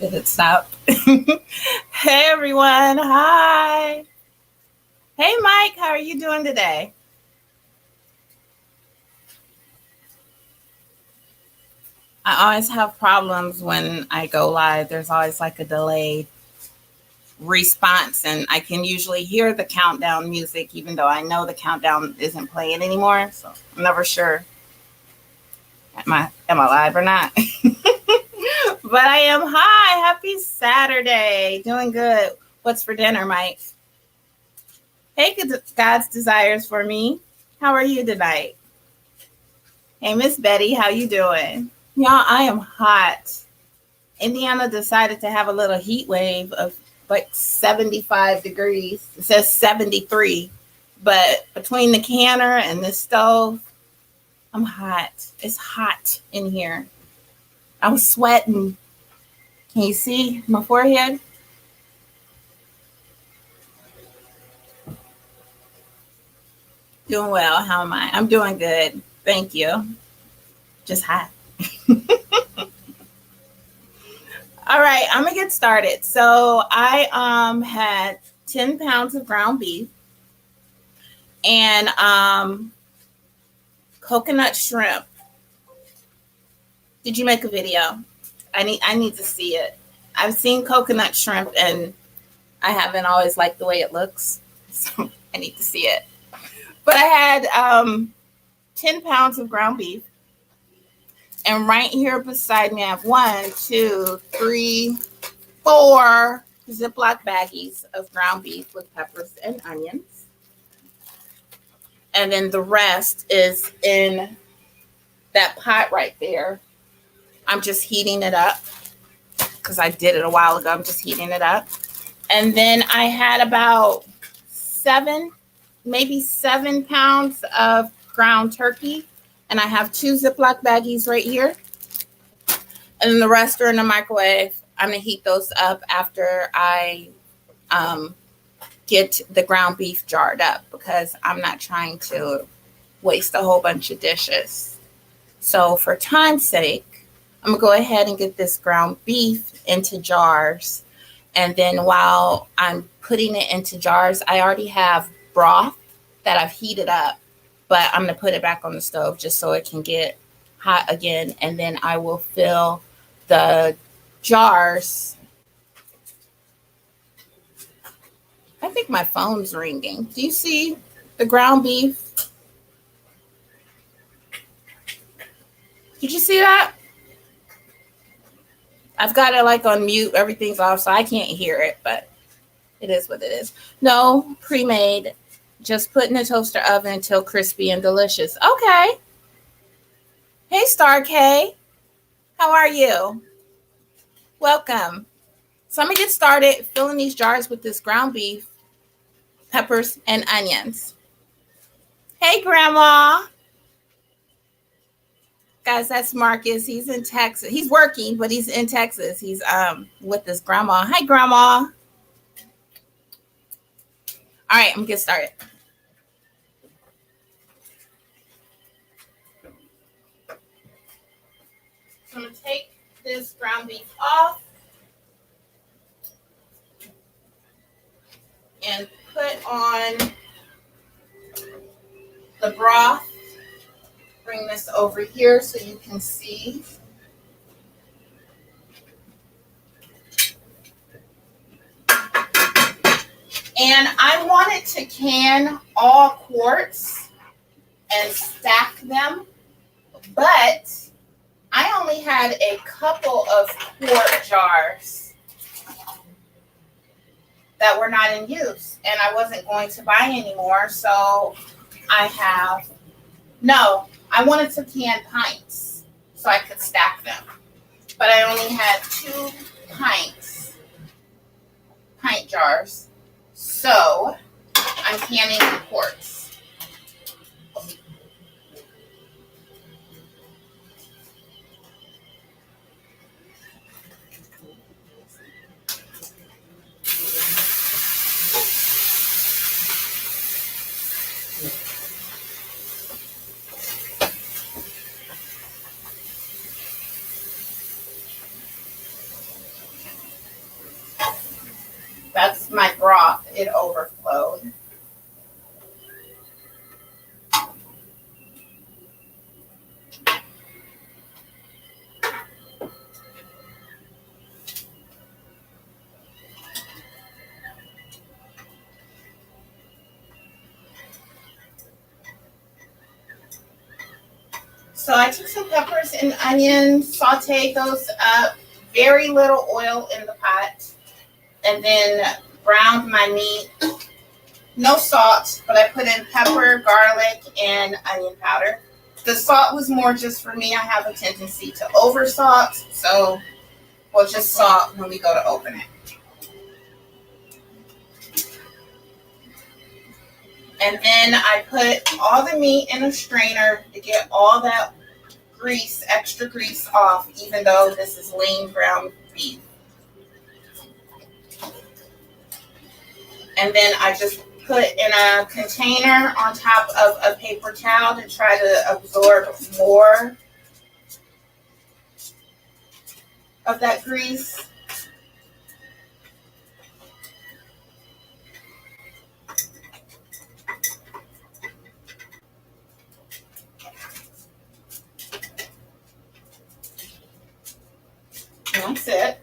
Did it stop? Hey everyone. Hi. Hey Mike, how are you doing today? I always have problems when I go live. There's always like a delayed response, and I can usually hear the countdown music, even though I know the countdown isn't playing anymore. So I'm never sure am I live or not. But I am. Hi, happy Saturday. Doing good. What's for dinner, Mike? Hey, God's desires for me. How are you tonight? Hey, Miss Betty, how you doing? Y'all, I am hot. Indiana decided to have a little heat wave of like 75 degrees. It says 73, but between the canner and the stove, I'm hot. It's hot in here. I was sweating. Can you see my forehead? Doing well. How am I? I'm doing good. Thank you. Just hot. All right, I'm gonna get started. So I had 10 pounds of ground beef and coconut shrimp. Did you make a video? I need to see it. I've seen coconut shrimp and I haven't always liked the way it looks. So I need to see it. But I had 10 pounds of ground beef. And right here beside me, I have 4 Ziploc baggies of ground beef with peppers and onions. And then the rest is in that pot right there. I'm just heating it up because I did it a while ago. I'm just heating it up. And then I had about maybe 7 pounds of ground turkey. And I have 2 Ziploc baggies right here. And then the rest are in the microwave. I'm going to heat those up after I get the ground beef jarred up because I'm not trying to waste a whole bunch of dishes. So for time's sake, I'm gonna go ahead and get this ground beef into jars. And then while I'm putting it into jars, I already have broth that I've heated up, but I'm gonna put it back on the stove just so it can get hot again. And then I will fill the jars. I think my phone's ringing. Do you see the ground beef? Did you see that? I've got it like on mute. Everything's off, so I can't hear it, but it is what it is. No, pre-made. Just put in the toaster oven until crispy and delicious. Okay. Hey, Star K. How are you? Welcome. So I'm going to get started filling these jars with this ground beef, peppers, and onions. Hey, Grandma. Guys, that's Marcus. He's in Texas. He's working, but he's in Texas. He's with his grandma. Hi, Grandma. All right, I'm going to get started. So I'm going to take this ground beef off and put on the broth. Bring this over here so you can see. And I wanted to can all quarts and stack them, but I only had a couple of quart jars that were not in use, and I wasn't going to buy anymore. So I wanted to can pints so I could stack them, but I only had 2 pint jars. So I'm canning the quarts. That's my broth. It overflowed. So I took some peppers and onions, sauteed those up, very little oil in the pot, and then browned my meat. No salt, but I put in pepper, garlic, and onion powder. The salt was more just for me. I have a tendency to over salt, so we'll just salt when we go to open it. And then I put all the meat in a strainer to get all that grease, extra grease off, even though this is lean ground beef. And then I just put in a container on top of a paper towel to try to absorb more of that grease. That's it.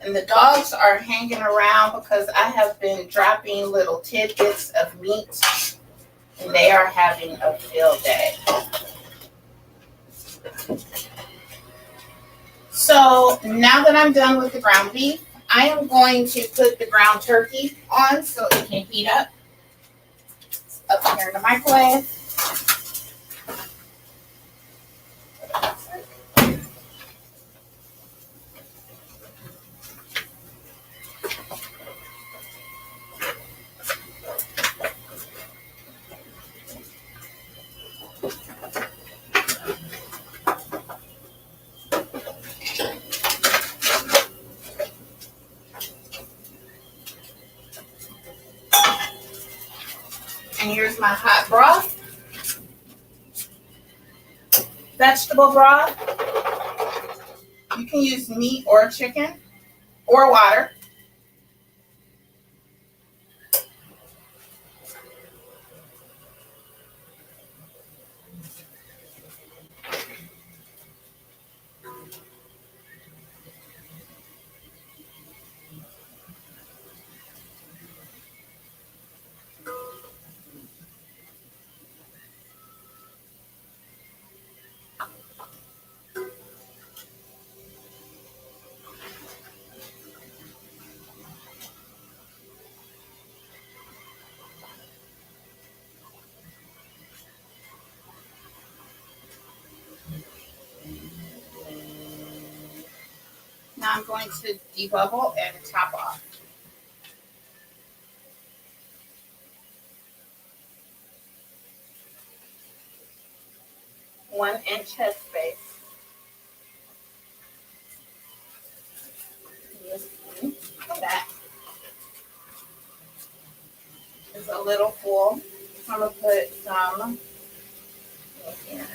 And the dogs are hanging around because I have been dropping little tidbits of meat, and they are having a field day. So now that I'm done with the ground beef, I am going to put the ground turkey on so it can heat up. It's up here in the microwave. And here's my hot broth. Vegetable broth. You can use meat or chicken or water. Now I'm going to debubble and top off. 1-inch headspace. That is a little full. I'm going to put some in here.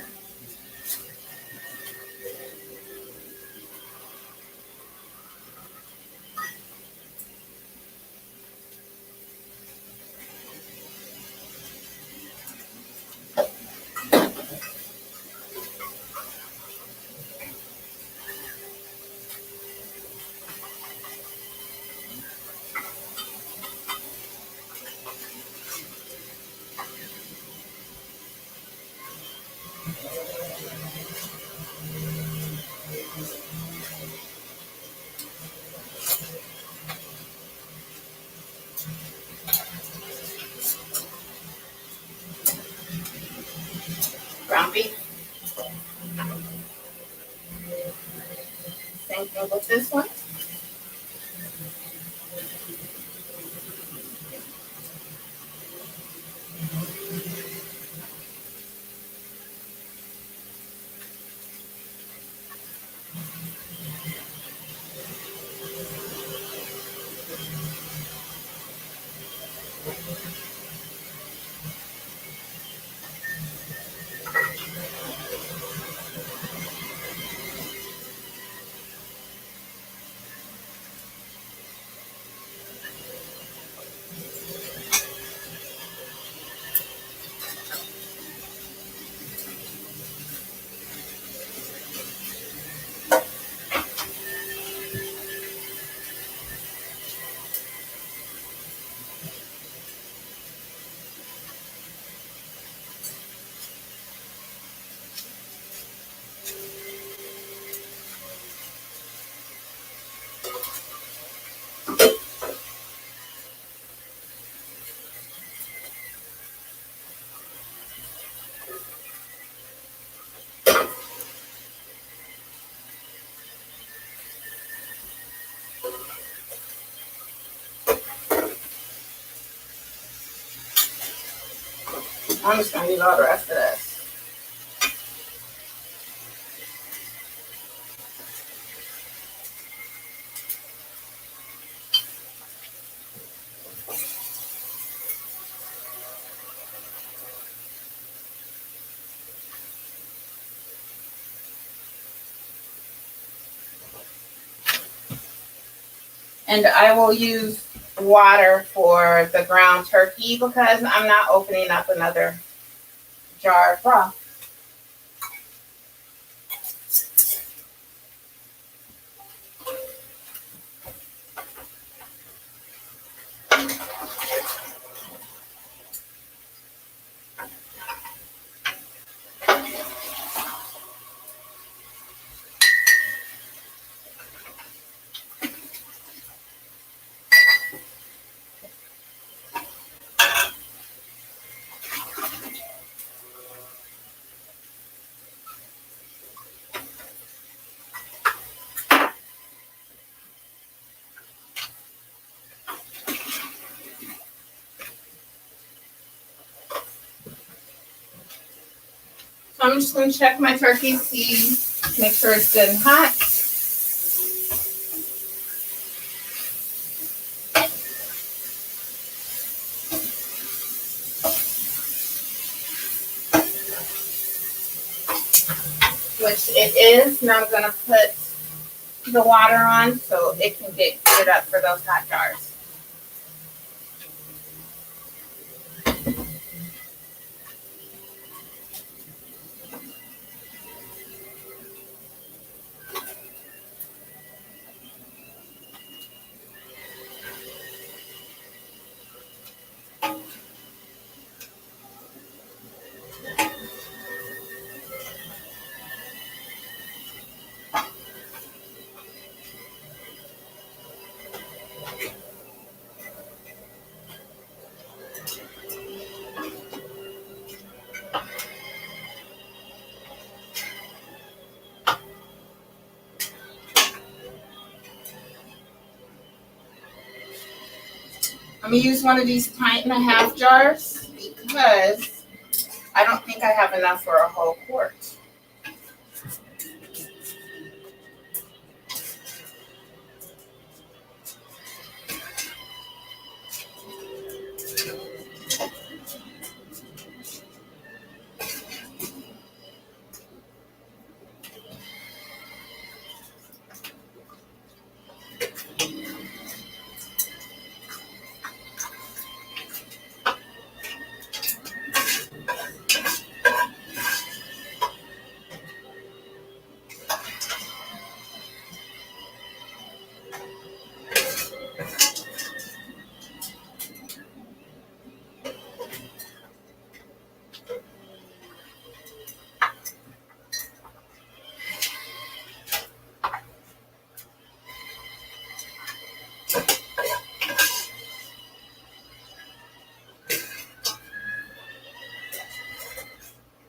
this one. I'm just gonna use all the rest of this. And I will use water for the ground turkey because I'm not opening up another jar of broth. So I'm just going to check my turkey, see, make sure it's good and hot. Which it is. Now I'm going to put the water on so it can get heated up for those hot jars. I'm going to use one of these pint and a half jars because I don't think I have enough for a whole quart.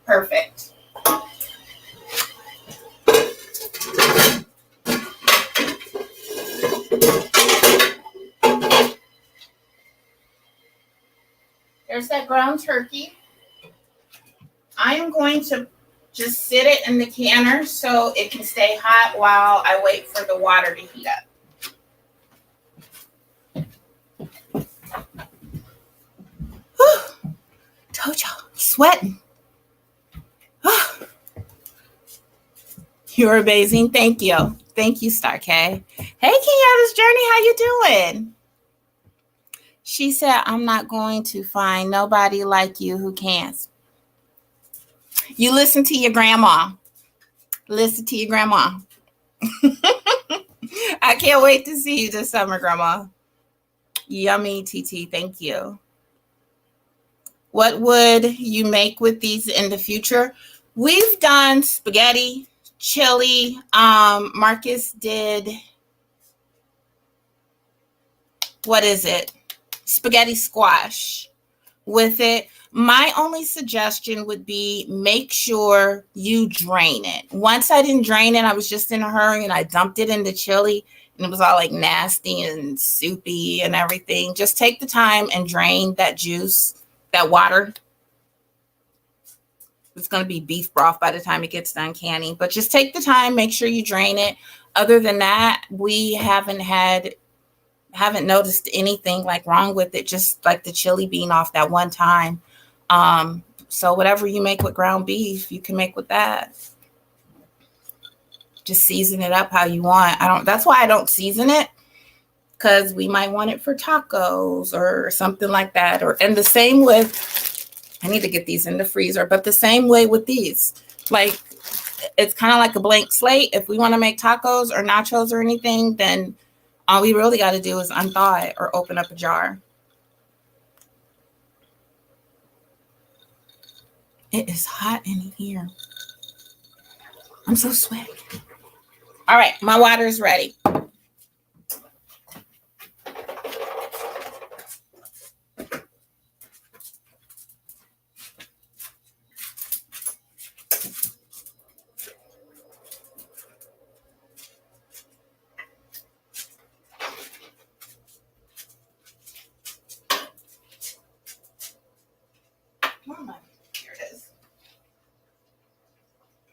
Perfect. There's that ground turkey. I am going to just sit it in the canner so it can stay hot while I wait for the water to heat up. Whew. Told y'all, I'm sweating. You're amazing. Thank you. Thank you, Star K. Hey, Kenyatta's Journey, how you doing? She said, I'm not going to find nobody like you who can. You listen to your grandma. Listen to your grandma. I can't wait to see you this summer, Grandma. Yummy, TT. Thank you. What would you make with these in the future? We've done spaghetti, chili. Marcus did, what is it? Spaghetti squash with it. My only suggestion would be make sure you drain it. Once I didn't drain it, I was just in a hurry and I dumped it in the chili and it was all like nasty and soupy and everything. Just take the time and drain that juice, that water. It's going to be beef broth by the time it gets done canning, but just take the time, make sure you drain it. Other than that, we haven't noticed anything like wrong with it, just like the chili being off that one time. So whatever you make with ground beef, you can make with that. Just season it up how you want. That's why I don't season it, because we might want it for tacos or something like that. And the same with, I need to get these in the freezer, but the same way with these, like it's kind of like a blank slate. If we want to make tacos or nachos or anything, then all we really got to do is unthaw it or open up a jar. It is hot in here. I'm so sweaty. All right, my water is ready.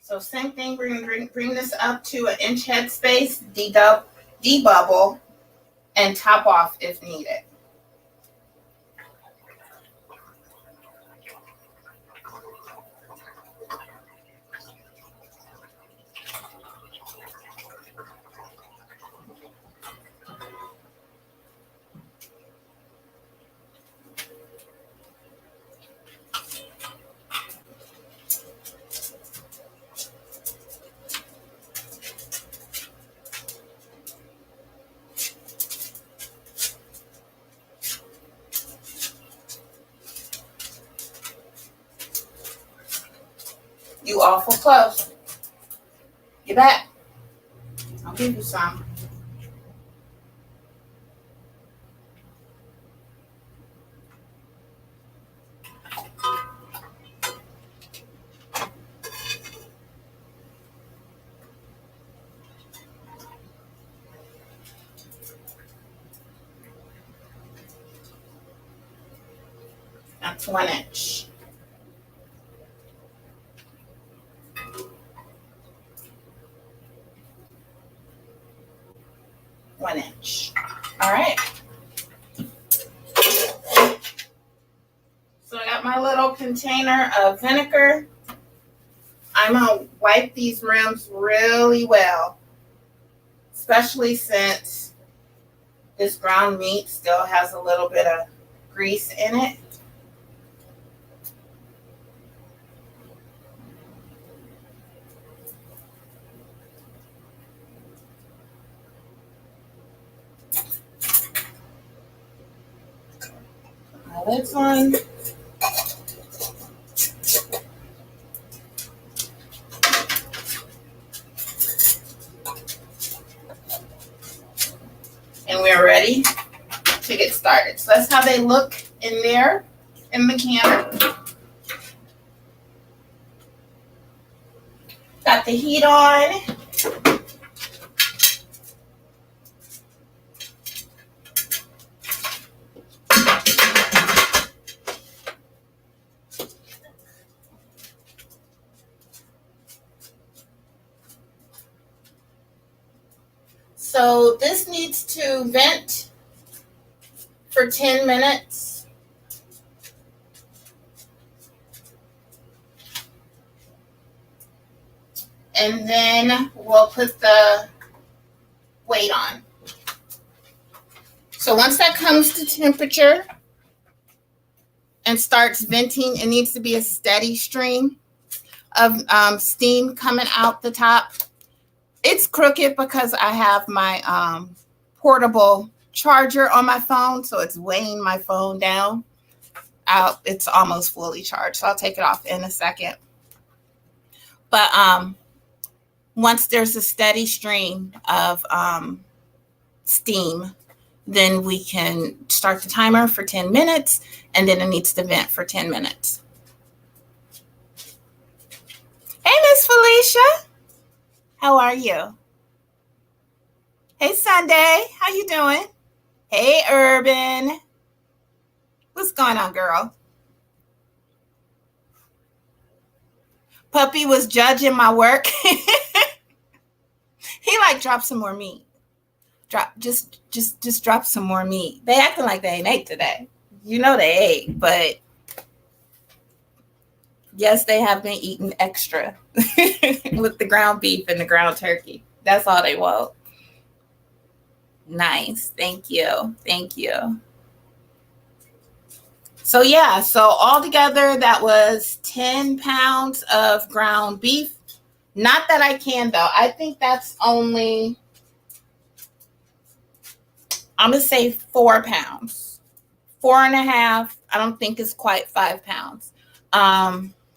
So same thing, we're going to bring this up to an inch head space, debubble, and top off if needed. You awful close. Get back. I'll give you some. That's 1 inch. All right. So I got my little container of vinegar. I'm going to wipe these rims really well, especially since this ground meat still has a little bit of grease in it. Lids on. And we're ready to get started. So that's how they look in there in the canner. Got the heat on. So this needs to vent for 10 minutes. And then we'll put the weight on. So once that comes to temperature and starts venting, it needs to be a steady stream of steam coming out the top. It's crooked because I have my portable charger on my phone, so it's weighing my phone down. It's almost fully charged, so I'll take it off in a second. But once there's a steady stream of steam, then we can start the timer for 10 minutes, and then it needs to vent for 10 minutes. Hey, Miss Felicia. How are you? Hey, Sunday. How you doing? Hey, Urban. What's going on, girl? Puppy was judging my work. He like, drop some more meat. Just drop some more meat. They acting like they ain't ate today. You know they ate, but yes, they have been eating extra with the ground beef and the ground turkey. That's all they want. Nice. Thank you. Thank you. So yeah, so altogether that was 10 pounds of ground beef. Not that I can though. I think that's only, I'm going to say 4 pounds. 4.5. I don't think it's quite 5 pounds.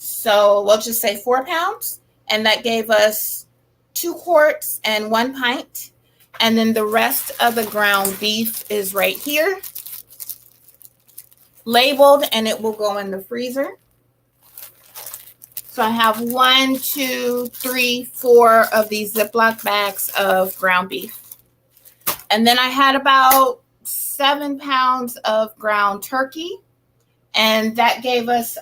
So we'll just say 4 pounds. And that gave us 2 quarts and 1 pint. And then the rest of the ground beef is right here, labeled, and it will go in the freezer. So I have 1, 2, 3, 4 of these Ziploc bags of ground beef. And then I had about 7 pounds of ground turkey. And that gave us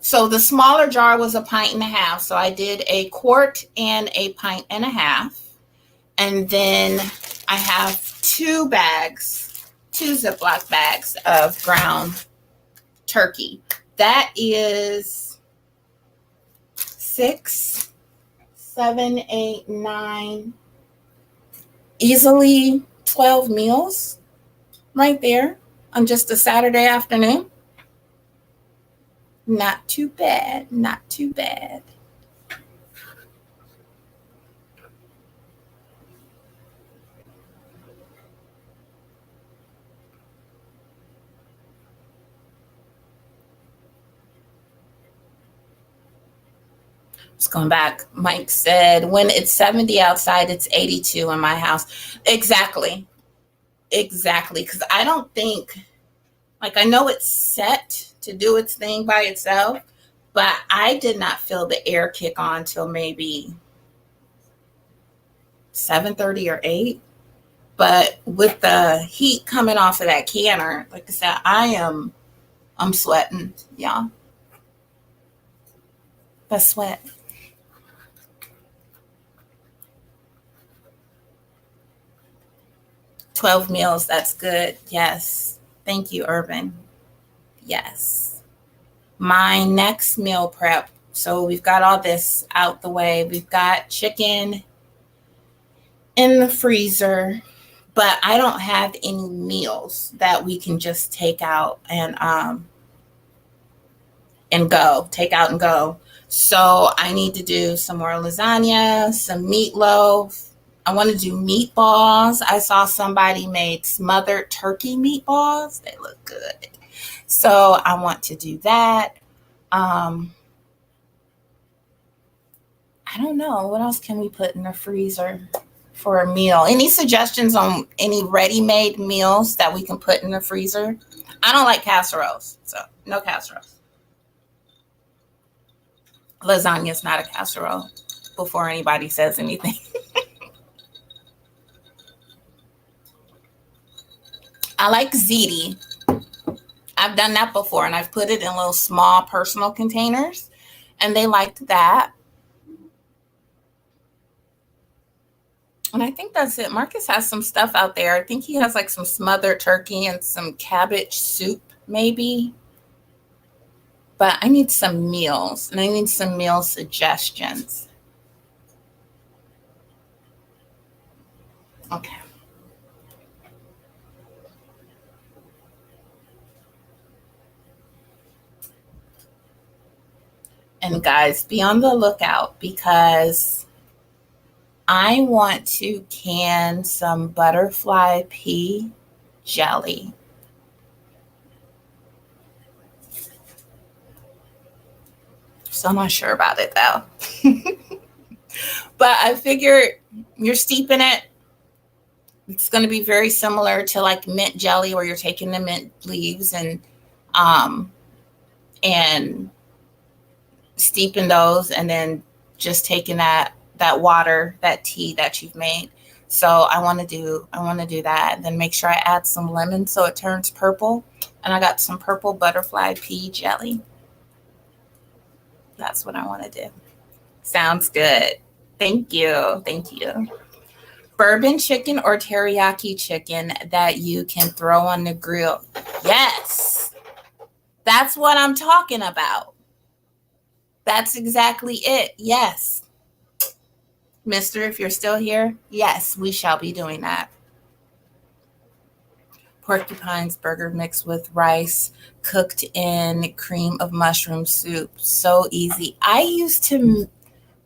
so the smaller jar was 1.5 pints. So I did 1 quart and 1.5 pints. And then I have 2 bags, 2 Ziploc bags of ground turkey. That is 6, 7, 8, 9, easily 12 meals right there on just a Saturday afternoon. Not too bad, not too bad. Just going back, Mike said, when it's 70 outside, it's 82 in my house. Exactly. Exactly. Because I don't think, like, I know it's set to do its thing by itself, but I did not feel the air kick on till maybe 7:30 or 8. But with the heat coming off of that canner, like I said, I'm sweating, y'all. That's sweat. "12 meals, that's good." Yes. Thank you, Urban. Yes. My next meal prep. So we've got all this out the way. We've got chicken in the freezer, but I don't have any meals that we can just take out and go. Take out and go. So I need to do some more lasagna, some meatloaf. I want to do meatballs. I saw somebody made smothered turkey meatballs. They look good. So I want to do that. I don't know. What else can we put in the freezer for a meal? Any suggestions on any ready-made meals that we can put in the freezer? I don't like casseroles, so no casseroles. Lasagna is not a casserole, before anybody says anything. I like ziti. I've done that before, and I've put it in little small personal containers, and they liked that. And I think that's it. Marcus has some stuff out there. I think he has like some smothered turkey and some cabbage soup, maybe. But I need some meals, and I need some meal suggestions. Okay. And guys, be on the lookout because I want to can some butterfly pea jelly. So I'm not sure about it though. But I figured you're steeping it. It's going to be very similar to like mint jelly, where you're taking the mint leaves um and steeping those, and then just taking that water, that tea that you've made. So I want to do that, and then make sure I add some lemon so it turns purple. And I got some purple butterfly pea jelly. That's what I want to do. Sounds good. Thank you. Thank you. Bourbon chicken or teriyaki chicken that you can throw on the grill. Yes. That's what I'm talking about. That's exactly it. Yes. Mister, if you're still here, yes, we shall be doing that. Porcupine's burger mixed with rice, cooked in cream of mushroom soup. So easy. I used to,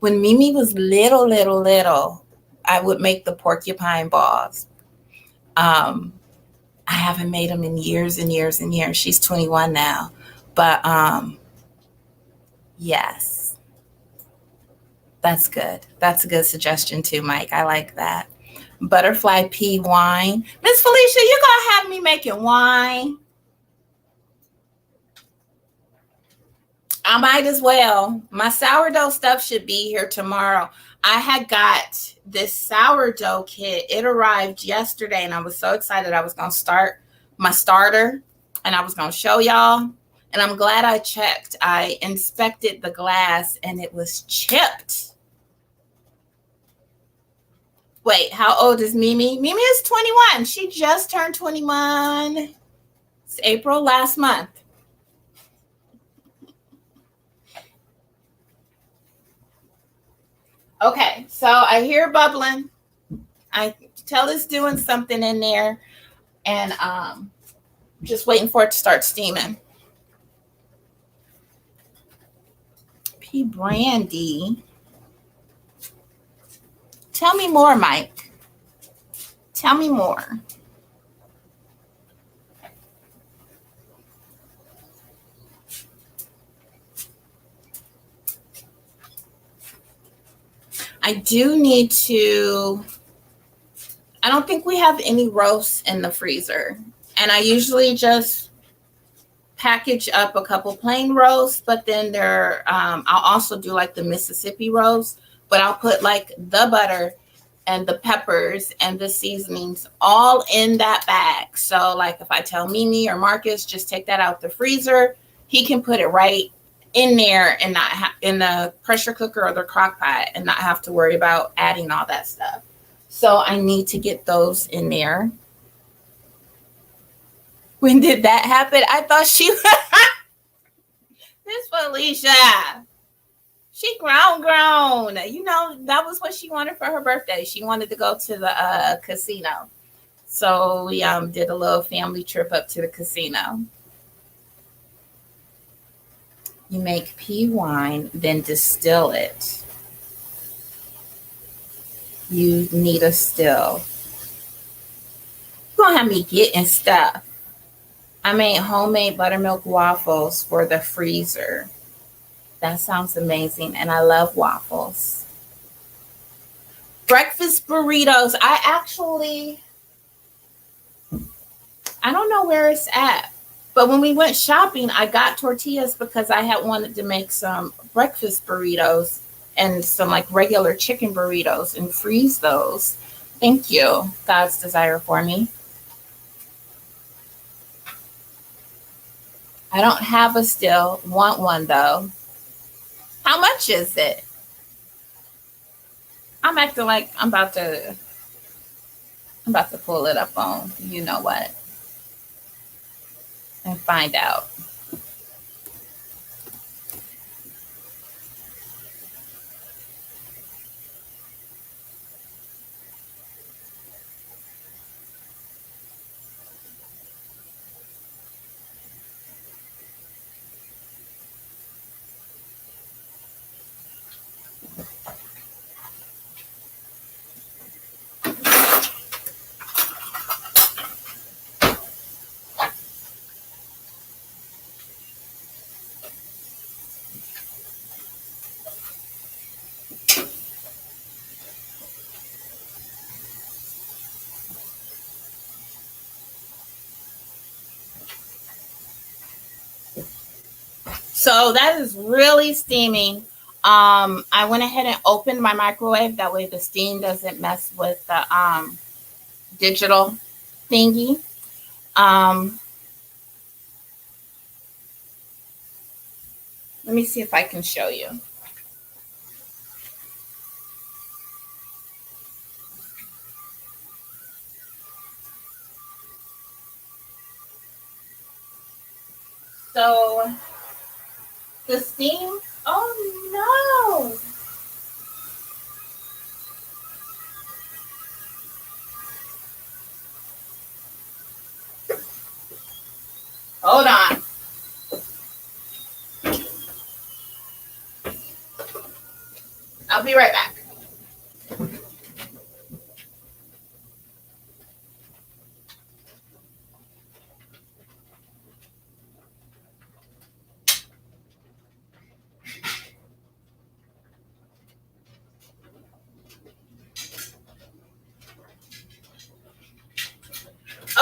when Mimi was little, I would make the porcupine balls. Um, I haven't made them in years and years and years. She's 21 now. But yes, that's good. That's a good suggestion too, Mike. I like that. Butterfly pea wine. Miss Felicia, you gonna have me making wine? I might as well. My sourdough stuff should be here tomorrow. I had got this sourdough kit. It arrived yesterday, and I was so excited. I was gonna start my starter, and I was gonna show y'all. And I'm glad I checked. I inspected the glass, and it was chipped. Wait, how old is Mimi? Mimi is 21. She just turned 21. It's April last month. Okay, so I hear bubbling. I tell it's doing something in there, and just waiting for it to start steaming. P Brandy. Tell me more, Mike. Tell me more. I do need to, I don't think we have any roasts in the freezer. And I usually just package up a couple plain roasts, but then I'll also do like the Mississippi roast, but I'll put like the butter and the peppers and the seasonings all in that bag. So like if I tell Mimi or Marcus, just take that out the freezer, he can put it right in there and not in the pressure cooker or the crock pot and not have to worry about adding all that stuff. So I need to get those in there. When did that happen? I thought she Miss Felicia. She grown. You know, that was what she wanted for her birthday. She wanted to go to the casino. So we did a little family trip up to the casino. You make pea wine, then distill it. You need a still. You're gonna have me getting stuff. I made homemade buttermilk waffles for the freezer. That sounds amazing, and I love waffles. Breakfast burritos. I don't know where it's at, but when we went shopping, I got tortillas because I had wanted to make some breakfast burritos and some like regular chicken burritos and freeze those. Thank you, God's desire for me. I don't have a still. Want one though. How much is it? I'm acting like I'm about to. I'm about to pull it up on you know what and find out. So that is really steamy. I went ahead and opened my microwave. That way the steam doesn't mess with the digital thingy. Um, Let me see if I can show you. So the steam, oh no. Hold on. I'll be right back.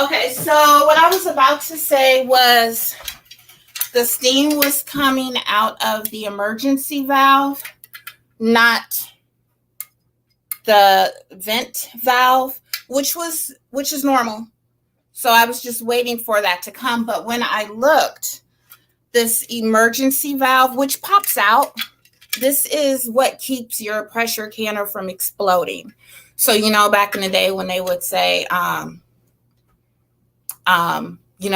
Okay, so what I was about to say was the steam was coming out of the emergency valve, not the vent valve, which is normal. So I was just waiting for that to come. But when I looked, this emergency valve, which pops out, this is what keeps your pressure canner from exploding. So, back in the day when they would say,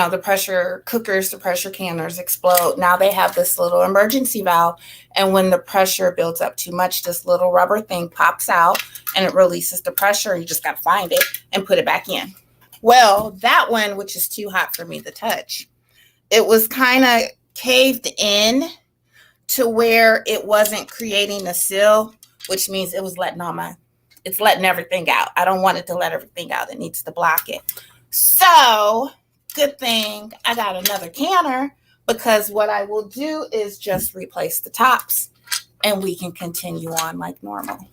the pressure cookers, the pressure canners explode. Now they have this little emergency valve. And when the pressure builds up too much, this little rubber thing pops out and it releases the pressure. You just got to find it and put it back in. Well, that one, which is too hot for me to touch, it was kind of caved in to where it wasn't creating a seal, which means it was it's letting everything out. I don't want it to let everything out. It needs to block it. So good thing I got another canner, because what I will do is just replace the tops and we can continue on like normal.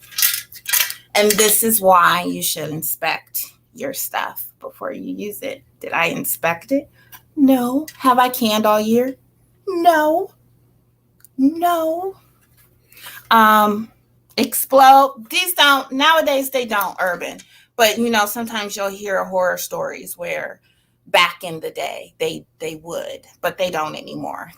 And this is why you should inspect your stuff before you use it. Did I inspect it? No. Have I canned all year? No. Explode. These don't, nowadays they don't, Urban. But sometimes you'll hear horror stories where back in the day they would, but they don't anymore.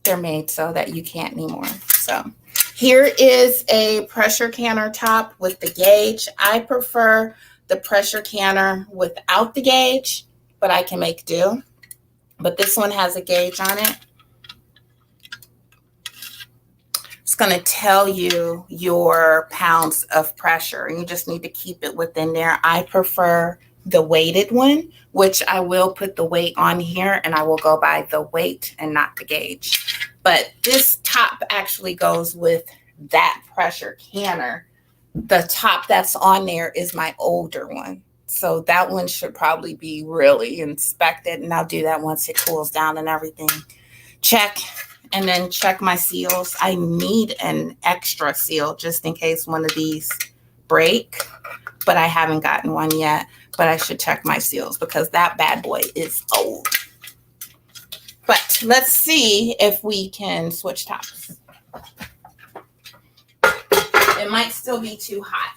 They're made so that you can't anymore. So here is a pressure canner top with the gauge. I prefer the pressure canner without the gauge, but I can make do. But this one has a gauge on it. It's going to tell you your pounds of pressure, and you just need to keep it within there. I prefer the weighted one, which I will put the weight on here, and I will go by the weight and not the gauge. But this top actually goes with that pressure canner. The top that's on there is my older one. So that one should probably be really inspected, and I'll do that once it cools down and everything. Check, and then check my seals. I need an extra seal just in case one of these break, but I haven't gotten one yet. But I should check my seals because that bad boy is old. But let's see if we can switch tops. It might still be too hot.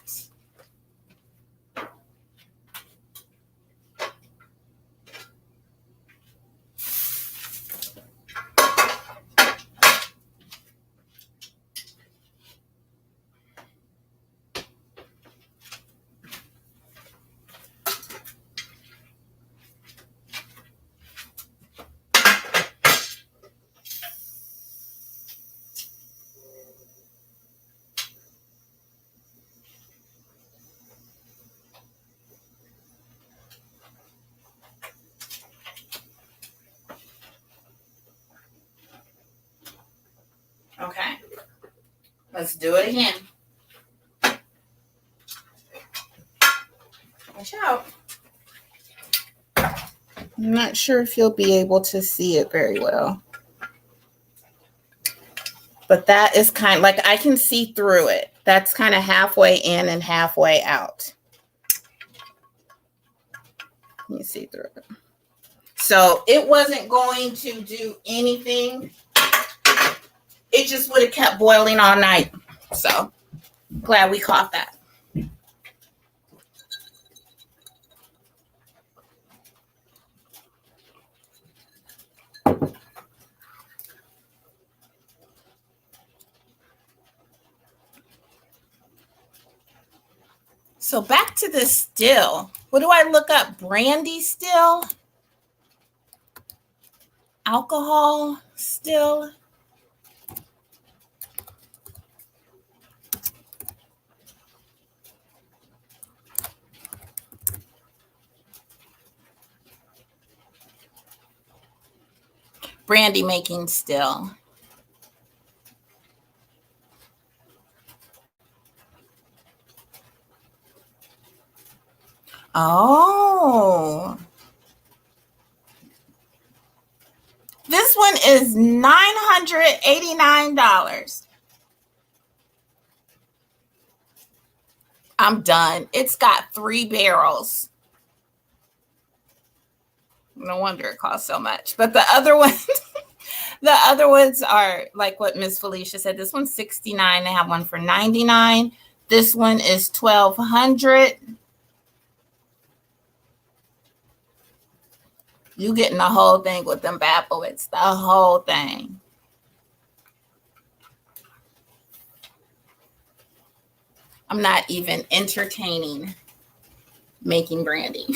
Okay. Let's do it again. Watch out. I'm not sure if you'll be able to see it very well. But that is kind of like I can see through it. That's kind of halfway in and halfway out. Let me see through it. So it wasn't going to do anything. It just would have kept boiling all night. So glad we caught that. So back to the still. What do I look up? Brandy still? Alcohol still? Brandy making still. Oh. This one is $989. I'm done. It's got 3 barrels. No wonder it costs so much. But the other ones, the other ones are like what Miss Felicia said. This one's $69. They have one for $99. This one is $1,200. You getting the whole thing with them bad boys. The whole thing. I'm not even entertaining making brandy.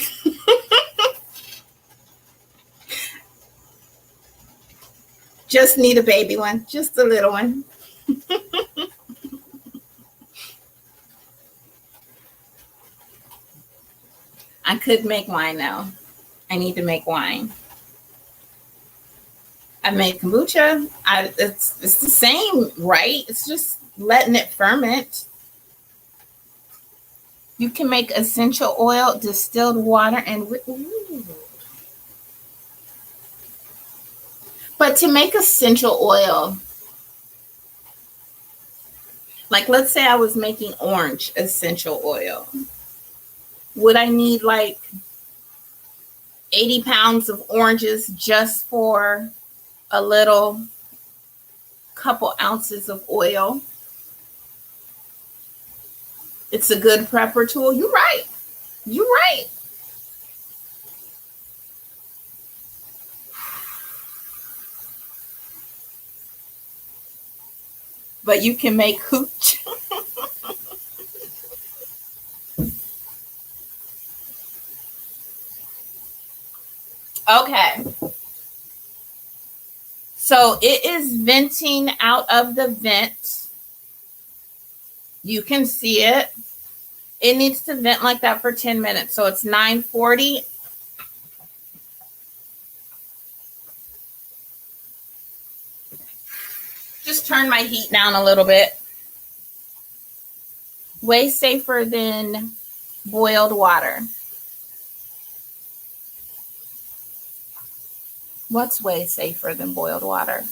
Just need a baby one. Just a little one. I could make wine now. I need to make wine. I made kombucha. It's the same, right? It's just letting it ferment. You can make essential oil, distilled water, and ooh. But to make essential oil, like let's say I was making orange essential oil, would I need like 80 pounds of oranges just for a little couple ounces of oil? It's a good prepper tool. You're right. You're right. But you can make hooch. Okay. So it is venting out of the vent. You can see it. It needs to vent like that for 10 minutes. So it's 9:40. Just turn my heat down a little bit. Way safer than boiled water. What's way safer than boiled water?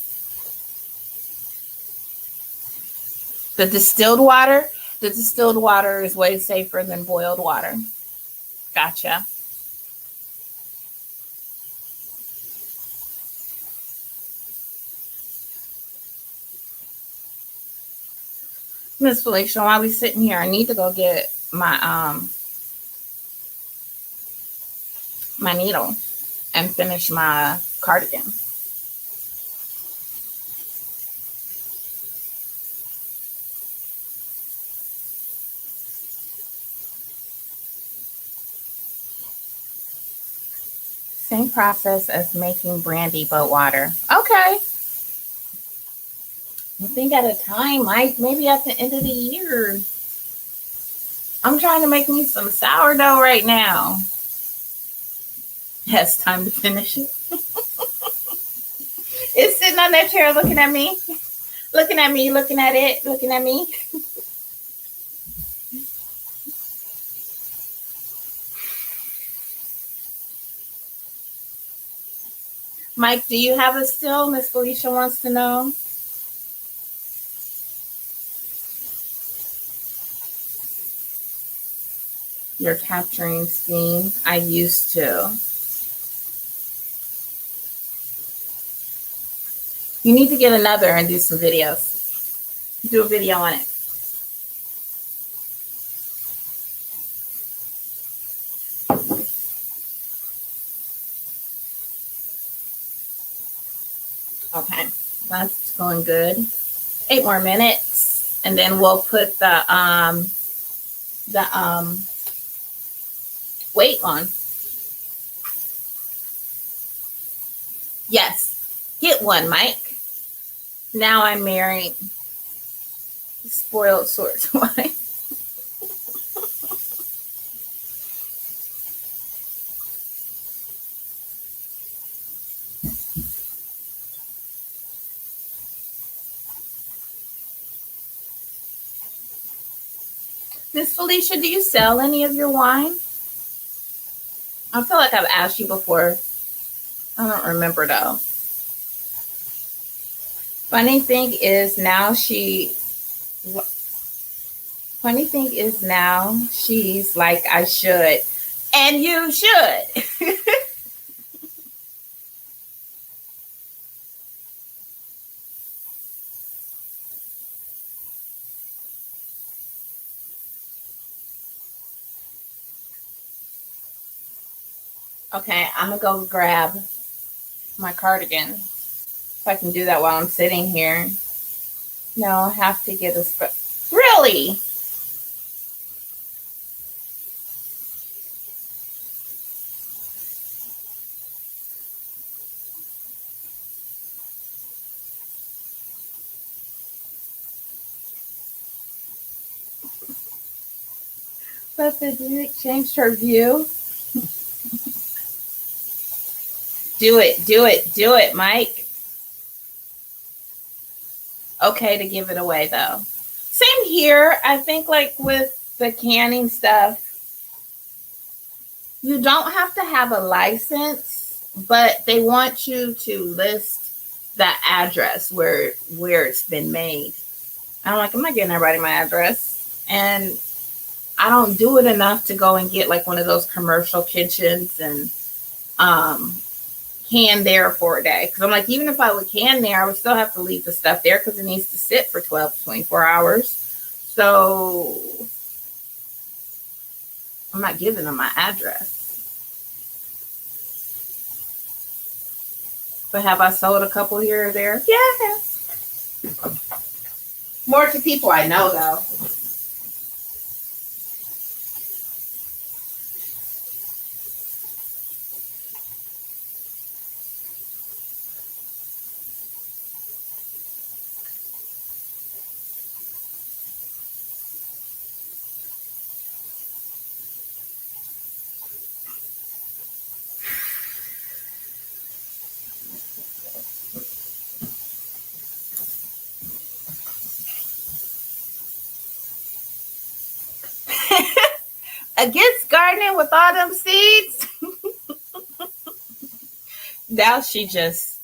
The distilled water? The distilled water is way safer than boiled water. Gotcha. Miss Felicia, while we sitting here, I need to go get my my needle and finish my cardigan. Same process as making brandy, but water. Okay. I think at a time, maybe at the end of the year. I'm trying to make me some sourdough right now. It's time to finish it. It's sitting on that chair looking at me Looking at me, looking at it, looking at me. Mike, do you have a still? Miss Felicia wants to know. You're capturing steam. I used to. You need to get another and do some videos. Do a video on it. Okay, that's going good. 8 more minutes, and then we'll put the weight on. Yes, get one, Mike. Now I'm married. Spoiled sorts of wife. Miss Felicia, do you sell any of your wine? I feel like I've asked you before. I don't remember though. Funny thing is now she's like, I should. And you should. Okay, I'm gonna go grab my cardigan. If I can do that while I'm sitting here. No, I have to get a really? But it changed her view. Do it, Mike. Okay to give it away though. Same here. I think like with the canning stuff, you don't have to have a license, but they want you to list the address where it's been made. I'm like, I'm not getting everybody my address. And I don't do it enough to go and get like one of those commercial kitchens and can there for a day. Because I'm like, even if I would can there, I would still have to leave the stuff there because it needs to sit for 12 to 24 hours. So I'm not giving them my address. But have I sold a couple here or there? Yeah. More to people I know though. Against gardening with all them seeds. Now she just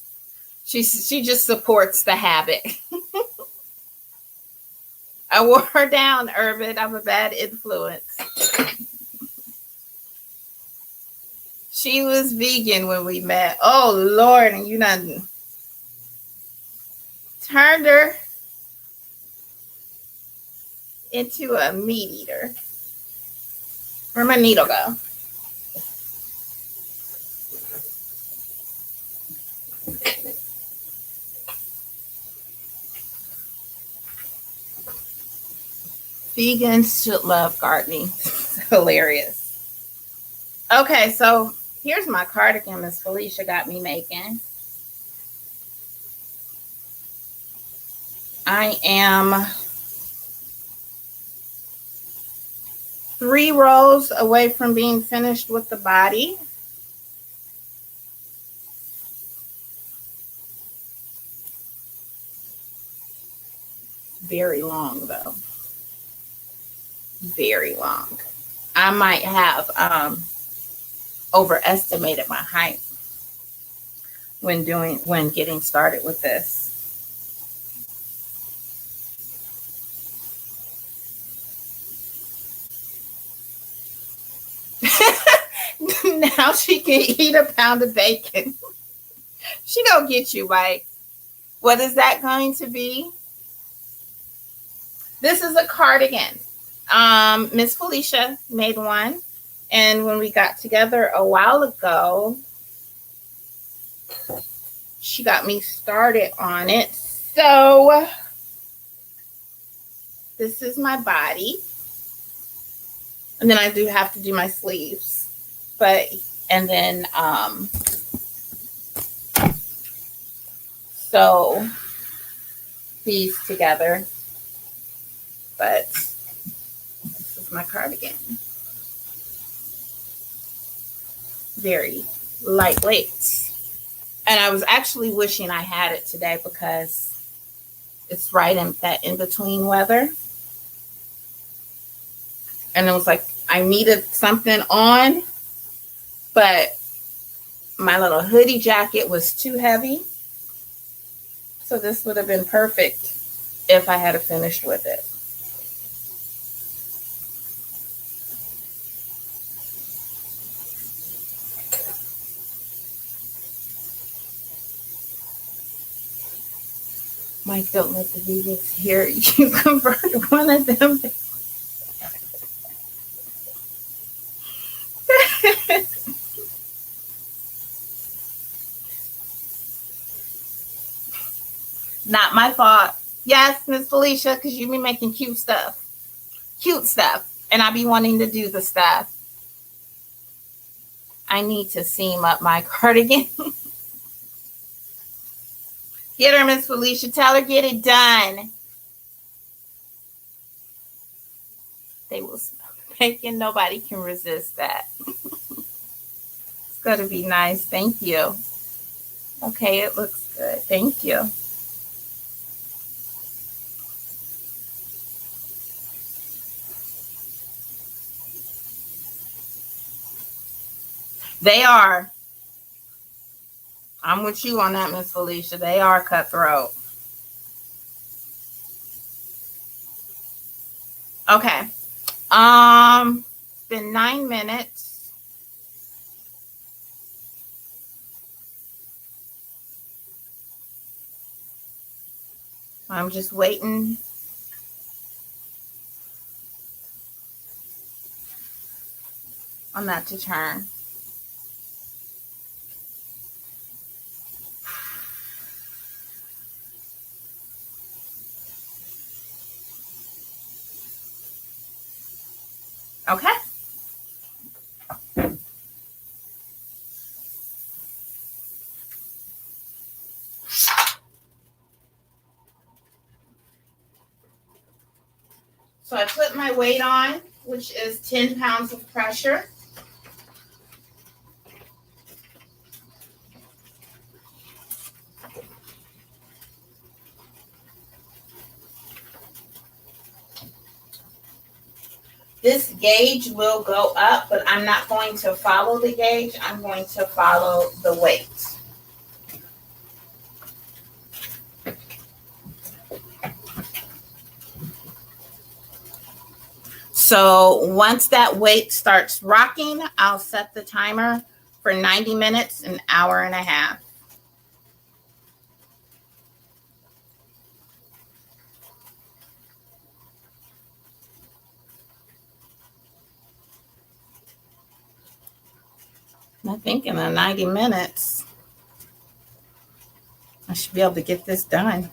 supports the habit. I wore her down, Urban. I'm a bad influence. She was vegan when we met. Oh Lord, and you done turned her into a meat eater. Where'd my needle go? Vegans should love gardening. Hilarious. Okay, so here's my cardigan Miss Felicia got me making. I am 3 rows away from being finished with the body. very long though. Very long. I might have overestimated my height when getting started with this. Now she can eat a pound of bacon. She gonna get you, Mike. What is that going to be? This is a cardigan. Miss Felicia made one, and when we got together a while ago, she got me started on it. So this is my body, and then I do have to do my sleeves, and then sew these together. But this is my cardigan. Very lightweight. And I was actually wishing I had it today because it's right in that in-between weather. And it was like I needed something on, but my little hoodie jacket was too heavy. So this would have been perfect if I had finished with it. Mike, don't let the vegans hear you convert one of them. Not my fault. Yes, Miss Felicia, because you be making cute stuff. Cute stuff. And I be wanting to do the stuff. I need to seam up my cardigan. Get her, Miss Felicia. Tell her get it done. They will smell the bacon. Nobody can resist that. It's going to be nice. Thank you. Okay, it looks good. Thank you. They are. I'm with you on that, Miss Felicia. They are cutthroat. Okay. It's been 9 minutes. I'm just waiting. On that to turn. Okay. So I put my weight on, which is 10 pounds of pressure. This gauge will go up, but I'm not going to follow the gauge. I'm going to follow the weight. So once that weight starts rocking, I'll set the timer for 90 minutes, an hour and a half. I think in the 90 minutes, I should be able to get this done.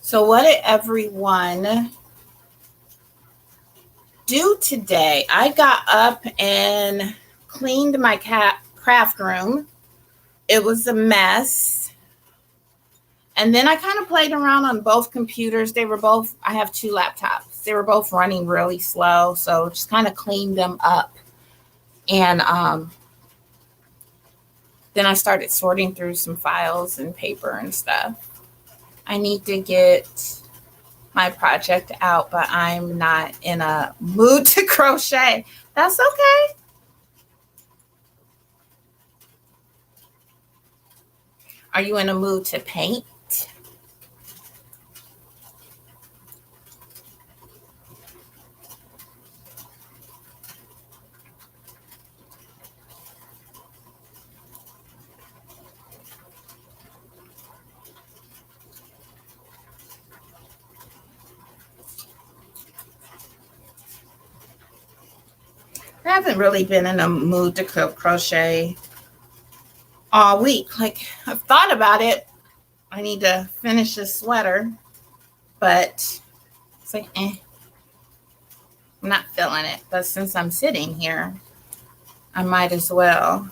So what did everyone do today? I got up and cleaned my craft room. It was a mess. And then I kind of played around on both computers. I have two laptops. They were both running really slow. So just kind of cleaned them up. And then I started sorting through some files and paper and stuff. I need to get my project out, but I'm not in a mood to crochet. That's okay. Are you in a mood to paint? I haven't really been in a mood to crochet all week. Like, I've thought about it. I need to finish this sweater, but it's like, I'm not feeling it. But since I'm sitting here, I might as well.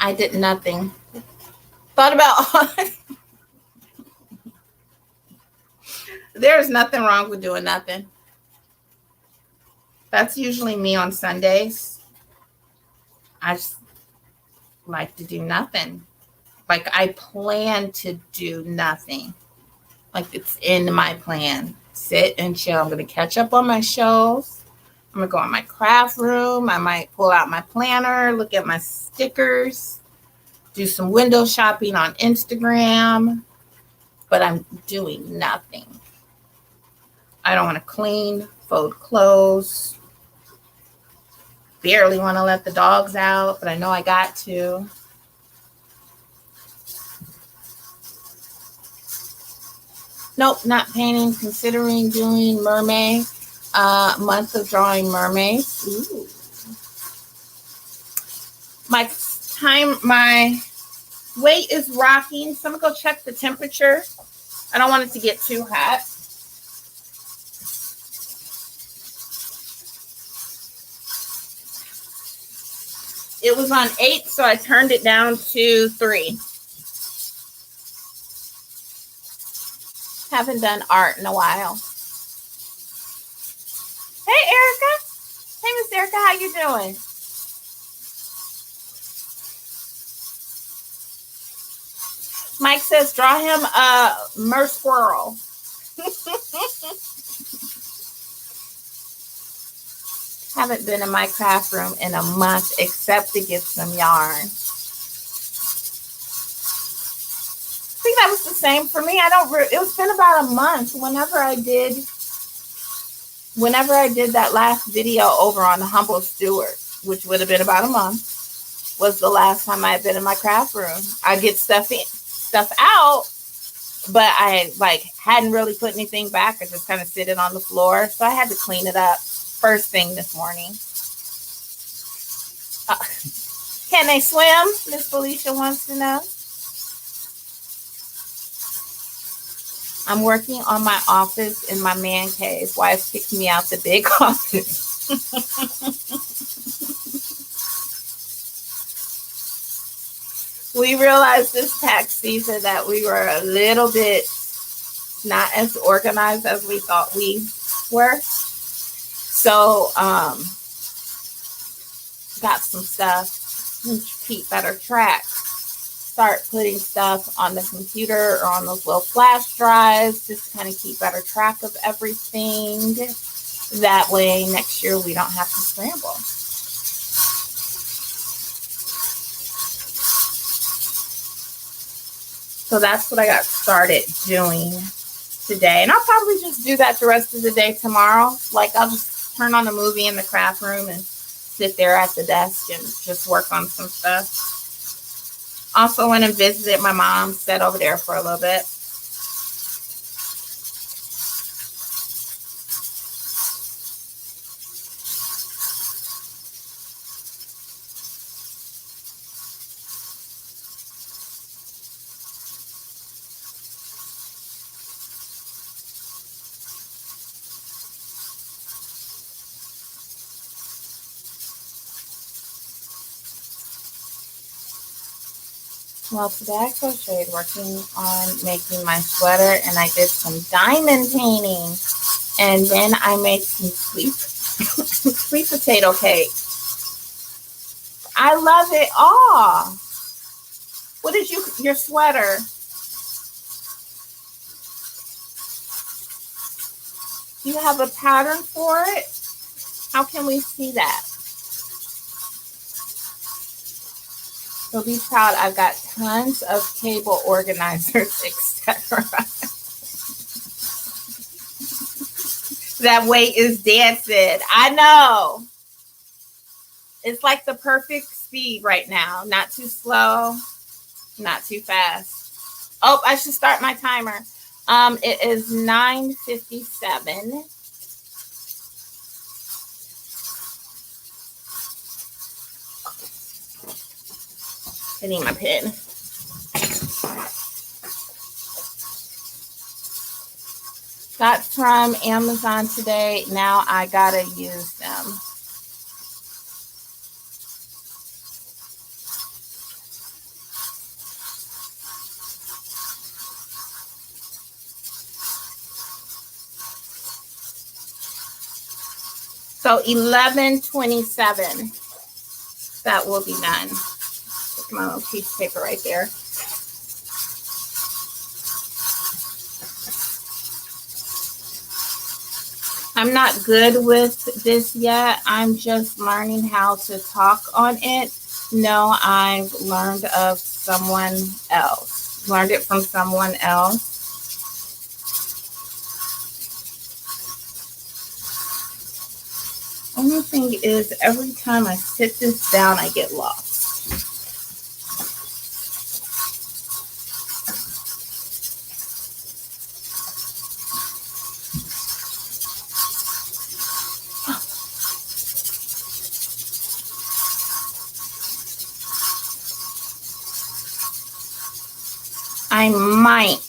I did nothing. Thought about there's nothing wrong with doing nothing. That's usually me on Sundays. I just like to do nothing. Like, I plan to do nothing. Like, it's in my plan. Sit and chill. I'm going to catch up on my shows. I'm going to go in my craft room. I might pull out my planner, look at my stickers, do some window shopping on Instagram. But I'm doing nothing. I don't want to clean, fold clothes. Barely want to let the dogs out, but I know I got to. Nope, not painting. Considering doing mermaid. Month of drawing mermaids. Ooh. My weight is rocking, so I'm gonna go check the temperature. I don't want it to get too hot. It was on 8, so I turned it down to 3. Haven't done art in a while. Hey, Erica. Hey, Miss Erica, how you doing? Mike says, draw him a mer squirrel. Haven't been in my craft room in a month except to get some yarn. I think that was the same for me. It's been about a month. Whenever I did that last video over on the Humble Stewart, which would have been about a month, was the last time I had been in my craft room. I get stuff out, but I hadn't really put anything back. I just kind of sit it on the floor. So I had to clean it up first thing this morning. Can they swim? Miss Felicia wants to know. I'm working on my office in my man cave. Wife kicked me out the big office. We realized this tax season that we were a little bit not as organized as we thought we were. So, got some stuff to keep better track. Start putting stuff on the computer or on those little flash drives just to kind of keep better track of everything. That way next year we don't have to scramble. So that's what I got started doing today. And I'll probably just do that the rest of the day tomorrow. Like, I'll just turn on a movie in the craft room and sit there at the desk and just work on some stuff. Also went and visited my mom, sat over there for a little bit. Well, today I crocheted working on making my sweater, and I did some diamond painting. And then I made some sweet potato cake. I love it all. What is your sweater? Do you have a pattern for it? How can we see that? So be proud. I've got tons of cable organizers, etc. That weight is dancing. I know. It's like the perfect speed right now. Not too slow, not too fast. Oh, I should start my timer. It is 9:57. I need my pen. Got from Amazon today. Now I gotta use them. So 11:27. That will be done. Put my little piece of paper right there. I'm not good with this yet. I'm just learning how to talk on it. No, I've learned of someone else. Learned it from someone else. Only thing is, every time I sit this down, I get lost. I might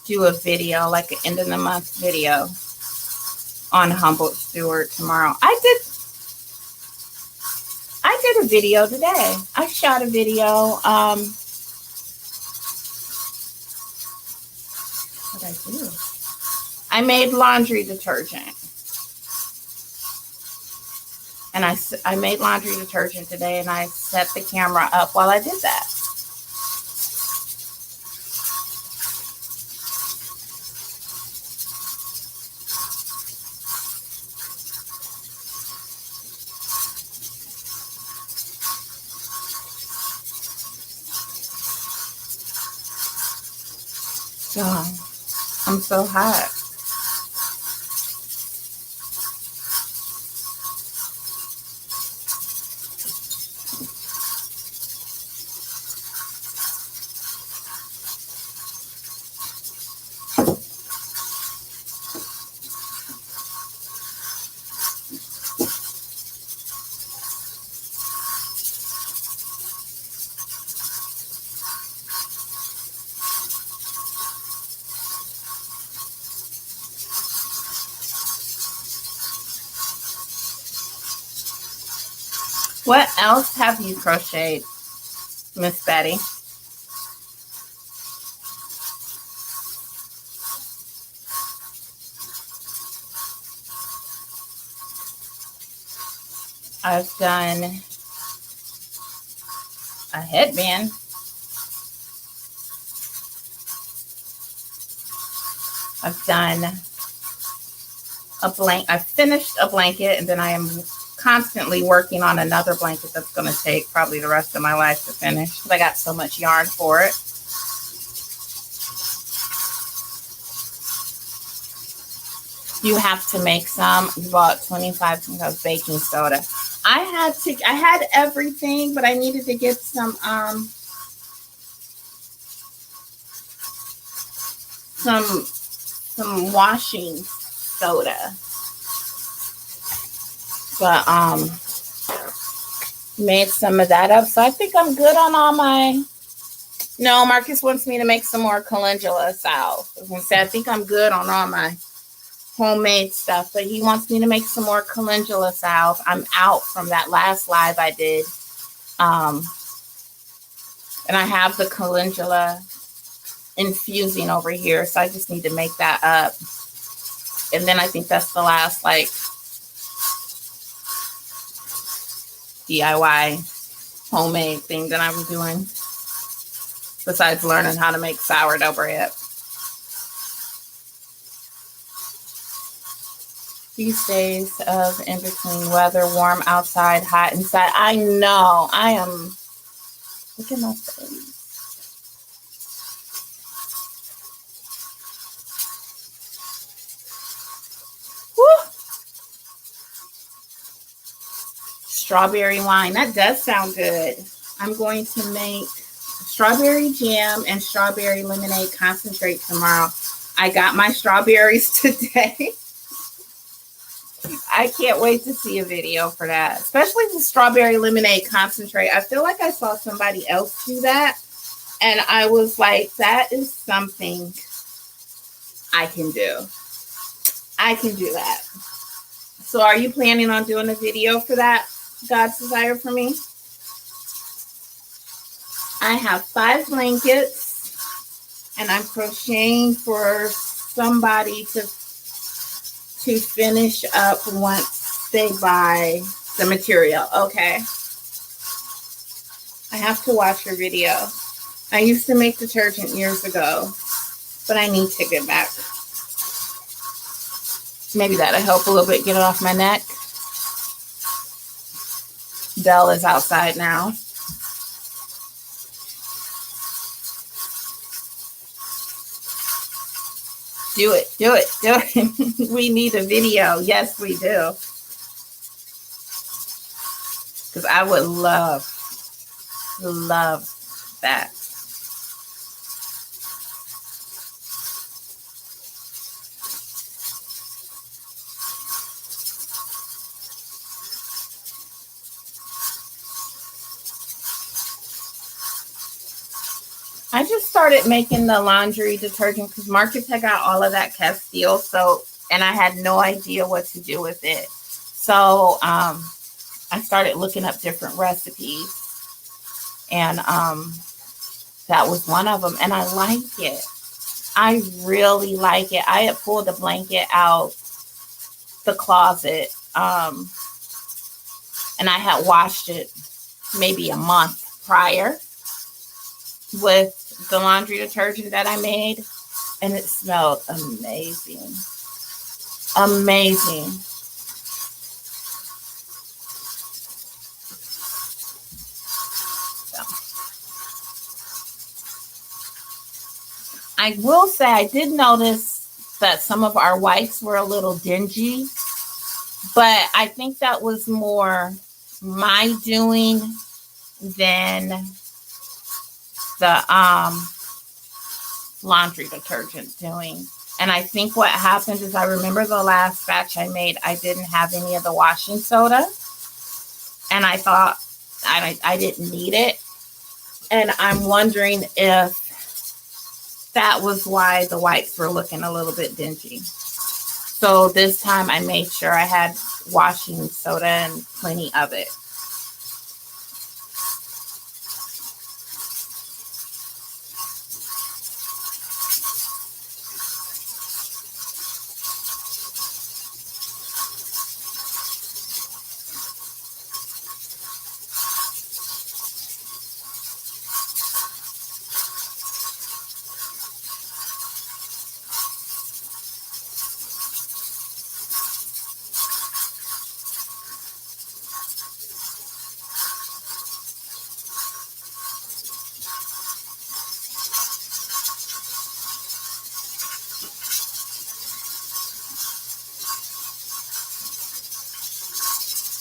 do a video, like an end of the month video on Humboldt Stewart tomorrow. I did a video today. I shot a video. What did I do? I made laundry detergent. And I made laundry detergent today, and I set the camera up while I did that. Oh, I'm so hot. What else have you crocheted, Miss Betty? I've done a headband. I've done a blanket. I finished a blanket, and then I am constantly working on another blanket that's going to take probably the rest of my life to finish because I got so much yarn for it. You have to make some. You bought 25 of baking soda. I had everything, but I needed to get some washing soda. But made some of that up. So I think I'm good on all my. No, Marcus wants me to make some more calendula salve. I was gonna say I think I'm good on all my homemade stuff, but he wants me to make some more calendula salve. I'm out from that last live I did And I have the calendula infusing over here, so I just need to make that up. And then I think that's the last like DIY homemade thing that I'm doing, besides learning how to make sourdough bread. These days of in between weather, warm outside, hot inside. I know. I am. Look at my face. Woo! Strawberry wine. That does sound good. I'm going to make strawberry jam and strawberry lemonade concentrate tomorrow. I got my strawberries today. I can't wait to see a video for that, especially the strawberry lemonade concentrate. I feel like I saw somebody else do that, and I was like, that is something I can do. I can do that. So are you planning on doing a video for that, God's Desire for Me? I have 5 blankets, and I'm crocheting for somebody to finish up once they buy the material. Okay. I have to watch your video. I used to make detergent years ago, but I need to get back. Maybe that'll help a little bit get it off my neck. Belle is outside now. Do it, do it, do it. We need a video. Yes, we do. Because I would love that. I just started making the laundry detergent because Marcus had got all of that Castile, and I had no idea what to do with it. So I started looking up different recipes, and that was one of them. And I like it. I really like it. I had pulled the blanket out the closet, and I had washed it maybe a month prior with the laundry detergent that I made, and it smelled amazing. Amazing. So, I will say I did notice that some of our wipes were a little dingy, but I think that was more my doing than the laundry detergent doing. And I think what happened is, I remember the last batch I made, I didn't have any of the washing soda, and I thought I didn't need it. And I'm wondering if that was why the wipes were looking a little bit dingy. So this time I made sure I had washing soda and plenty of it.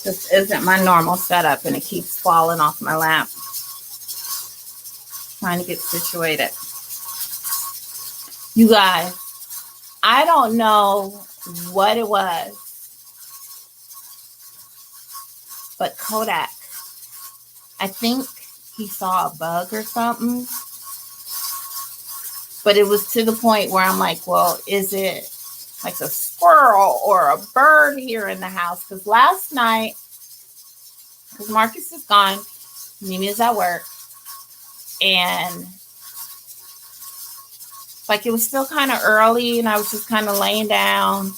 This isn't my normal setup, and it keeps falling off my lap. Trying to get situated. You guys, I don't know what it was, but Kodak, I think he saw a bug or something. But it was to the point where I'm like, well, is it like a squirrel or a bird here in the house? Because last night, because Marcus is gone, Mimi is at work, and like it was still kind of early, and I was just kind of laying down.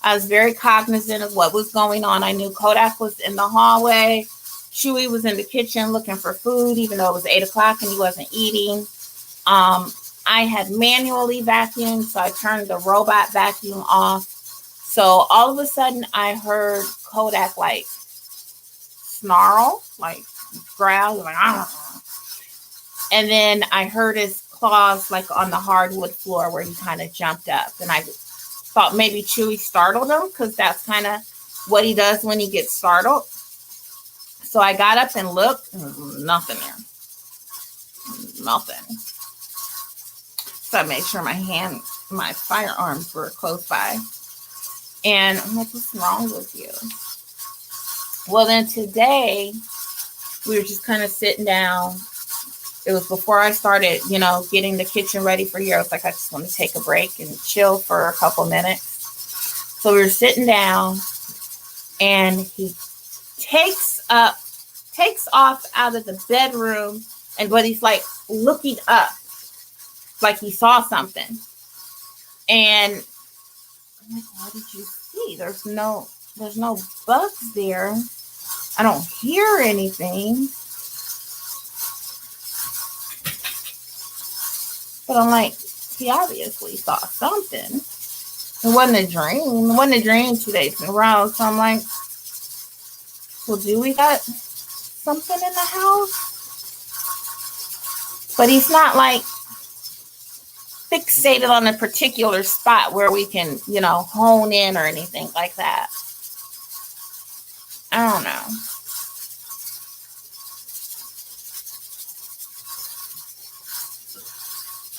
I was very cognizant of what was going on. I knew Kodak was in the hallway. Chewy was in the kitchen looking for food, even though it was 8 o'clock and he wasn't eating. I had manually vacuumed, so I turned the robot vacuum off. So all of a sudden, I heard Kodak like snarl, like growl, like ah. And then I heard his claws like on the hardwood floor where he kind of jumped up, and I thought maybe Chewy startled him because that's kind of what he does when he gets startled. So I got up and looked, and nothing there. Nothing. So I made sure my firearms were close by. And I'm like, what's wrong with you? Well, then today, we were just kind of sitting down. It was before I started, getting the kitchen ready for here. I was like, I just want to take a break and chill for a couple minutes. So we were sitting down, and he takes off out of the bedroom, but he's like looking up, like he saw something. And I'm like, what did you see? There's no bugs there. I don't hear anything. But I'm like, he obviously saw something. It wasn't a dream. It wasn't a dream 2 days in a row. So I'm like, well, do we got something in the house? But he's not like fixated on a particular spot where we can, hone in or anything like that. I don't know.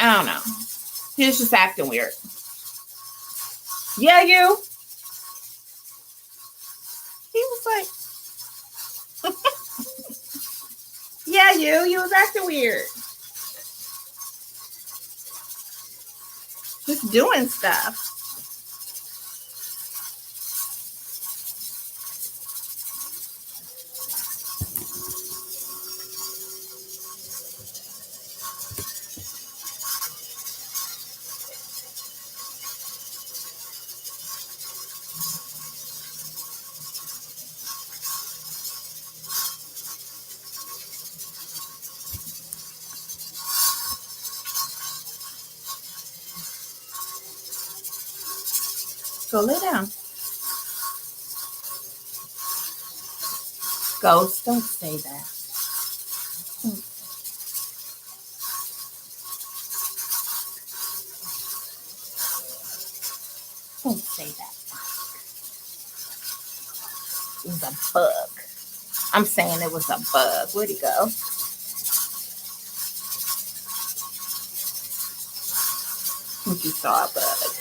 I don't know. He was just acting weird. Yeah, you. He was like, yeah, you was acting weird. Just doing stuff. Go lay down. Ghost, don't say that. Don't say that. It was a bug. I'm saying it was a bug. Where'd he go? I think you saw a bug.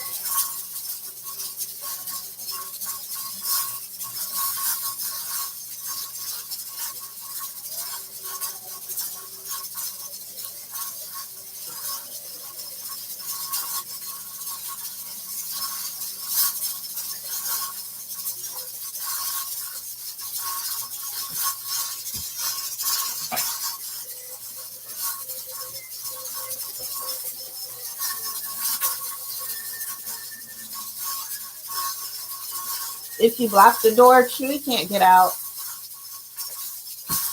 If you block the door, Chewy can't get out.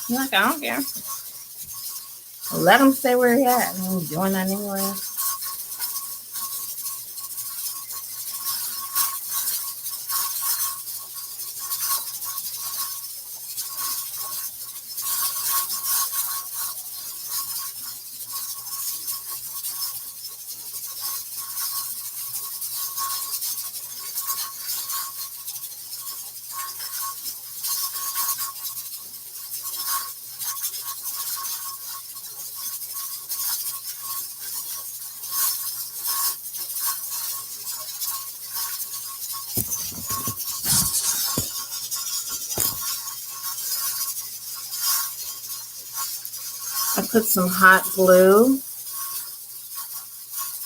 I'm like, I don't care. Let him stay where he at. I ain't doing that anyway. I put some hot glue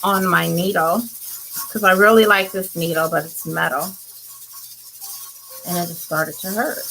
on my needle because I really like this needle, but it's metal. And it just started to hurt.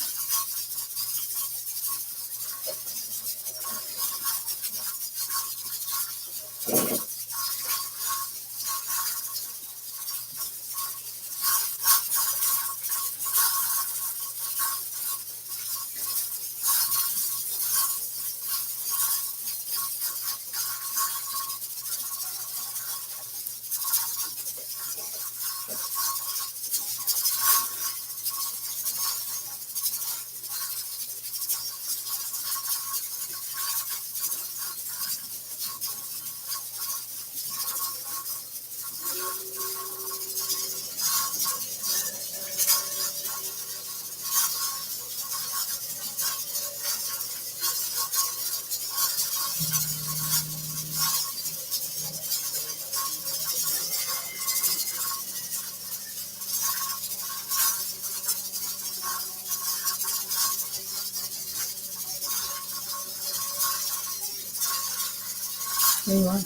What do you want?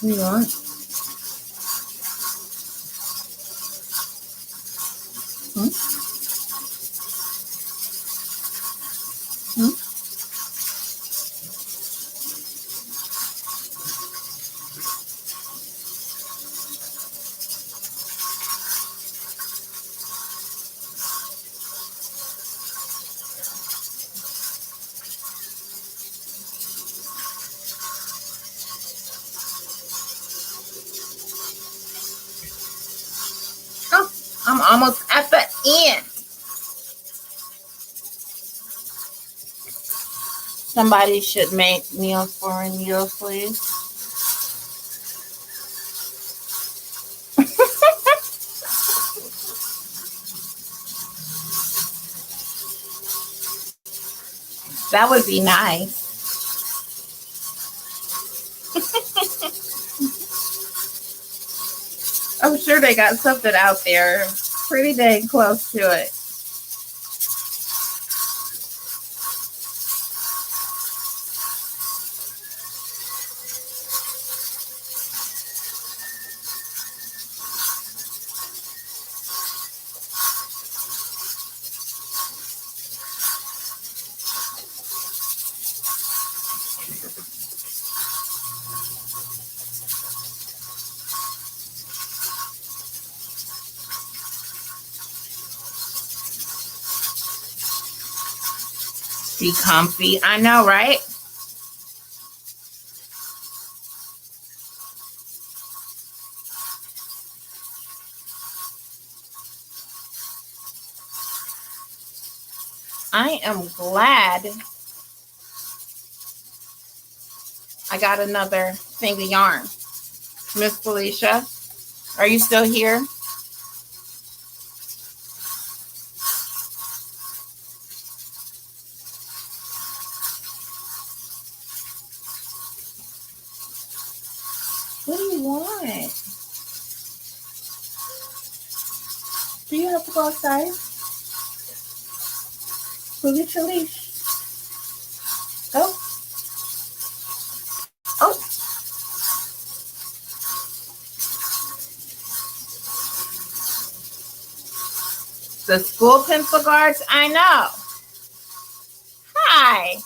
What do you want? Hmm? Hmm? Oh, I'm almost at the end. Somebody should make meals for Anita, please. That would be nice. I'm sure they got something out there pretty dang close to it. Be comfy. I know, right? I am glad I got another thing of yarn. Miss Felicia, are you still here? What do you want? Do you have to go outside? Go get your leash. Go. Oh. The school pencil guards? I know. Hi.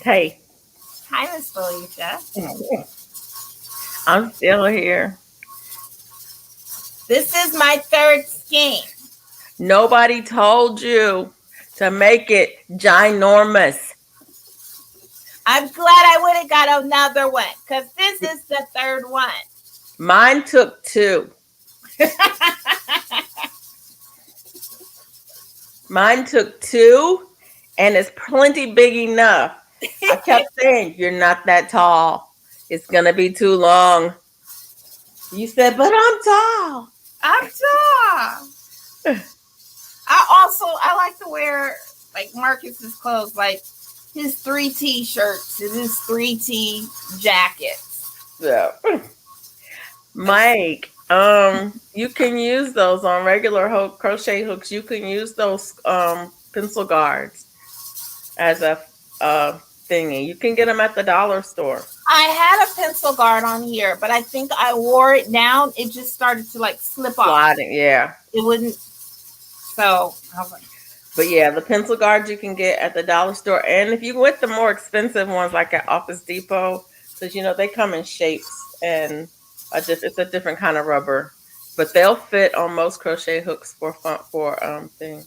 Hey. Hi, Miss Felicia. I'm still here. This is my third scheme. Nobody told you to make it ginormous. I'm glad I would have got another one because this is the third one. Mine took 2. Mine took 2, and it's plenty big enough. I kept saying, you're not that tall. It's going to be too long. You said, but I'm tall. I'm tall. I like to wear like Marcus's clothes, like his 3T shirts and his 3T jackets. So, Mike, you can use those on regular crochet hooks. You can use those pencil guards as a thingy. You can get them at the dollar store. I had a pencil guard on here, but I think I wore it down. It just started to like slip off. Sliding, yeah. It wouldn't. So I was like, but yeah, the pencil guards you can get at the dollar store, and if you get the more expensive ones like at Office Depot, because they come in shapes and it's a different kind of rubber, but they'll fit on most crochet hooks for thing.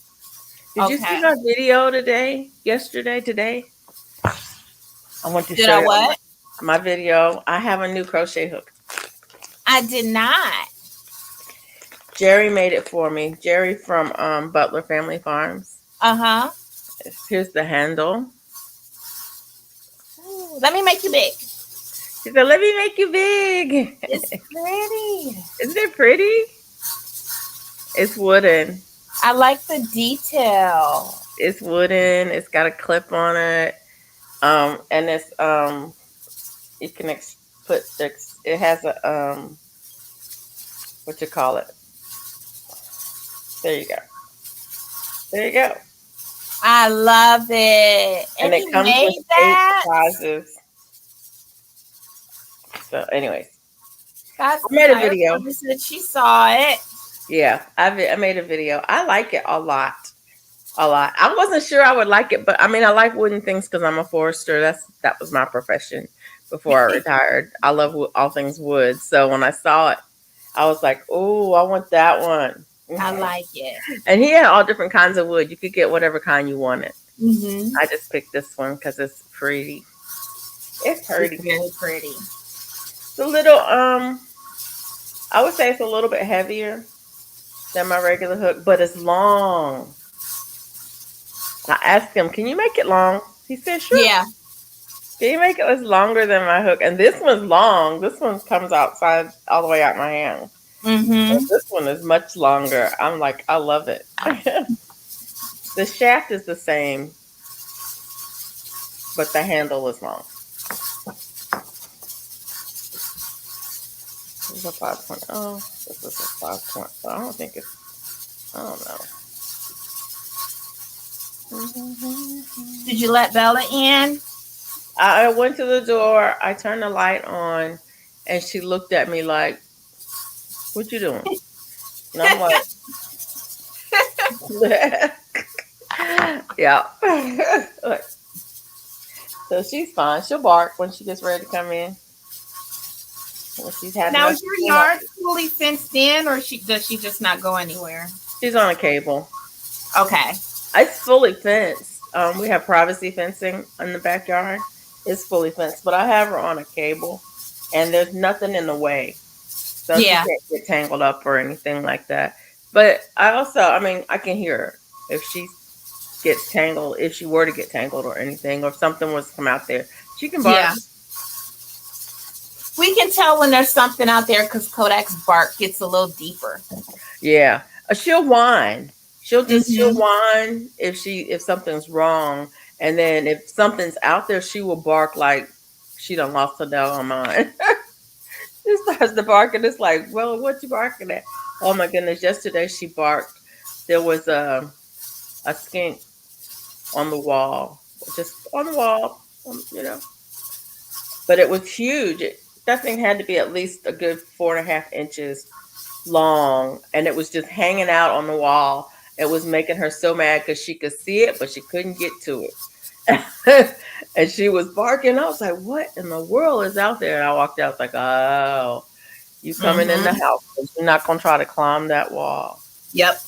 Did you see my video today? Today? I want to show you what? My video. I have a new crochet hook. I did not. Jerry made it for me. Jerry from Butler Family Farms. Uh-huh. Here's the handle. Ooh, let me make you big. She said, let me make you big. It's pretty. Isn't it pretty? It's wooden. I like the detail. It's wooden. It's got a clip on it. And it's you can put it has a what you call it? There you go. There you go. I love it. And And it he comes with made 8 that. sizes. So, anyways, God's I made a desire video. for me said she saw it. Yeah, I made a video. I like it a lot. A lot. I wasn't sure I would like it, but I mean, I like wooden things because I'm a forester. That was my profession before I retired. I love all things wood. So when I saw it, I was like, "Oh, I want that one." I like it. And he had all different kinds of wood. You could get whatever kind you wanted. Mm-hmm. I just picked this one because it's pretty. It's pretty. It's very pretty. It's a little I would say it's a little bit heavier than my regular hook, but it's long. I asked him, "Can you make it long?" He said, "Sure." Yeah. Can you make it was longer than my hook? And this one's long. This one comes outside all the way out my hand. Mm-hmm. This one is much longer. I'm like, I love it. The shaft is the same, but the handle is long. This is a 5.0. This is a 5.0. I don't think it's, I don't know. Did you let Bella in? I went to the door. I turned the light on, and she looked at me like, "What you doing?" And I'm like, "Yeah." So she's fine. She'll bark when she gets ready to come in. When she's had Now, enough is your to yard fully fenced in, or does she just not go anywhere? She's on a cable. Okay. It's fully fenced. We have privacy fencing in the backyard. It's fully fenced, but I have her on a cable, and there's nothing in the way, so Yeah. she can't get tangled up or anything like that. But I mean, I can hear her if she gets tangled, if she were to get tangled or anything, or if something was to come out there, she can bark. Yeah. We can tell when there's something out there because Kodak's bark gets a little deeper. Yeah, she'll whine. She'll Mhm. whine if something's wrong, and then if something's out there, she will bark like she done lost her doggone mind. She starts to bark, and it's like, well, what you barking at? Oh my goodness! Yesterday she barked. There was a skink on the wall, just on the wall, you know. But it was huge. That thing had to be at least a good 4.5 inches long, and it was just hanging out on the wall. It was making her so mad because she could see it, but she couldn't get to it. And she was barking. I was like, "What in the world is out there?" And I walked out like, "Oh, you coming in the house? You're not gonna try to climb that wall." Yep.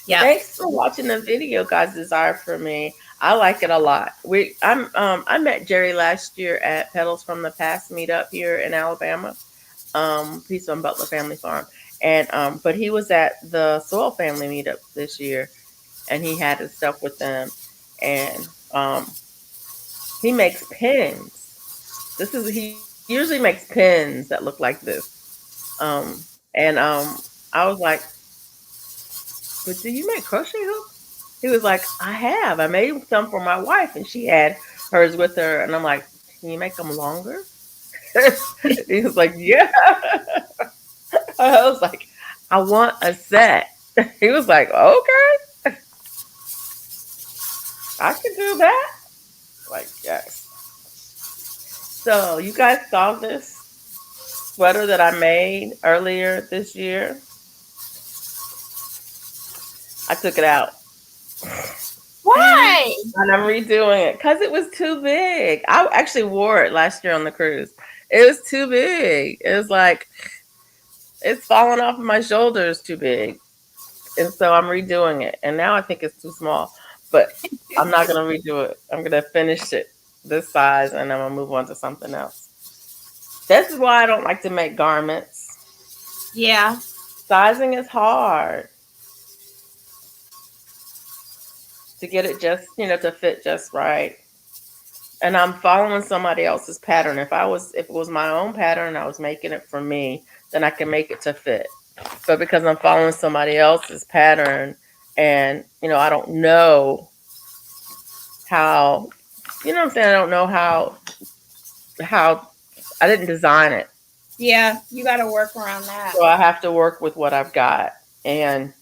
Yeah. Thanks for watching the video, God's Desire for Me. I like it a lot. I met Jerry last year at Petals from the Past meetup here in Alabama. He's on Butler Family Farm, and but he was at the Soil Family meetup this year, and he had his stuff with them, and he makes pins. He usually makes pins that look like this, and I was like, "But do you make crochet hooks?" He was like, I made some for my wife, and she had hers with her, and I'm like, "Can you make them longer?" He was like, "Yeah." I was like, "I want a set." He was like, "Okay, I can do that." Like, yes. So you guys saw this sweater that I made earlier this year. I took it out. Why? And I'm redoing it because it was too big. I actually wore it last year on the cruise. It was too big. It was like, it's falling off of my shoulders too big. And so I'm redoing it. And now I think it's too small. But I'm not going to redo it. I'm going to finish it this size, and I'm going to move on to something else. This is why I don't like to make garments. Yeah. Sizing is hard. To get it just, to fit just right. And I'm following somebody else's pattern. If it was my own pattern, I was making it for me, then I can make it to fit. But because I'm following somebody else's pattern, and I don't know how, you know what I'm saying? I don't know how I didn't design it. Yeah, you got to work around that. So I have to work with what I've got. And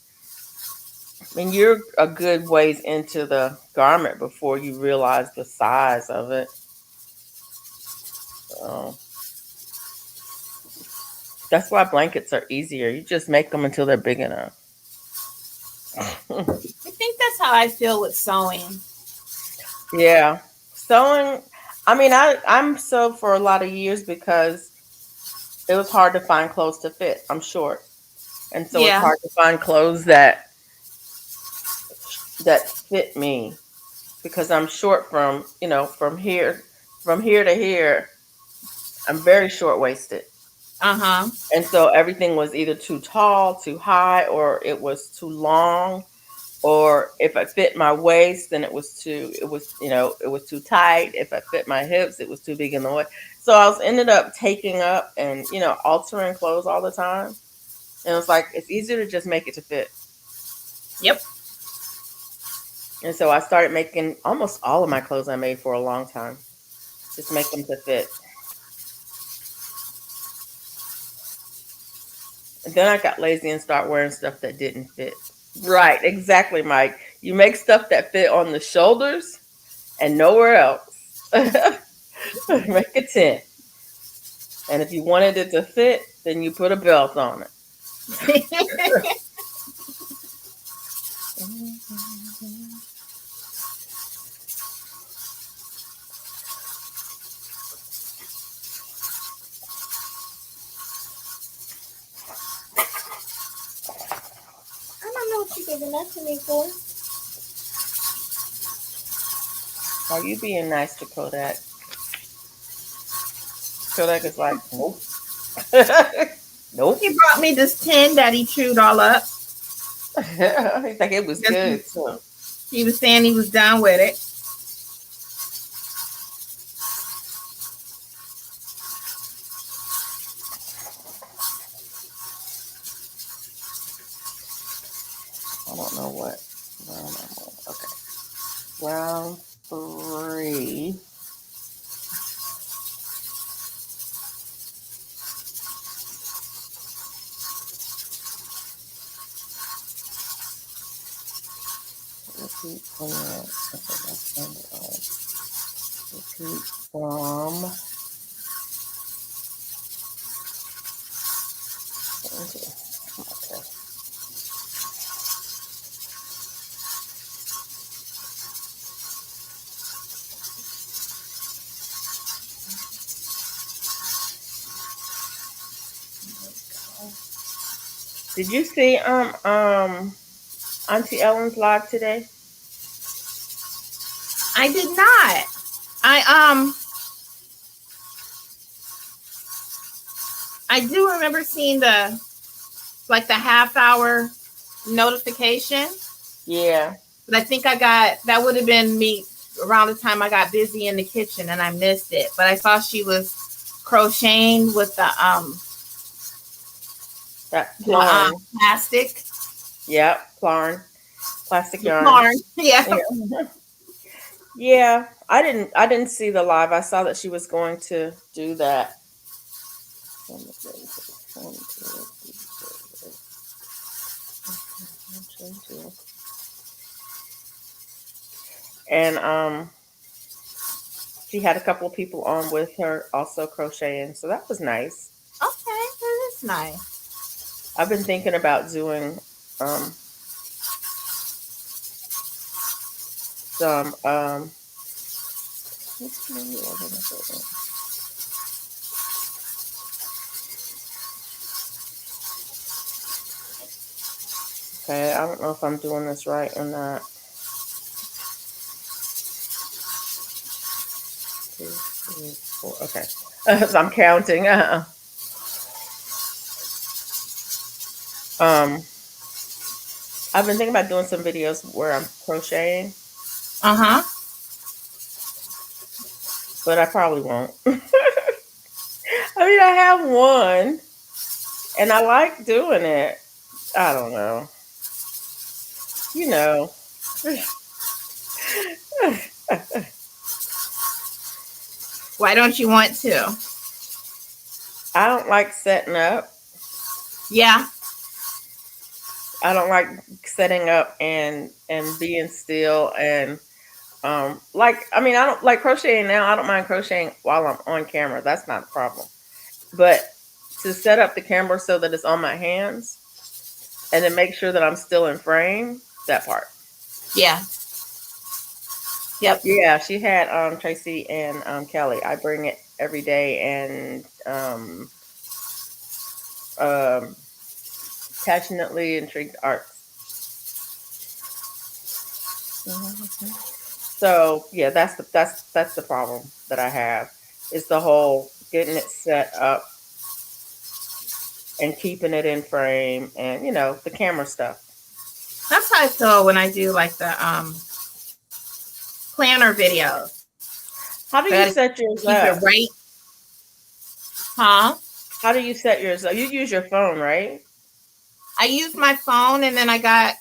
I mean, you're a good ways into the garment before you realize the size of it. So that's why blankets are easier. You just make them until they're big enough. I think that's how I feel with sewing. Yeah. Sewing, I mean, I'm sewed for a lot of years because it was hard to find clothes to fit. I'm short. And so it's Yeah. hard to find clothes that fit me because I'm short from, from here to here. I'm very short waisted. Uh-huh. And so everything was either too tall, too high, or it was too long. Or if I fit my waist, then it was too tight. If I fit my hips, it was too big in the way. So I was ended up taking up and, altering clothes all the time. And it's like, it's easier to just make it to fit. Yep. And so I started making almost all of my clothes I made for a long time. Just make them to fit. And then I got lazy and start wearing stuff that didn't fit. Right, exactly, Mike. You make stuff that fit on the shoulders and nowhere else. Make a tent. And if you wanted it to fit, then you put a belt on it. I don't know what you're giving that to me for. Are you being nice to Kodak? Kodak is like, nope. Nope. He brought me this tin that he chewed all up. He's like, it was good. So. He was saying he was done with it. I don't know what round I'm on. Okay. Round 3. Repeat from repeat from okay. Did you see Auntie Ellen's live today? I did not. I do remember seeing the half hour notification. Yeah. But I think that would have been me around the time I got busy in the kitchen and I missed it. But I saw she was crocheting with the that plastic. Yep, Clarn. Plastic yarn. Clarn. Yeah. Yeah. I didn't see the live. I saw that she was going to do that. And she had a couple of people on with her also crocheting, so that was nice. Okay, that is nice. I've been thinking about doing some okay, I don't know if I'm doing this right or not. 2, 3, 4. Okay. So I'm counting. I've been thinking about doing some videos where I'm crocheting. Uh-huh. But I probably won't. I mean, I have one and I like doing it. I don't know. Why don't you want to? I don't like setting up. Yeah. I don't like setting up and being still and like I mean I don't like crocheting now. I don't mind crocheting while I'm on camera. That's not a problem. But to set up the camera so that it's on my hands and then make sure that I'm still in frame, that part. Yeah. Yep. Yeah, she had Tracy and Kelly. I bring it every day and um passionately intrigued arts. So yeah, that's the problem that I have is the whole getting it set up and keeping it in frame and the camera stuff. That's how I feel when I do like the planner videos. How do I you gotta set yours keep it up? right. Huh? How do you set yours up? You use your phone, right? I use my phone and then I got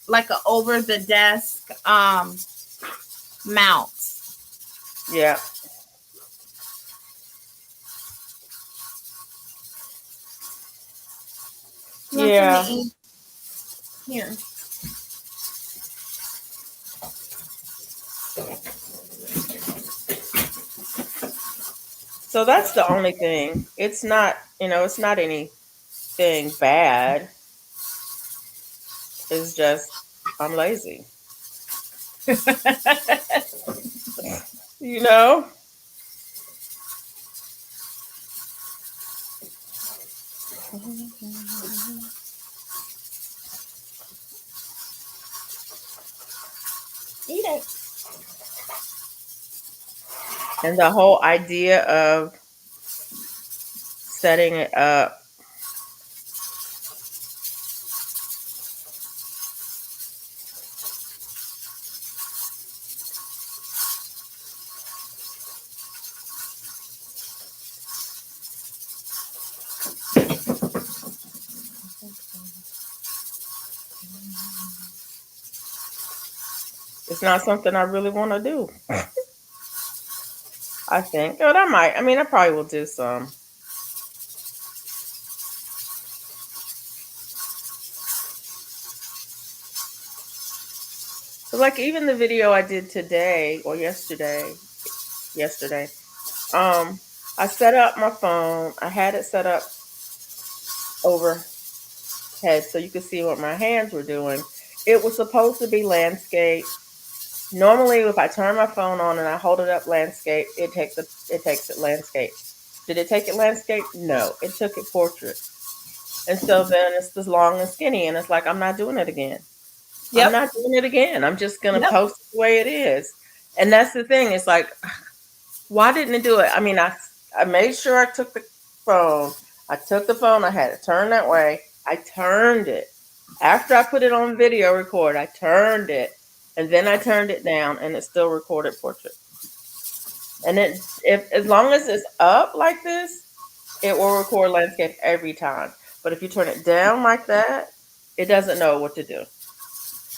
like a over the desk mount. Yeah. You want some to Yeah. eat? Here. So that's the only thing. It's not anything bad. It's just I'm lazy. You know? Eat it. And the whole idea of setting it up. It's not something I really want to do. I think. Oh, that might. I mean, I probably will do some. But like even the video I did today or yesterday, I set up my phone. I had it set up overhead so you could see what my hands were doing. It was supposed to be landscape. Normally, if I turn my phone on and I hold it up landscape, it takes it landscape. Did it take it landscape? No, it took it portrait. And so then it's this long and skinny, and it's like I'm not doing it again. I'm Yep. not doing it again. I'm just gonna Yep. post it the way it is. And that's the thing. It's like, why didn't it do it? I mean, I made sure I took the phone. I took the phone. I had it turned that way. I turned it after I put it on video record. I turned it, and then I turned it down, and it still recorded portrait. And if as long as it's up like this, it will record landscape every time. But if you turn it down like that, it doesn't know what to do.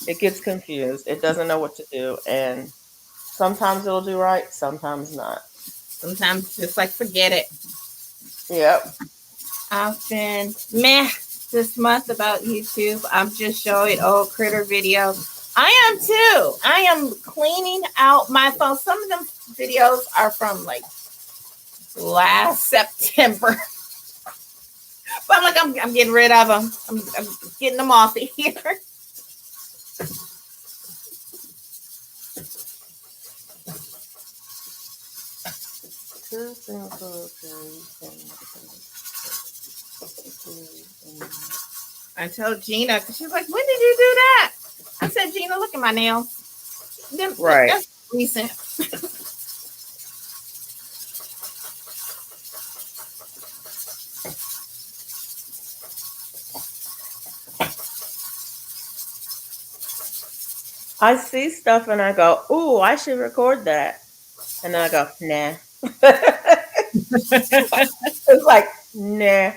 It gets confused. It doesn't know what to do, and sometimes it'll do right, sometimes not. Sometimes just like forget it. Yep. I've been meh this month about YouTube. I'm just showing old critter videos. I am too. I am cleaning out my phone. Some of them videos are from like last September. But I'm like, I'm getting rid of them. I'm getting them off of here. I told Gina, because she's like, when did you do that? I said, Gina, look at my nails. Right. That's recent. I see stuff and I go, ooh, I should record that. And then I go, nah. It's like, nah.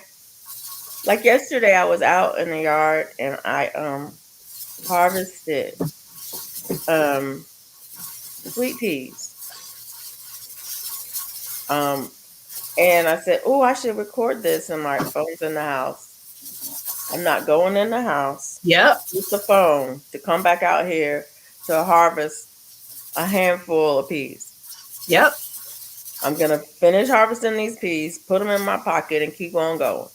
Like yesterday I was out in the yard and I harvested sweet peas. And I said, oh, I should record this. And my phone's in the house. I'm not going in the house. Yep. Use the phone to come back out here to harvest a handful of peas. Yep. I'm going to finish harvesting these peas, put them in my pocket, and keep on going.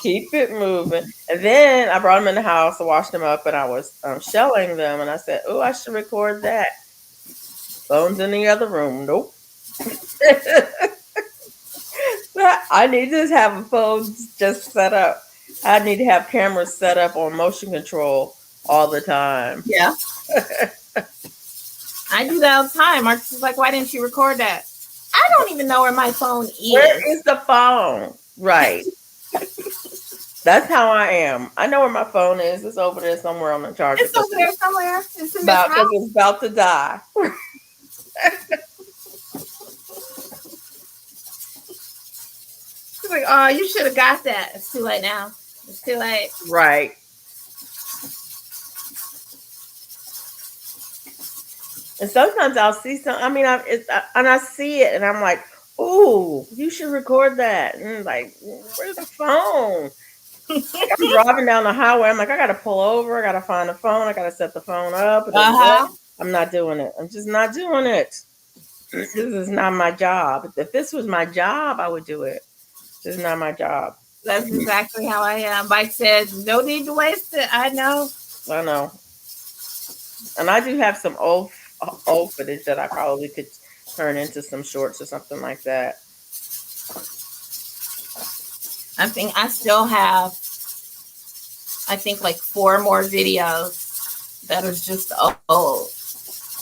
Keep it moving. And then I brought them in the house, I washed them up, and I was shelling them. And I said, oh, I should record that. Phone's in the other room. Nope. I need to have a phone just set up. I need to have cameras set up on motion control all the time. Yeah. I do that all the time. Marcus is like, why didn't you record that? I don't even know where my phone is. Where is the phone? Right. That's how I am. I know where my phone is. It's over there somewhere on the charger. It's over there somewhere. It's in it's about to die. She's like, oh, you should have got that. It's too late now. It's too late. Right. And sometimes I'll see some. I mean, I see it, and I'm like, "Ooh, you should record that." And like, where's the phone? Like, I'm driving down the highway. I'm like, I gotta pull over. I gotta find the phone. I gotta set the phone up. I'm not doing it. I'm just not doing it. This is not my job. If this was my job, I would do it. This is not my job. That's exactly how I am. Mike said, no need to waste it. I know. And I do have some old footage that I probably could turn into some shorts or something like that. I think I still have, like 4 more videos that is just old.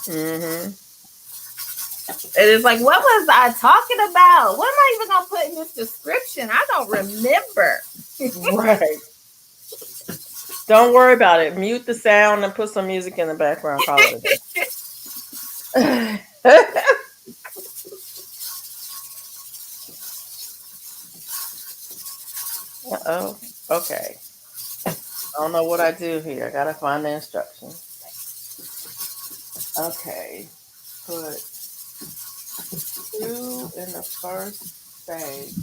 Mm-hmm. It is like, what was I talking about? What am I even going to put in this description? I don't remember. Right. Don't worry about it. Mute the sound and put some music in the background. Call it a day. Uh-oh. Okay. I don't know what I do here. I gotta find the instructions. Okay. Put 2 in the first space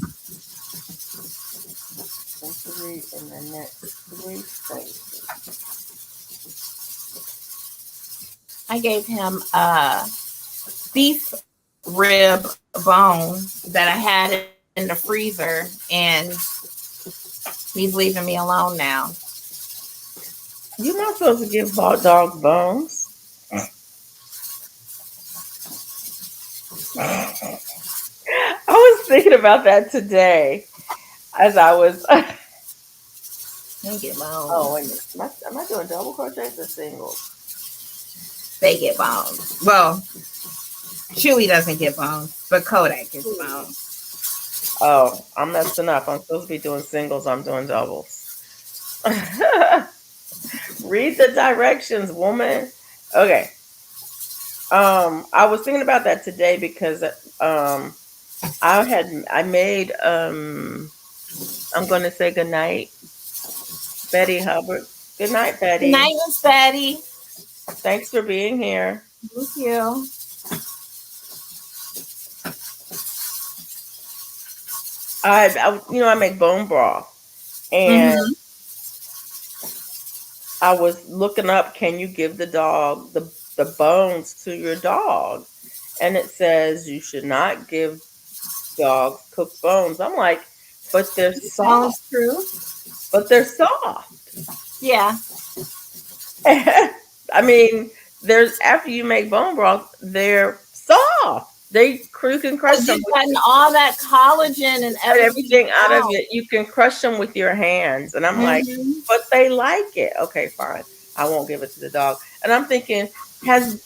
and 3 in the next 3 spaces. I gave him a beef rib bone that I had in the freezer, and he's leaving me alone now. You're not supposed to give hot dogs bones. I was thinking about that today as I was. They get bones. Oh, wait a minute. Am I doing double crochets or singles? They get bones. Well, Chewy doesn't get bones, but Kodak gets bones. Oh, I'm messing up. I'm supposed to be doing singles. I'm doing doubles. Read the directions, woman. Okay. I was thinking about that today because I made I'm gonna say good night, Betty Hubbard. Good night, Betty. Good night, Miss Betty. Thanks for being here. Thank you. I make bone broth, and I was looking up, can you give the dog the bones to your dog? And it says you should not give dogs cooked bones. I'm like, but they're soft. True. But they're soft. Yeah. I mean, after you make bone broth, they're soft. You can crush them. You've gotten all that collagen and everything out of it. You can crush them with your hands. And I'm like, but they like it. Okay, fine. I won't give it to the dog. And I'm thinking, has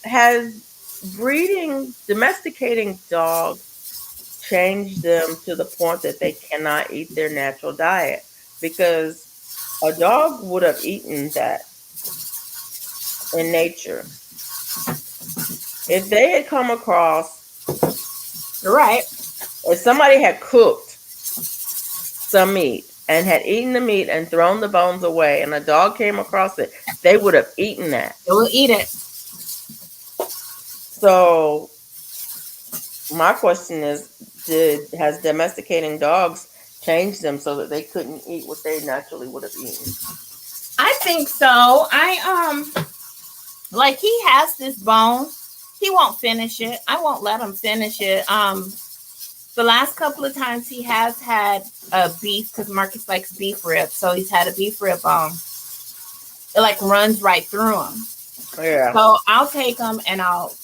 domesticating dogs changed them to the point that they cannot eat their natural diet? Because a dog would have eaten that in nature. If they had come across, right, if somebody had cooked some meat and had eaten the meat and thrown the bones away, and a dog came across it, they would have eaten that. They will eat it. So My question is, has domesticating dogs changed them so that they couldn't eat what they naturally would have eaten? I think so. Like he has this bone. He won't finish it. I won't let him finish it. The last couple of times he has had a beef because Marcus likes beef rib, so he's had a beef rib. It like runs right through him. Yeah. So I'll take him and I'll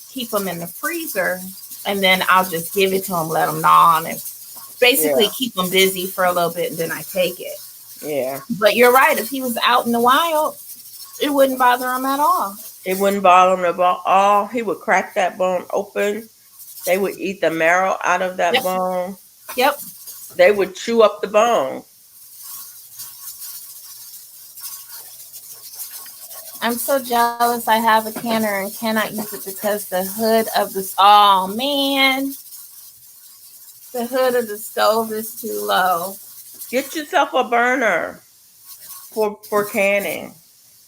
keep him in the freezer, and then I'll just give it to him, let him gnaw on it, basically keep him busy for a little bit, and then I take it. Yeah. But you're right. If he was out in the wild, it wouldn't bother him at all. It wouldn't bother him at all. He would crack that bone open. They would eat the marrow out of that bone. Yep. They would chew up the bone. I'm so jealous I have a canner and cannot use it because the hood of the... Oh, man. The hood of the stove is too low. Get yourself a burner for canning.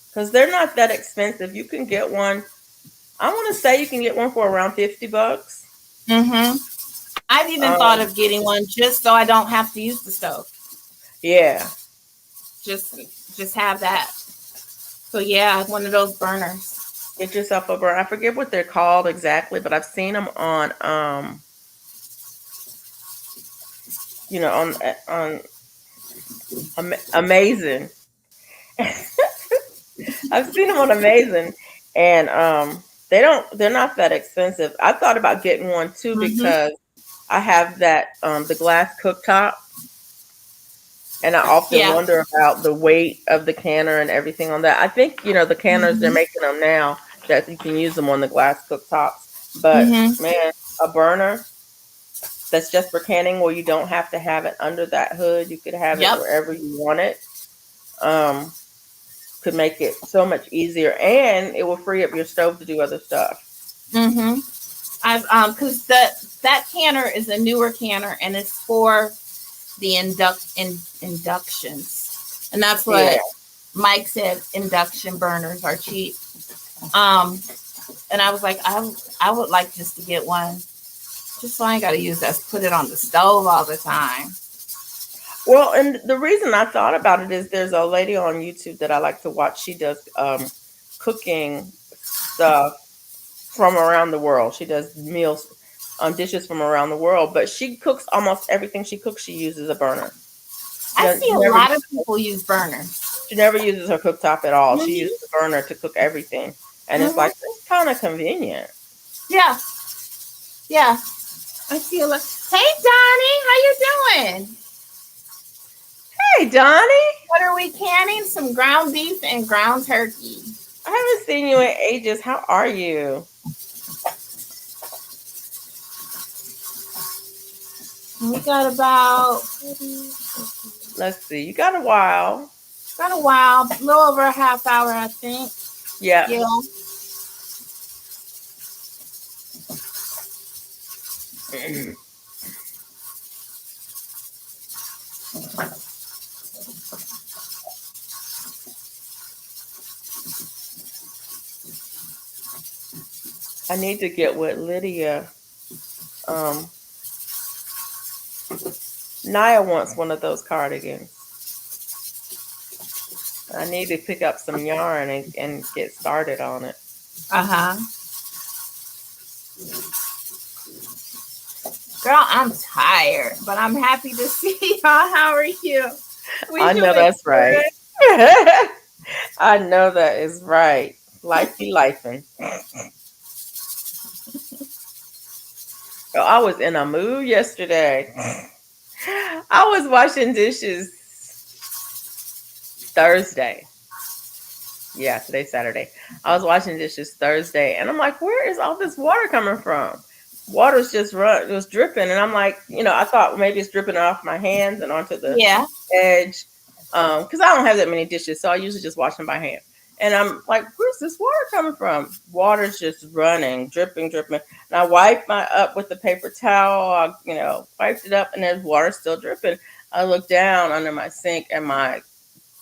Because they're not that expensive. You can get one. I want to say you can get one for around $50. Mm-hmm. I've even thought of getting one just so I don't have to use the stove. Yeah. Just have that. So yeah, one of those burners. Get yourself a burner. I forget what they're called exactly, but I've seen them on Amazon. I've seen them on Amazon, and they're not that expensive. I thought about getting one too because I have that the glass cooktop, and I often wonder about the weight of the canner and everything on that. I think the canners they're making them now that you can use them on the glass cooktops, but man, a burner that's just for canning where you don't have to have it under that hood. You could have it wherever you want it. Could make it so much easier, and it will free up your stove to do other stuff. I've because that canner is a newer canner, and it's for the inductions, and that's what Mike said. Induction burners are cheap. And I was like, I would like just to get one, just so I ain't got to use that. Put it on the stove all the time. Well, and the reason I thought about it is there's a lady on YouTube that I like to watch. She does cooking stuff from around the world. She does meals dishes from around the world, but she cooks almost everything she cooks. She uses a burner. I see a lot of people use burners. She never uses her cooktop at all. She uses the burner to cook everything, and it's like it's kind of convenient. Yeah. I see a lot. Hey, Donnie, how you doing? Hey, Donnie. What are we canning? Some ground beef and ground turkey. I haven't seen you in ages. How are you? We got about... Let's see. You got a while. A little over a half hour, I think. Yeah. I need to get with Lydia. Naya wants one of those cardigans. I need to pick up some yarn and get started on it. Girl, I'm tired, but I'm happy to see y'all. How are you? I know that's right. I know that is right. Life be lifing. I was in a mood yesterday. I was washing dishes Thursday. Yeah, today's Saturday. I was washing dishes Thursday, and I'm like, where is all this water coming from? Water's just it was dripping, and I'm like, I thought maybe it's dripping off my hands and onto the edge, because I don't have that many dishes, so I usually just wash them by hand. And I'm like, where's this water coming from? Water's just running, dripping. And I wiped up with the paper towel. I, wiped it up, and there's water still dripping. I look down under my sink, and my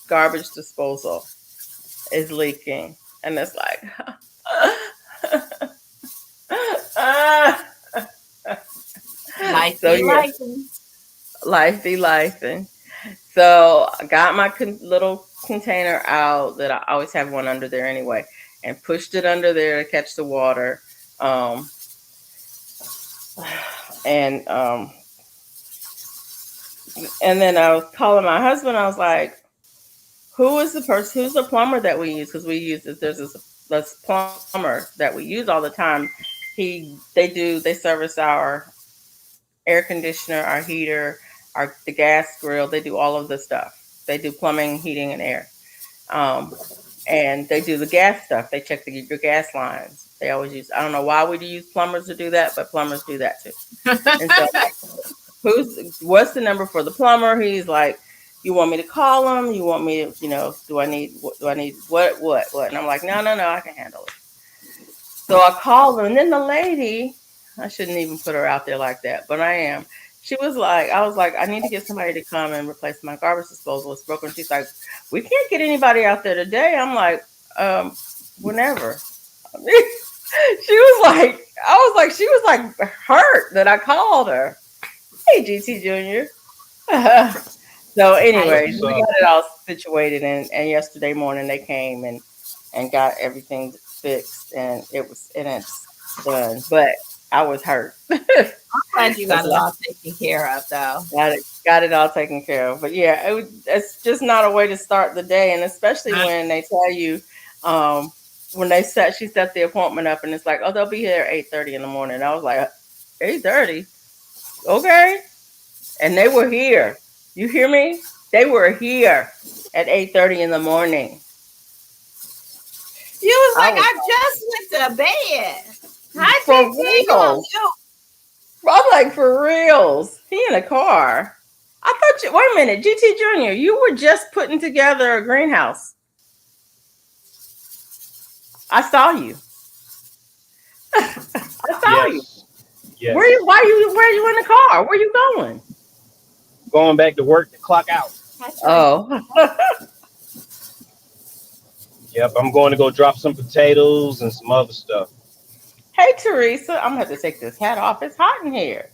garbage disposal is leaking, and it's like, So be yeah, life. life be life. And so I got my little container out that I always have one under there anyway, and pushed it under there to catch the water. Um, and and then I was calling my husband. I was like, "Who is the person? Who's the plumber that we use? Because we use this. There's this plumber that we use all the time. They service our air conditioner, our heater, the gas grill. They do all of the stuff. They do plumbing, heating, and air. Um, and they do the gas stuff. They check your gas lines. They always use. I don't know why we do use plumbers to do that, but plumbers do that too. And so, what's the number for the plumber? He's like, you want me to call him? You want me to, do I need what? And I'm like, no, I can handle it. So I called her, and then the lady, I shouldn't even put her out there like that, but I am. I was like, I need to get somebody to come and replace my garbage disposal. It's broken. She's like, we can't get anybody out there today. I'm like, whenever. She was like hurt that I called her. Hey, GT Jr. So anyway, we got it all situated, and yesterday morning they came and got everything fixed, and it's done. But I was hurt. I'm glad you got it all taken care of, though. Got it all taken care of. But yeah, it's just not a way to start the day, and especially when they tell you, she set the appointment up, and it's like, oh, they'll be here at 8:30 in the morning. I was like, 8:30, okay, and they were here. You hear me? They were here at 8:30 in the morning. You was like, I just went to bed. For reals. I'm like, for reals. He in a car. I thought wait a minute, GT Jr., you were just putting together a greenhouse. I saw you. I saw you. Yes. Where are you in the car? Where are you going? Going back to work to clock out. Oh. Yep, I'm going to go drop some potatoes and some other stuff. Hey, Teresa, I'm going to have to take this hat off. It's hot in here.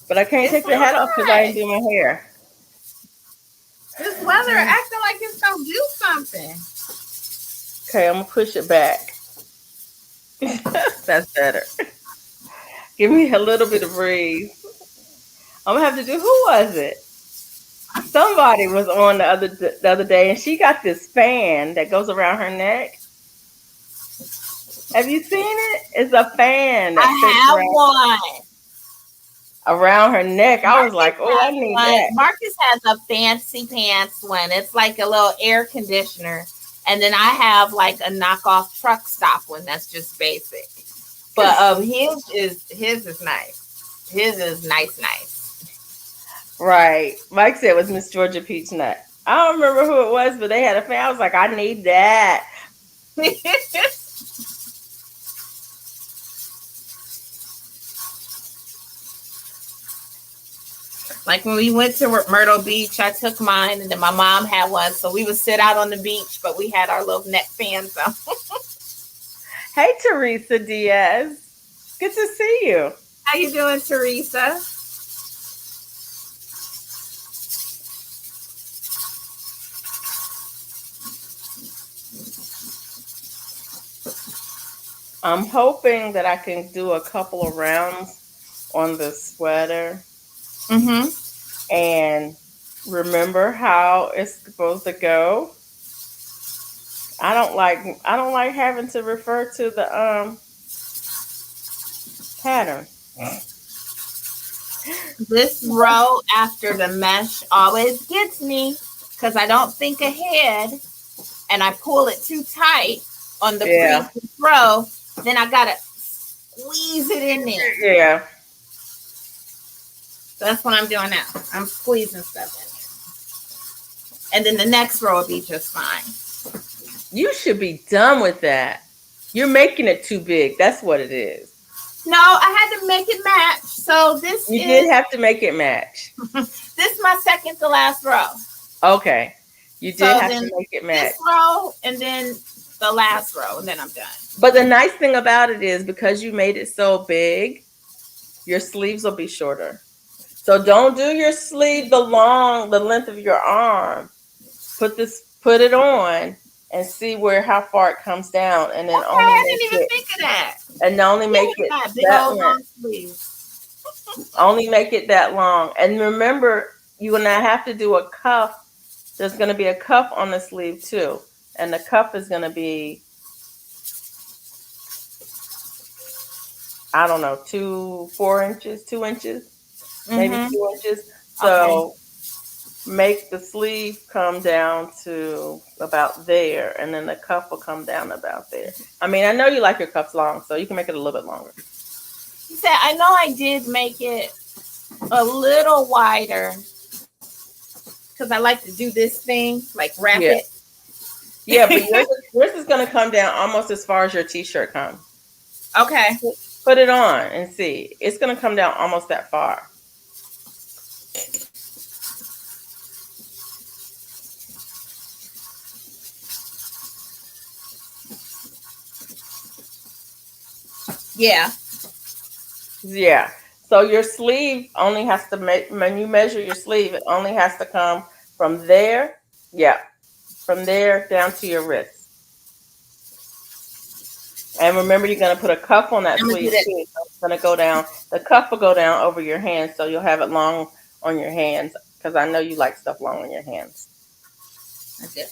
But I can't take the hat off because I ain't doing my hair. This weather acting like it's going to do something. Okay, I'm going to push it back. That's better. Give me a little bit of breeze. I'm going to have to do, who was it? Somebody was on the other day, and she got this fan that goes around her neck. Have you seen it? It's a fan. I have one. Around her neck. I was like, oh, I need that. Marcus has a fancy pants one. It's like a little air conditioner. And then I have like a knockoff truck stop one that's just basic. But his is nice. His is nice. Right. Mike said it was Miss Georgia Peach Nut. I don't remember who it was, but they had a fan. I was like, I need that. Like when we went to Myrtle Beach, I took mine, and then my mom had one. So we would sit out on the beach, but we had our little neck fans on. Hey, Teresa Diaz. Good to see you. How you doing, Teresa? I'm hoping that I can do a couple of rounds on the sweater. Mm-hmm. And remember how it's supposed to go. I don't like having to refer to the pattern. This row after the mesh always gets me because I don't think ahead and I pull it too tight on the previous row. Then I gotta squeeze it in there. Yeah. That's what I'm doing now. I'm squeezing stuff in there. And then the next row will be just fine. You should be done with that. You're making it too big. That's what it is. No, I had to make it match. So you did have to make it match. This is my second to last row. Okay. You did have to make it match. This row and then the last row, and then I'm done. But the nice thing about it is because you made it so big, your sleeves will be shorter. So don't do your sleeve the length of your arm. Put it on and see how far it comes down, and then Okay, I didn't even think of that. make it That big that old long length. sleeves. Only make it that long. And remember, you're gonna have to do a cuff. There's gonna be a cuff on the sleeve too, and the cuff is gonna be, I don't know, 2 inches, maybe 2 inches. So make the sleeve come down to about there, and then the cuff will come down about there. I mean, I know you like your cuffs long, so you can make it a little bit longer. You said, I know I did make it a little wider because I like to do this thing, like wrap it. Yeah, but yours is going to come down almost as far as your t-shirt comes. Okay. Put it on and see. It's going to come down almost that far. Yeah. Yeah. So your sleeve only has to when you measure your sleeve, it only has to come from there. Yeah. From there down to your wrist. And remember, you're going to put a cuff on that sleeve too. So it's going to go down. The cuff will go down over your hands, so you'll have it long on your hands. Because I know you like stuff long on your hands. I do.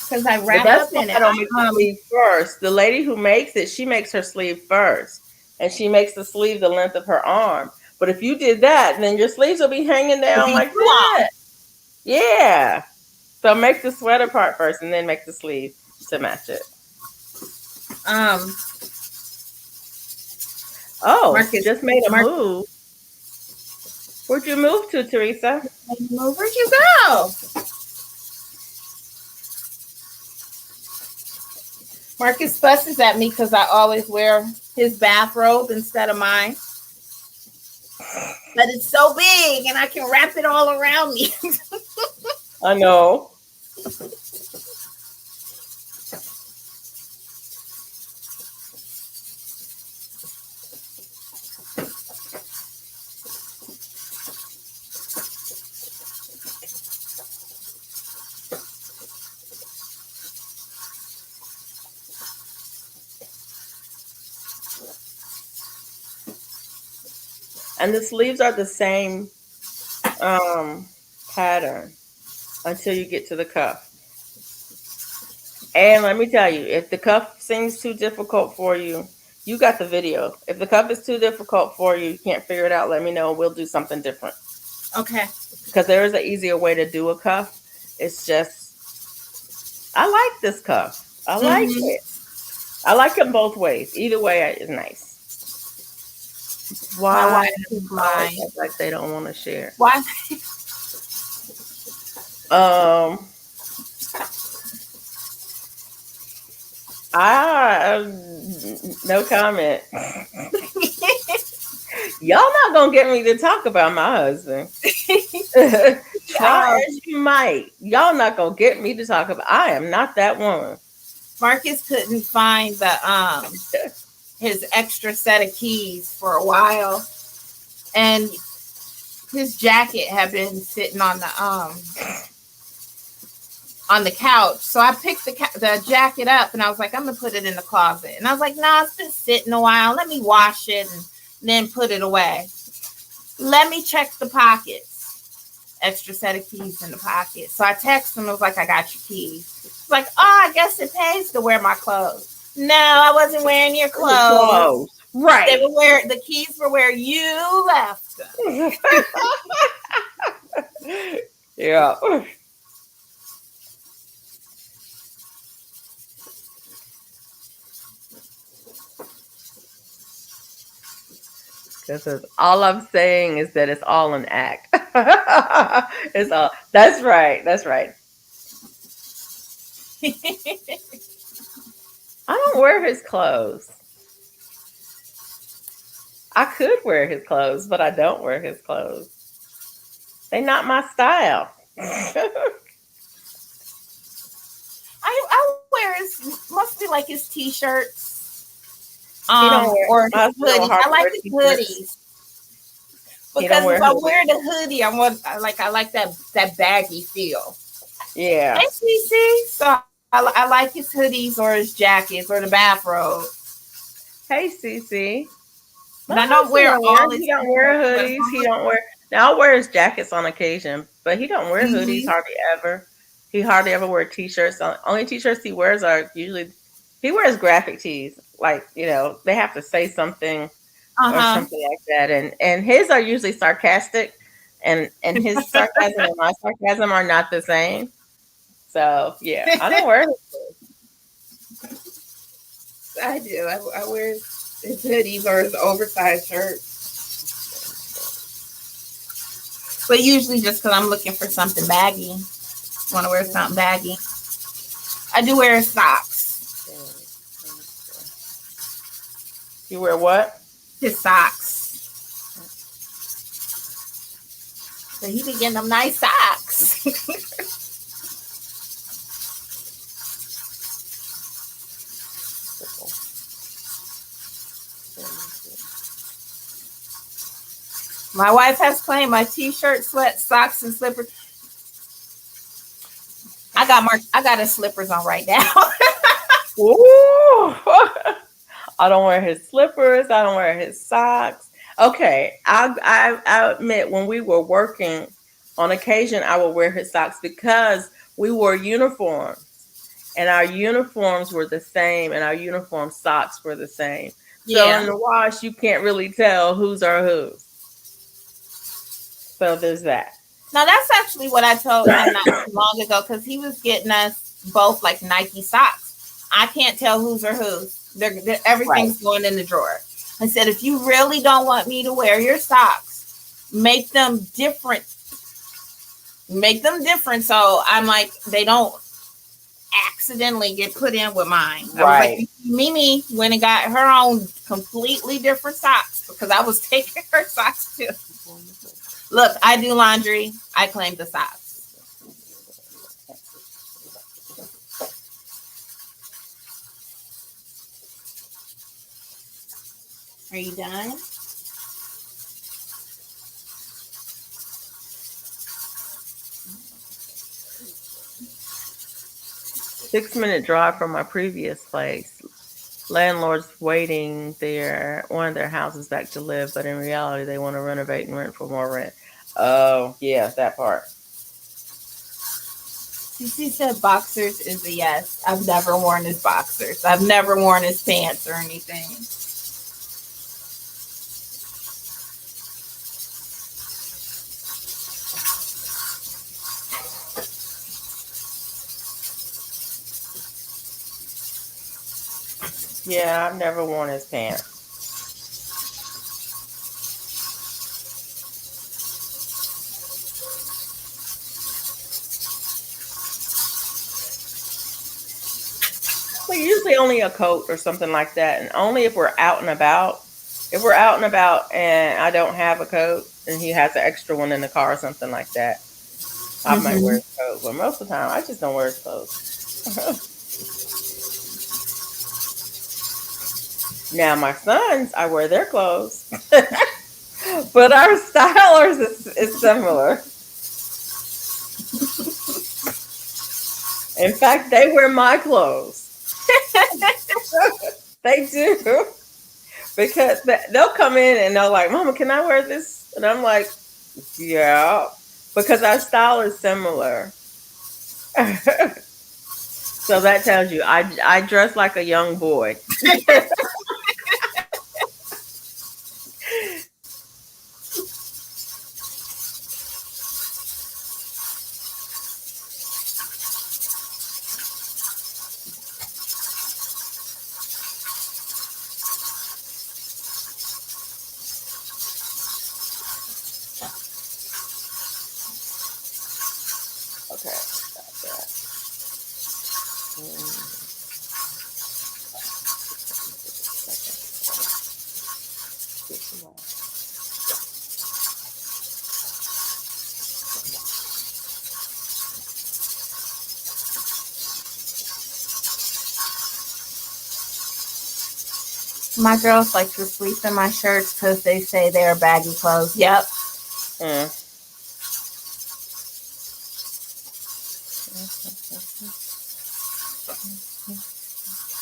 Because I wrap up in it. I don't make the sleeve first. The lady who makes it, she makes her sleeve first, and she makes the sleeve the length of her arm. But if you did that, then your sleeves will be hanging down like that. Yeah. So make the sweater part first, and then make the sleeve to match it. Marcus just made a move. Where'd you move to, Teresa? Where'd you go? Marcus fusses at me because I always wear his bathrobe instead of mine. But it's so big and I can wrap it all around me. I know. And the sleeves are the same pattern until you get to the cuff. And let me tell you, if the cuff seems too difficult for you, you got the video. If the cuff is too difficult for you, you can't figure it out, let me know. We'll do something different. Okay. Because there is an easier way to do a cuff. It's just, I like this cuff. I like it. I like them both ways. Either way is nice. Why? Like they don't want to share. Why? No comment. Y'all not gonna get me to talk about my husband. Try as you might. Y'all not gonna get me to talk about. I am not that woman. Marcus couldn't find the his extra set of keys for a while, and his jacket had been sitting on the couch. So I picked the jacket up and I was like, I'm gonna put it in the closet. And I was like, nah, it's been sitting a while. Let me wash it and then put it away. Let me check the pockets. Extra set of keys in the pocket. So I texted him. I was like, I got your keys. He's like, oh, I guess it pays to wear my clothes. No, I wasn't wearing your clothes. Right. They were the keys were where you left them. Yeah. Because all I'm saying is that it's all an act. It's all. That's right. That's right. I don't wear his clothes. I could wear his clothes, but I don't wear his clothes. They're not my style. I wear his, must be like his t-shirts. He don't wear. Or My husband don't hoodies. I hardly like wear the t-shirts. hoodies He don't because if wear I hoodies. wear the hoodie, I like that baggy feel. Yeah. Hey, CC. So I like his hoodies or his jackets or the bathrobe. Hey, Cece. But I don't wear all his He don't wear t-shirts, but hoodies. He don't wear. Now I'll wear his jackets on occasion, but he don't wear hoodies Mhm. hardly ever. He hardly ever wear t-shirts. Only t-shirts he wears are usually he wears graphic tees. Like, they have to say something or Uh-huh. something like that. And his are usually sarcastic, and his sarcasm and my sarcasm are not the same. So yeah, I don't wear I do. I wear his hoodies or his oversized shirts. But usually just because I'm looking for something baggy. Want to wear something baggy. I do wear socks. You wear what? His socks. So he be getting them nice socks. My wife has claimed my t-shirt, sweat, socks, and slippers. I got his slippers on right now. Ooh. I don't wear his slippers. I don't wear his socks. Okay, I admit when we were working, on occasion I would wear his socks because we wore uniforms, and our uniforms were the same, and our uniform socks were the same. So in the wash, you can't really tell whose are whose. So there's that. Now that's actually what I told him not too long ago because he was getting us both like Nike socks. I can't tell whose are whose. Everything's going in the drawer. I said, if you really don't want me to wear your socks, make them different. Make them different so I'm like they don't accidentally get put in with mine. I was like, Mimi went and got her own completely different socks because I was taking her socks too. Look, I do laundry. I claim the socks. Are you done? Six-minute drive from my previous place. Landlords waiting one of their houses back to live, but in reality, they want to renovate and rent for more rent. Oh, yeah, that part. CC said boxers is a yes. I've never worn his boxers. I've never worn his pants or anything. Yeah, I've never worn his pants. Well, usually only a coat or something like that, and only if we're out and about. If we're out and about and I don't have a coat and he has an extra one in the car or something like that, I might wear his coat. But most of the time, I just don't wear his clothes. Now, my sons, I wear their clothes. But our style is similar. In fact, they wear my clothes. They do. Because they'll come in and they're like, Mama, can I wear this? And I'm like, yeah. Because our style is similar. So that tells you I dress like a young boy. Okay, got that. My girls like to sleep in my shirts because they say they're baggy clothes. Yep. Mm.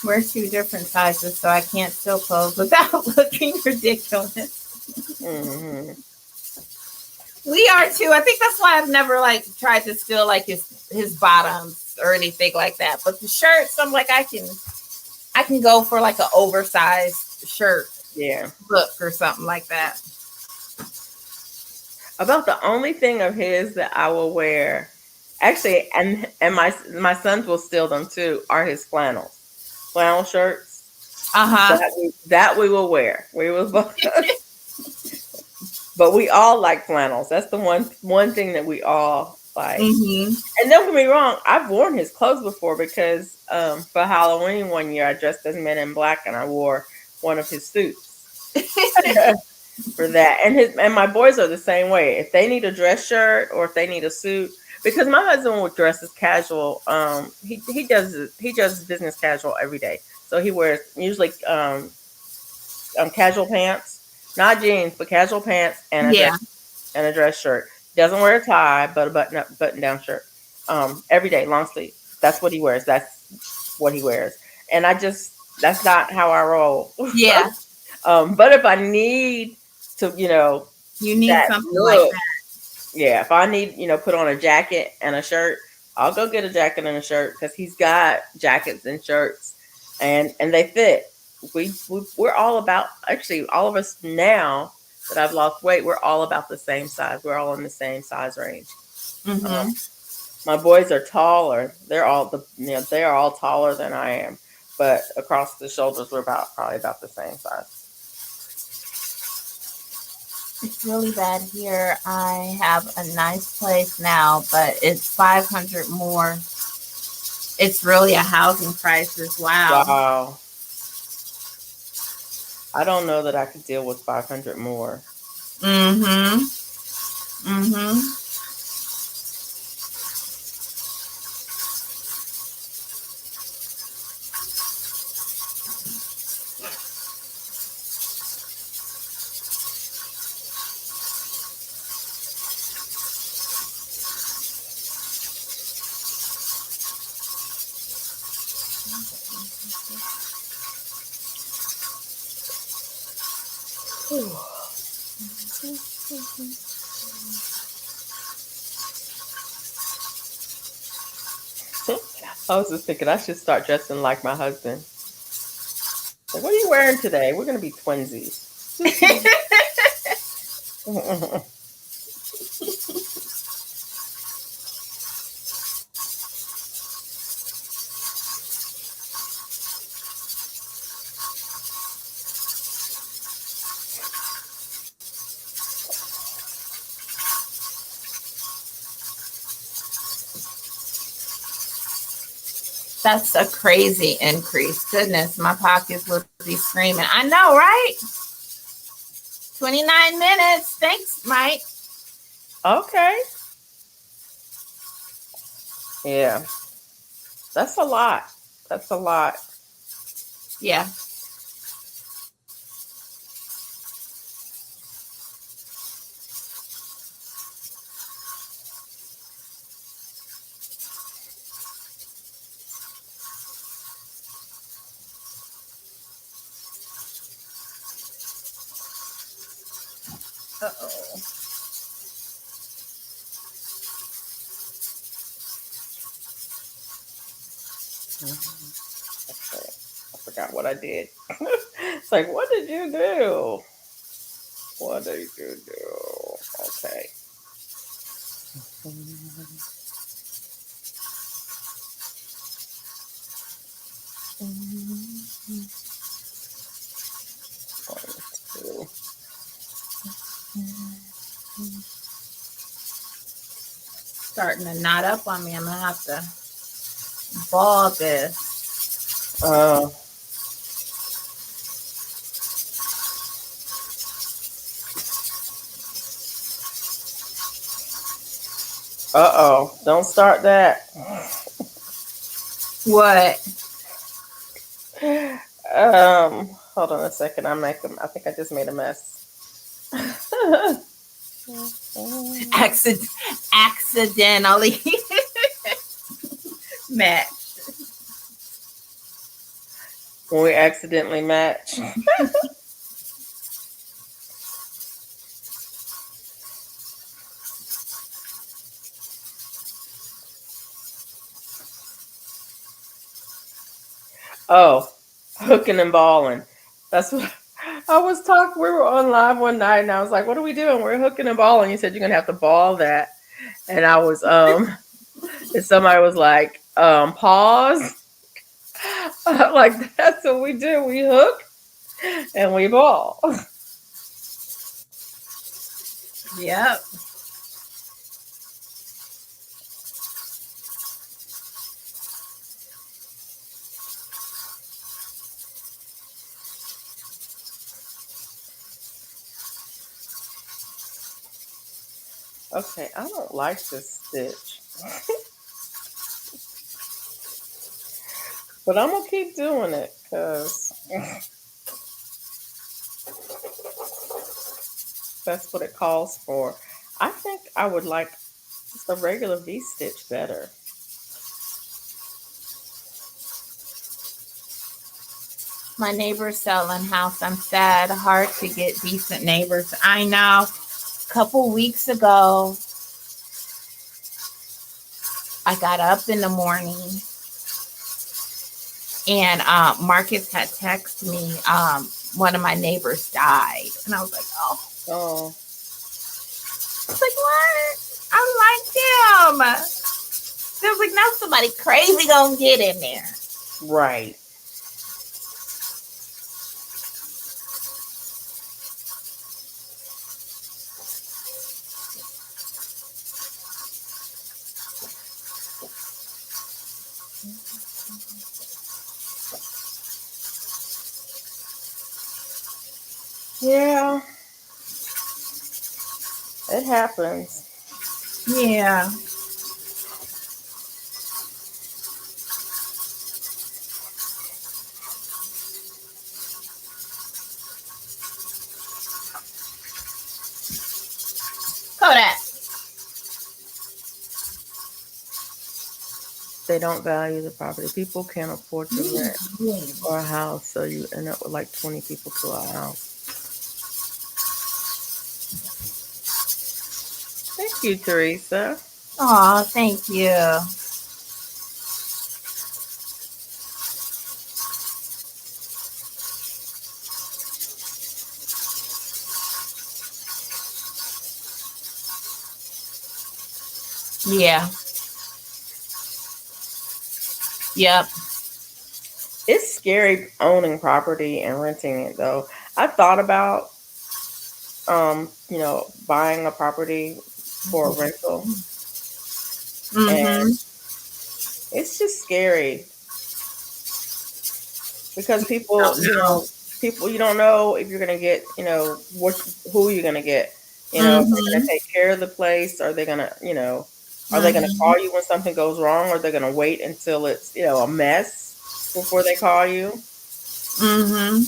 We're two different sizes, so I can't steal clothes without looking ridiculous. Mm-hmm. We are too. I think that's why I've never like tried to steal like his bottoms or anything like that. But the shirts, I'm like I can go for like an oversized shirt Yeah. look or something like that. About the only thing of his that I will wear, actually, and my sons will steal them too, are his flannel shirts. Uh-huh. That we will wear. We will both. But we all like flannels. That's the one thing that we all like. Mm-hmm. And don't get me wrong, I've worn his clothes before because for Halloween one year I dressed as Men in Black and I wore one of his suits for that. And my boys are the same way. If they need a dress shirt or if they need a suit, because my husband will dress as casual. He does business casual every day. So he wears usually casual pants, not jeans, but casual pants and a dress shirt. Doesn't wear a tie, but a button down shirt. Every day, long sleeve. That's what he wears. That's what he wears. And that's not how I roll. Yeah. But if I need to, you need that something look, like that. Yeah, if I need, put on a jacket and a shirt, I'll go get a jacket and a shirt because he's got jackets and shirts, and they fit. We're all about, actually, all of us now that I've lost weight, we're all about the same size. We're all in the same size range. Mm-hmm. My boys are taller. They are all taller than I am, but across the shoulders, we're probably about the same size. It's really bad here. I have a nice place now, but it's 500 more. It's really a housing crisis. Wow. I don't know that I could deal with 500 more. Mm-hmm. Mm-hmm. I was just thinking I should start dressing like my husband. Like, what are you wearing today? We're gonna be twinsies. That's a crazy increase. Goodness, my pockets would be screaming. I know, right? 29 minutes. Thanks, Mike. Okay. Yeah. That's a lot. Yeah. Uh-oh. Okay. I forgot what I did. It's like, what did you do? What did you do? Okay. Starting to knot up on me. I'm gonna have to ball this. Uh-oh. Don't start that. What? Hold on a second. I think I just made a mess. Accidentally matched. When we accidentally match. Oh, hooking and balling. That's what I was talking. We were on live one night, and I was like, "What are we doing? We're hooking and balling." You said you're gonna have to ball that, and I was and somebody was like, pause. Like that's what we do. We hook and we ball. Yep. Okay, I don't like this stitch, but I'm gonna keep doing it because that's what it calls for. I think I would like just a regular V-stitch better. My neighbor's selling house. I'm sad. Hard to get decent neighbors. I know. A couple weeks ago, I got up in the morning and Marcus had texted me. One of my neighbors died, and I was like, "Oh, Oh, I was like, what? I'm like them." There was like, now somebody crazy gonna get in there. right. Yeah, it happens. Yeah. Kodak. They don't value the property. People can't afford to rent or a house, so you end up with like 20 people to a house. Thank you, Teresa. Oh, thank you. Yeah. Yep. It's scary owning property and renting it though. I thought about buying a property for a rental, Mm-hmm. and it's just scary because people you don't know if you're gonna get, who you're gonna get. If they're gonna Mm-hmm. take care of the place, are they gonna, are they gonna Mm-hmm. call you when something goes wrong, or they're gonna wait until it's, a mess before they call you? Mm-hmm.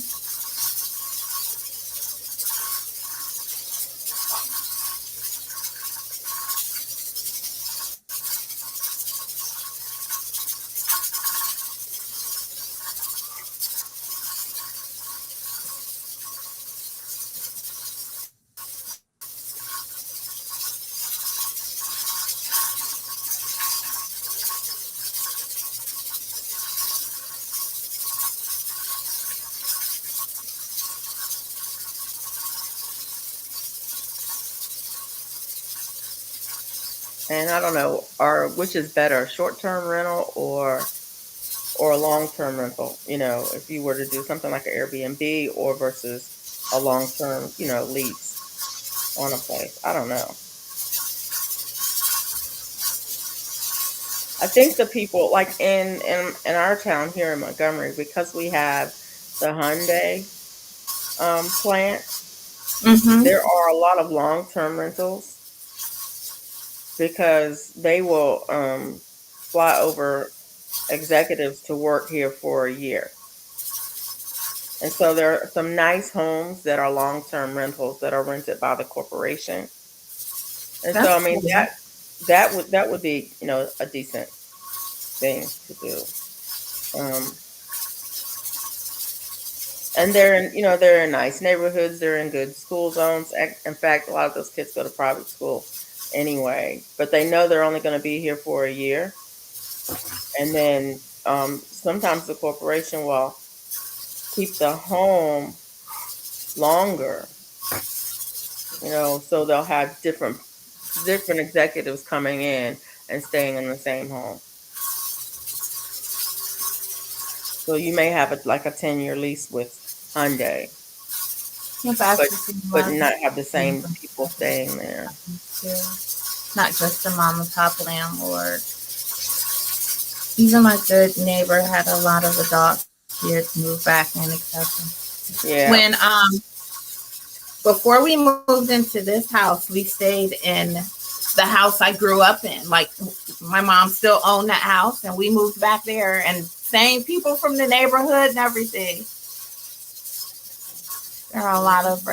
And I don't know, or which is better, short-term rental or a long-term rental, if you were to do something like an Airbnb or versus a long-term, lease on a place. I don't know. I think the people like in our town here in Montgomery, because we have the Hyundai plant, Mm-hmm. there are a lot of long-term rentals because they will fly over executives to work here for a year. And so there are some nice homes that are long-term rentals that are rented by the corporation. And so I That's mean cool. that would be, a decent thing to do. Um, and they're in nice neighborhoods, they're in good school zones. In fact, a lot of those kids go to private school anyway, but they know they're only going to be here for a year. And then sometimes the corporation will keep the home longer, so they'll have different executives coming in and staying in the same home. So you may have like a 10-year lease with Hyundai, Yeah, but basketball. not have the same people staying there. Not just the mom and pop landlord. Even my good neighbor had a lot of adult kids move back in, etc. Yeah. When before we moved into this house, we stayed in the house I grew up in. Like my mom still owned that house, and we moved back there, and same people from the neighborhood and everything. There are a lot of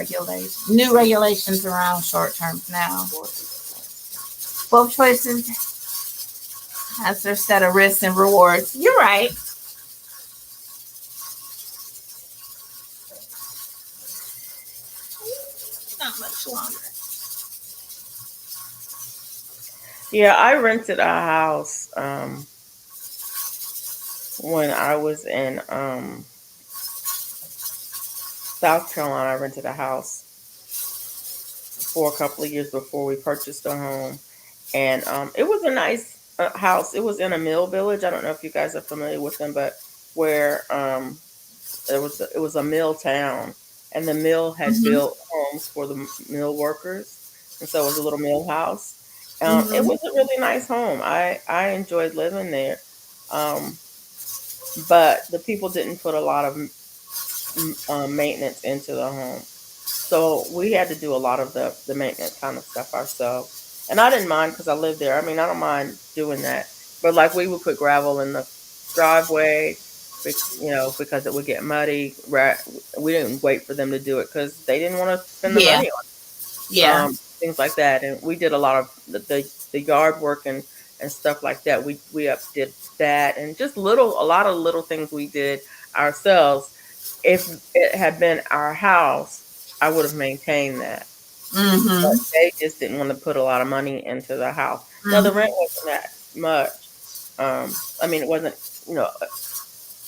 new regulations around short terms now. Both choices has their set of risks and rewards. You're right. Not much longer. Yeah, I rented a house when I was in South Carolina. I rented a house for a couple of years before we purchased a home, and it was a nice house. It was in a mill village. I don't know if you guys are familiar with them, but where it was a mill town, and the mill had built homes for the mill workers, and so it was a little mill house. It was a really nice home. I enjoyed living there, but the people didn't put a lot of maintenance into the home, so we had to do a lot of the maintenance kind of stuff ourselves. And I didn't mind because I lived there. I mean, I don't mind doing that, but like we would put gravel in the driveway, because it would get muddy. Right? We didn't wait for them to do it because they didn't want to spend the money on it. Yeah. Things like that. And we did a lot of the yard work and stuff like that. We did that, and just a lot of little things we did ourselves. If it had been our house, I would have maintained that. But they just didn't want to put a lot of money into the house. Now the rent wasn't that much. I mean, it wasn't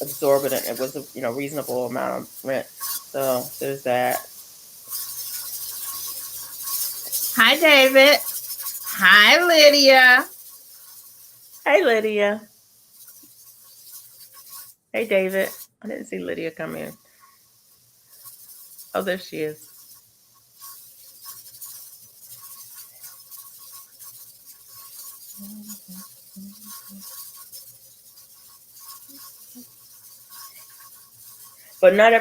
exorbitant. It was a reasonable amount of rent. So there's that. Hi, David. Hi, Lydia. Hey, Lydia. Hey, David. I didn't see Lydia come in. Oh, there she is. But not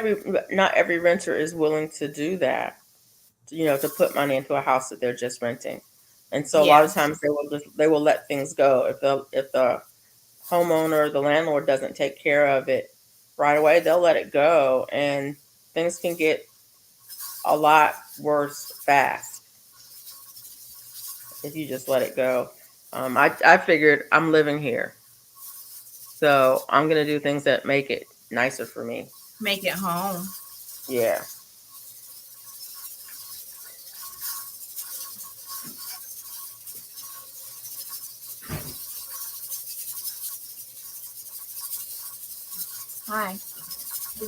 every renter is willing to do that. To put money into a house that they're just renting. And so a lot of times they will let things go if the homeowner, the landlord doesn't take care of it right away. They'll let it go, and things can get a lot worse fast if you just let it go. I figured I'm living here, so I'm gonna do things that make it nicer for me. Make it home. Yeah. Hi. It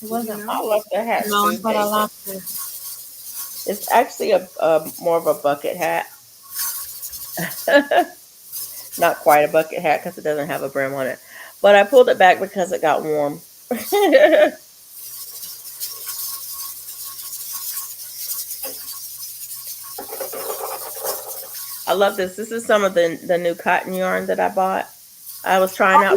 wasn't. I love the hat. No, but I love it. It's actually a more of a bucket hat. Not quite a bucket hat because it doesn't have a brim on it. But I pulled it back because it got warm. I love this. This is some of the new cotton yarn that I bought. I was trying out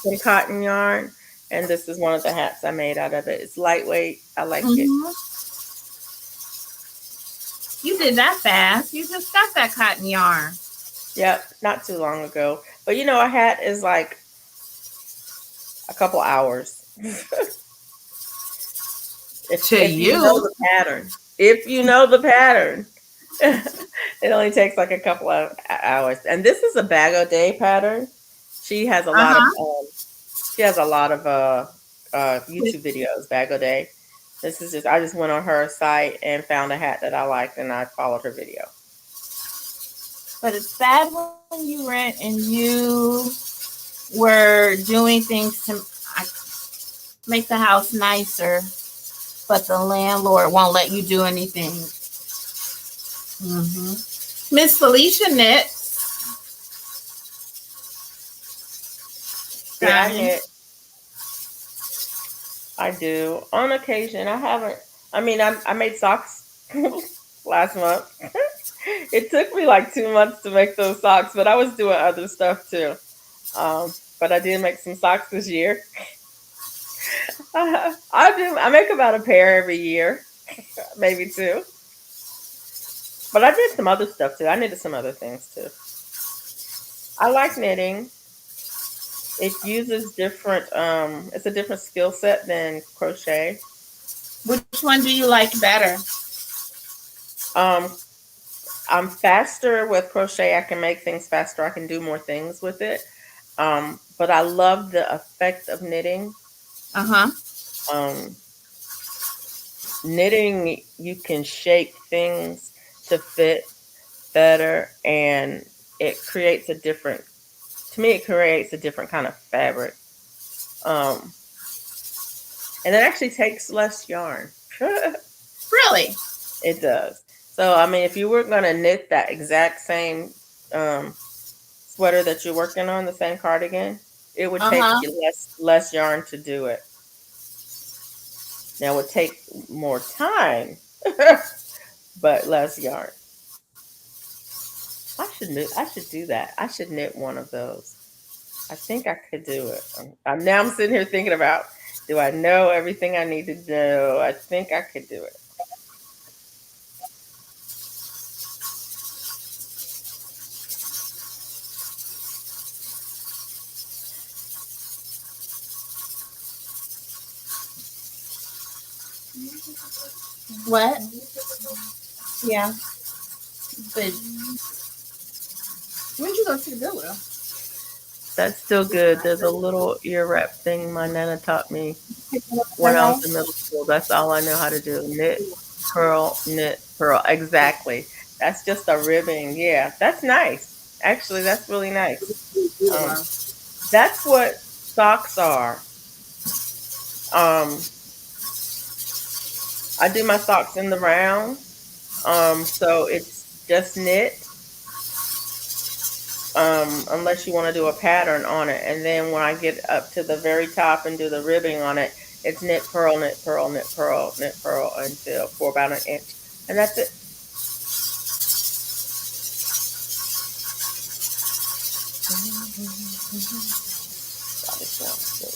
some cotton yarn, and this is one of the hats I made out of it. It's lightweight. I like it. You did that fast. You just got that cotton yarn. Yep, not too long ago. But a hat is like a couple hours. To if you know you. the pattern. If you know the pattern. It only takes like a couple of hours. And this is a bag a day pattern. She has a lot of Uh-huh. she has a lot of YouTube videos, bag a day. This is just I just went on her site and found a hat that I liked and I followed her video. But it's bad when you rent and you were doing things to make the house nicer, but the landlord won't let you do anything. Miss Felicia knit. Yeah, I knit. I do. On occasion. I haven't I mean I made socks last month. It took me like 2 months to make those socks, but I was doing other stuff too. But I did make some socks this year. I make about a pair every year, maybe two. But I did some other stuff too. I knitted some other things too. I like knitting. It uses different. It's a different skill set than crochet. Which one do you like better? I'm faster with crochet. I can make things faster. I can do more things with it. But I love the effect of knitting. Knitting, you can shape things to fit better, and it creates a different. To me, it creates a different kind of fabric. And it actually takes less yarn. Really? It does. So, I mean, if you were going to knit that exact same sweater that you're working on, the same cardigan, it would take you less yarn to do it. Now, it would take more time, but less yarn. I should do that. I should knit one of those. I think I could do it. Now I'm sitting here thinking about, do I know everything I need to know? I think I could do it. What? Yeah. But when did you go to the Goodwill? That's still good. There's a little ear wrap thing my nana taught me when I was in middle school. That's all I know how to do. Knit, purl, knit, purl. Exactly. That's just a ribbing. Yeah, that's nice. Actually, that's really nice. That's what socks are. I do my socks in the round. So it's just knit. Unless you want to do a pattern on it. And then when I get up to the very top and do the ribbing on it, it's knit, purl, knit, purl, knit, purl, knit, purl until for about an inch. And that's it. That sounds good.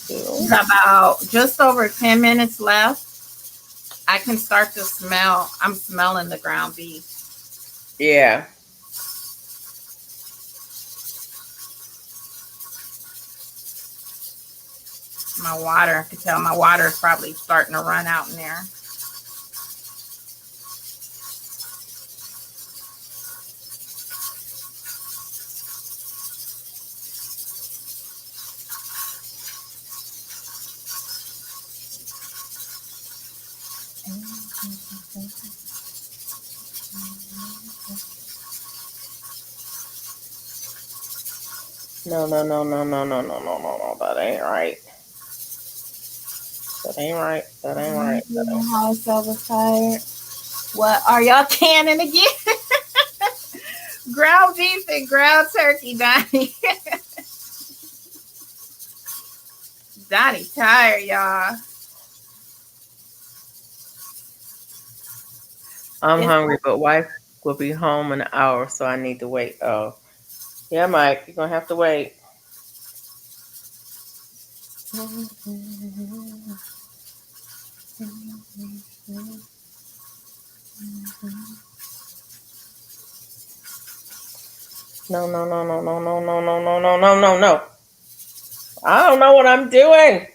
It's about just over 10 minutes left. I can start to smell. I'm smelling the ground beef. Yeah. My water, I can tell my water is probably starting to run out in there. No. That ain't right. That ain't right. That ain't right. That ain't How I was tired. What are y'all canning again? Ground beef and ground turkey, Donnie. Donnie tired, y'all. I'm hungry, but wife will be home in an hour, so I need to wait. Oh, yeah, Mike, you're gonna have to wait. No, no, no, no, no, no, no, no, no, no, no, no, no. I don't know what I'm doing.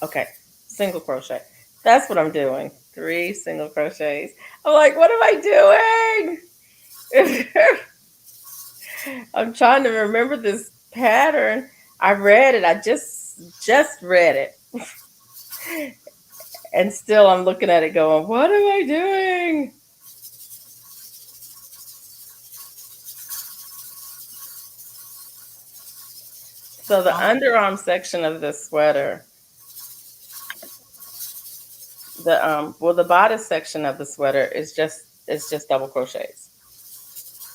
Okay, single crochet. That's what I'm doing. 3 single crochets. I'm like, what am I doing? I'm trying to remember this pattern. I read it. I just read it. And still I'm looking at it going, what am I doing? So the underarm section of this sweater, the bodice section of the sweater is just double crochets.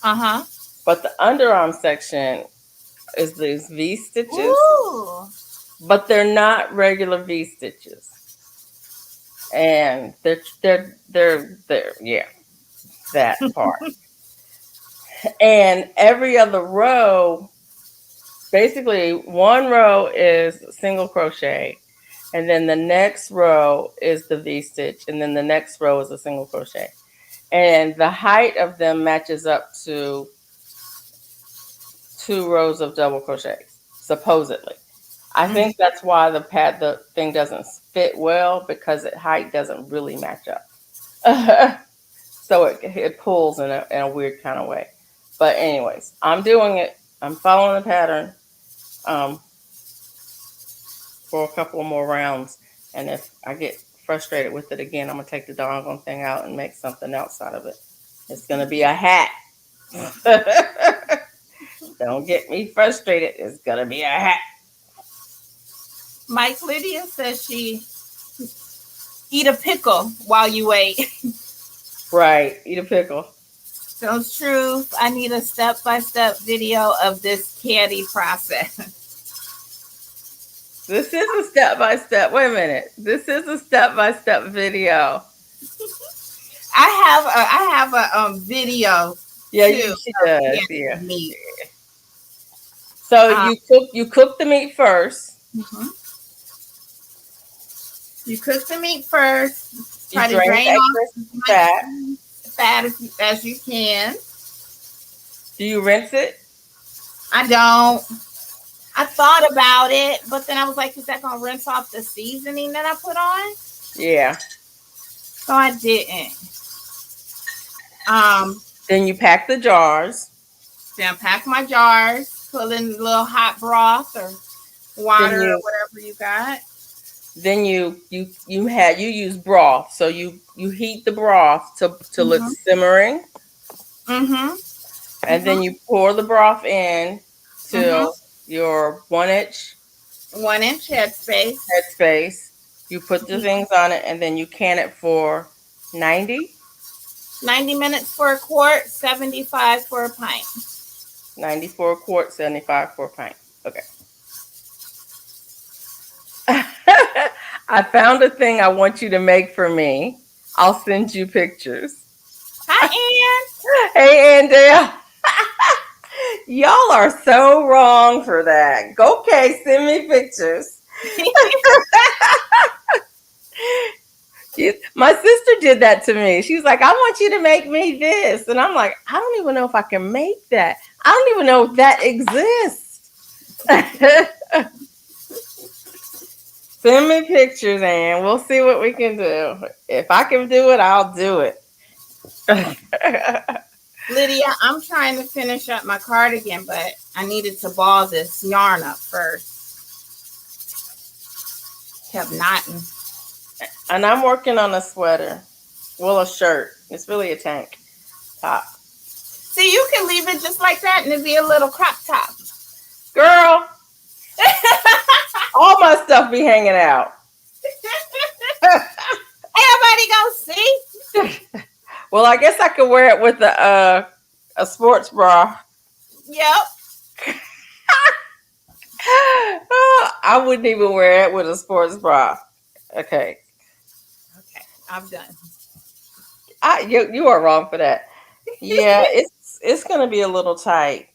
Uh-huh. But the underarm section is these V stitches. Ooh. But they're not regular V stitches. And they're yeah, that part. And every other row, basically one row is single crochet, and then the next row is the V stitch, and then the next row is a single crochet. And the height of them matches up to 2 rows of double crochets, supposedly. I think that's why the thing doesn't fit well, because the height doesn't really match up. So it pulls in a weird kind of way. But anyways, I'm doing it. I'm following the pattern for a couple of more rounds. And if I get frustrated with it again, I'm going to take the doggone thing out and make something else out of it. It's going to be a hat. Don't get me frustrated. It's going to be a hat. Mike, Lydia says she eat a pickle while you wait. Right. Eat a pickle. So true. I need a step-by-step video of this candy process. This is a step-by-step. Wait a minute. This is a step-by-step video. I have a video. Yeah, too, she does. Yeah. Meat. So you cook the meat first. Mm-hmm. You cook the meat first. Try to drain drain off as fat as you can. Do you rinse it? I don't. I thought about it, but then I was like, is that going to rinse off the seasoning that I put on? Yeah. So I didn't. Then you pack the jars. Then pack my jars, put in a little hot broth or water or whatever you got. Then you use broth. So you heat the broth to look simmering. Mm-hmm. And then you pour the broth in to your 1-inch headspace. You put the things on it, and then you can it for 90 minutes for a quart, 75 for a pint. 90 for a quart, 75 for a pint. Okay. I found a thing I want you to make for me. I'll send you pictures. Hi, Ann. Hey, Andrea. Y'all are so wrong for that. Okay, send me pictures. My sister did that to me. She was like, I want you to make me this. And I'm like, I don't even know if I can make that. I don't even know if that exists. Send me pictures, and we'll see what we can do. If I can do it, I'll do it. Lydia, I'm trying to finish up my cardigan, but I needed to ball this yarn up first. Kept knotting. And I'm working on a sweater. Well, a shirt. It's really a tank top. See, you can leave it just like that and it'd be a little crop top. Girl, all my stuff be hanging out. Everybody go see. Well, I guess I could wear it with a sports bra. Yep. I wouldn't even wear it with a sports bra. Okay. I'm done. You are wrong for that. Yeah, it's gonna be a little tight,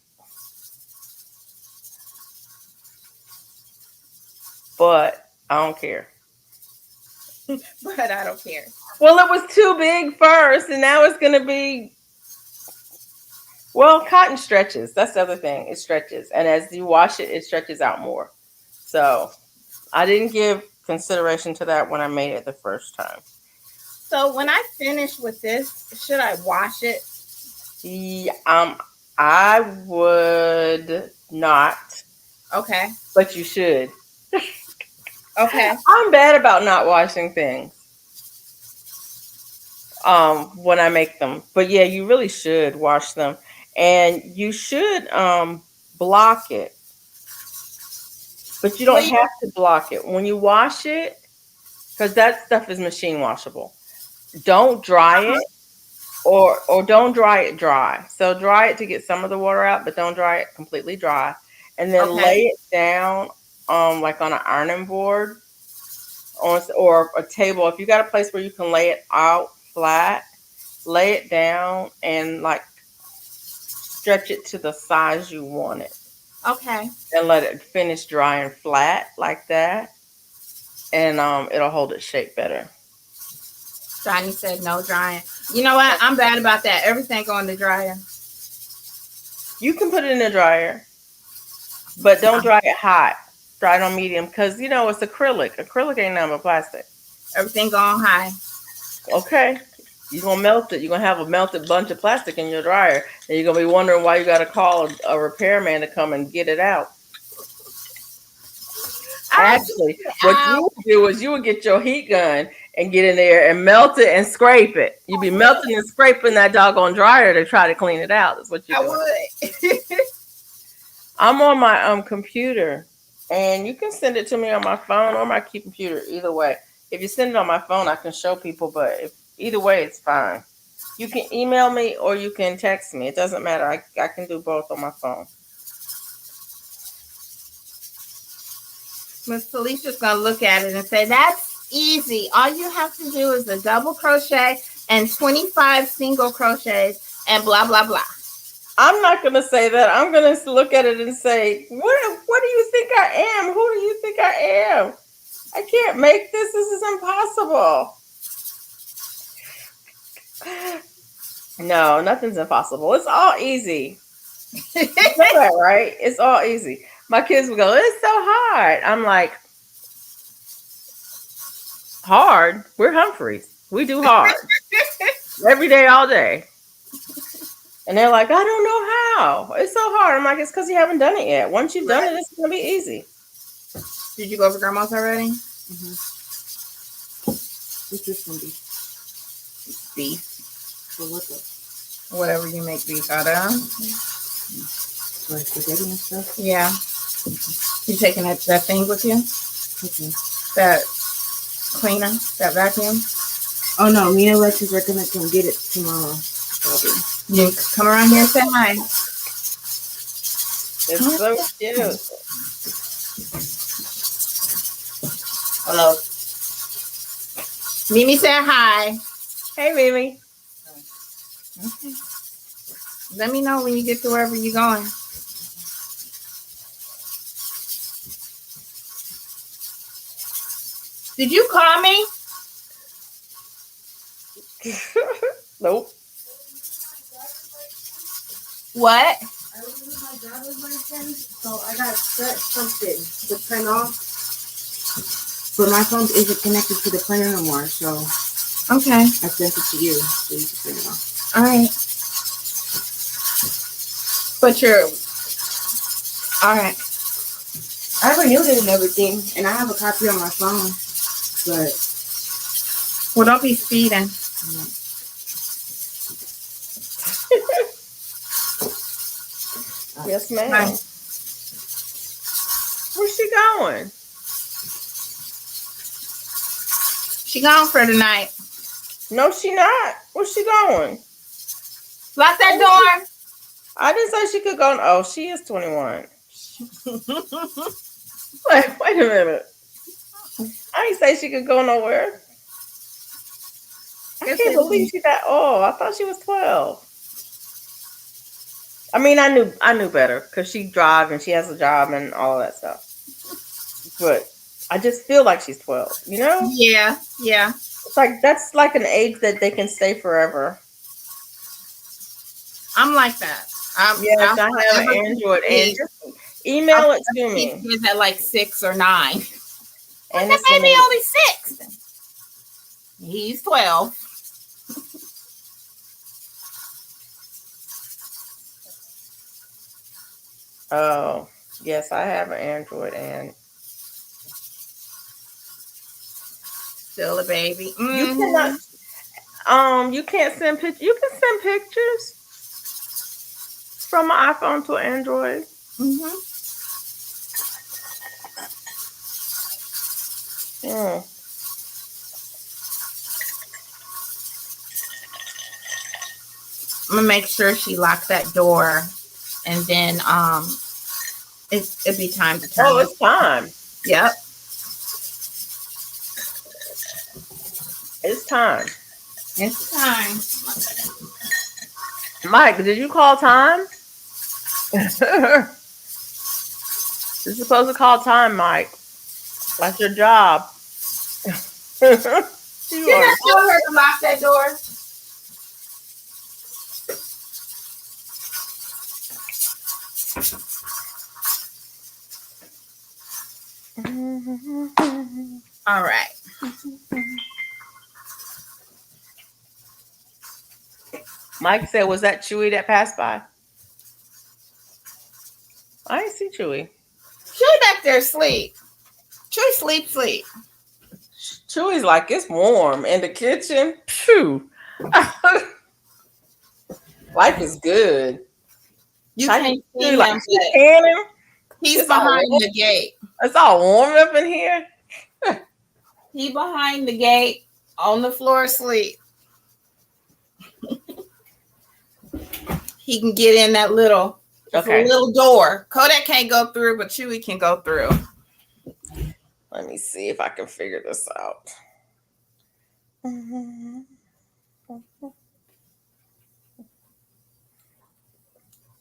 but I don't care. But I don't care. Well, it was too big first, and now it's gonna be well, cotton stretches. That's the other thing. It stretches, and as you wash it, it stretches out more. So I didn't give consideration to that when I made it the first time. So when I finish with this, should I wash it? Yeah, I would not, Okay. but you should. Okay. I'm bad about not washing things when I make them. But yeah, you really should wash them. And you should block it. But you don't have to block it. When you wash it, because that stuff is machine washable. Don't dry it or don't dry it dry. So dry it to get some of the water out, but don't dry it completely dry. And then lay it down like on an ironing board or a table. If you got a place where you can lay it out flat, lay it down and like stretch it to the size you want it. Okay. And let it finish drying flat like that. And it'll hold its shape better. Johnny said no drying. You know what? I'm bad about that. Everything go in the dryer. You can put it in the dryer, but don't dry it hot. Dry it on medium because, you know, it's acrylic. Acrylic ain't nothing but plastic. Everything go on high. Okay. You're going to melt it. You're going to have a melted bunch of plastic in your dryer. And you're going to be wondering why you got to call a repairman to come and get it out. Actually, what you would do is you would get your heat gun and get in there and melt it and scrape it. You'd be melting and scraping that doggone dryer to try to clean it out. That's what you do. I would. I'm on my computer, and you can send it to me on my phone or my computer. Either way, if you send it on my phone, I can show people. But either way, it's fine. You can email me or you can text me. It doesn't matter. I can do both on my phone. Miss Felicia's gonna look at it and say, "That's easy. All you have to do is a double crochet and 25 single crochets and blah blah blah." I'm not gonna say that. I'm gonna look at it and say, "What do you think I am? Who do you think I am? I can't make this. This is impossible." No, nothing's impossible. It's all easy. You know that, right? It's all easy. My kids will go, "It's so hard." I'm like, hard? We're Humphreys. We do hard. Every day, all day. And they're like, "I don't know how. It's so hard." I'm like, "It's because you haven't done it yet. Once you've done it, it's going to be easy." Did you go over grandma's already? Mm-hmm. What's this going to be? Beef. For what? Whatever you make beef out of. Like spaghetti and stuff? Yeah. You taking that thing with you? Okay. That cleaner? That vacuum? Oh no, me and Alexis are going to come get it tomorrow. Probably. You can come around here and say hi. It's so cute. Hello. Mimi said hi. Hey, Mimi. Okay. Let me know when you get to wherever you're going. Did you call me? Nope. What? I was with my driver's license, so I got set something to print off. But my phone isn't connected to the printer no more, so Okay. I sent it to you so you can print it off. All right. But you're all right. I renewed it and everything, and I have a copy on my phone, but Well, don't be speeding. Yes, ma'am. Hi. Where's she going? She gone for the night. No, she not. Where's she going? Lock that door. I didn't say she could go. Oh, she is 21. Wait a minute. I didn't say she could go nowhere. I Guess can't they believe she that old. I thought she was 12. I mean, I knew better because she drives and she has a job and all of that stuff. But I just feel like she's 12. You know, Yeah, yeah. it's like that's like an age that they can stay forever. I'm like that. Yes, I have an forever Android, and keep just email it to keep me. kids at like 6 or 9. And The it's baby limited. only 6. He's 12. Oh, yes, I have an Android, and Still a baby. you cannot. You can't send pictures. You can send pictures from an iPhone to an Android. Mm-hmm. Mm. I'm gonna make sure she locked that door, and then it'd be time to turn. Oh, it's time. Yep. It's time. It's time. Mike, did you call time? You're supposed to call time, Mike. That's your job. Did I tell her to lock that door? All right. Mike said, was that Chewy that passed by? I didn't see Chewy. Chewy back there asleep. Chewy sleep. Chewy's like, it's warm in the kitchen. Phew. Life is good. You can't see him, like, but canning. he's It's all behind warm. the gate. It's all warm up in here. He behind the gate on the floor asleep. He can get in that little, little door. Kodak can't go through, but Chewy can go through. Let me see if I can figure this out.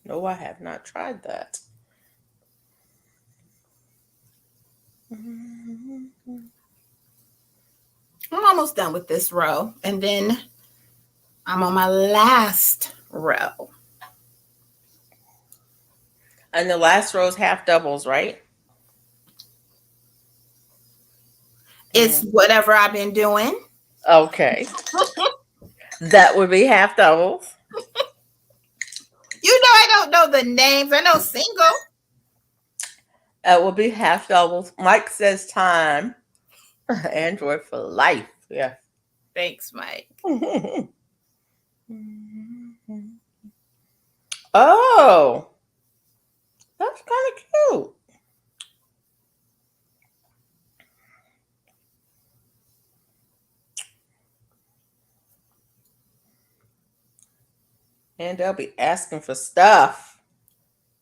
No, I have not tried that. I'm almost done with this row, and then I'm on my last row. And the last row is half doubles, right? It's whatever I've been doing. Okay. That would be half doubles. You know I don't know the names. I know single. That will be half doubles. Mike says time. Android for life. Yeah. Thanks, Mike. Oh, that's kind of cute. And they'll be asking for stuff.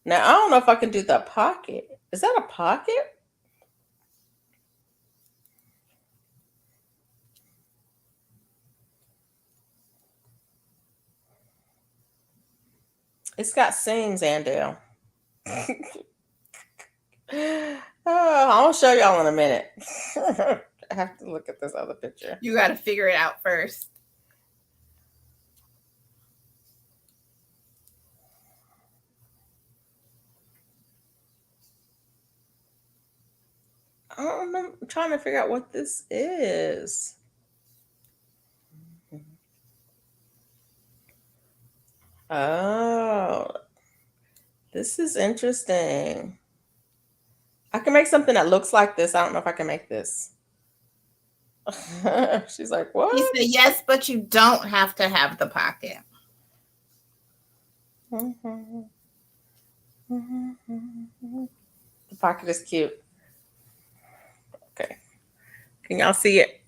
Now, I don't know if I can do the pocket. Is that a pocket? It's got seams, Andale. I'll show y'all in a minute. I have to look at this other picture. You got to figure it out first. I don't remember. I'm trying to figure out what this is. Oh, this is interesting. I can make something that looks like this. I don't know if I can make this. She's like, what? He said, yes, but you don't have to have the pocket. The pocket is cute. Okay. Can y'all see it?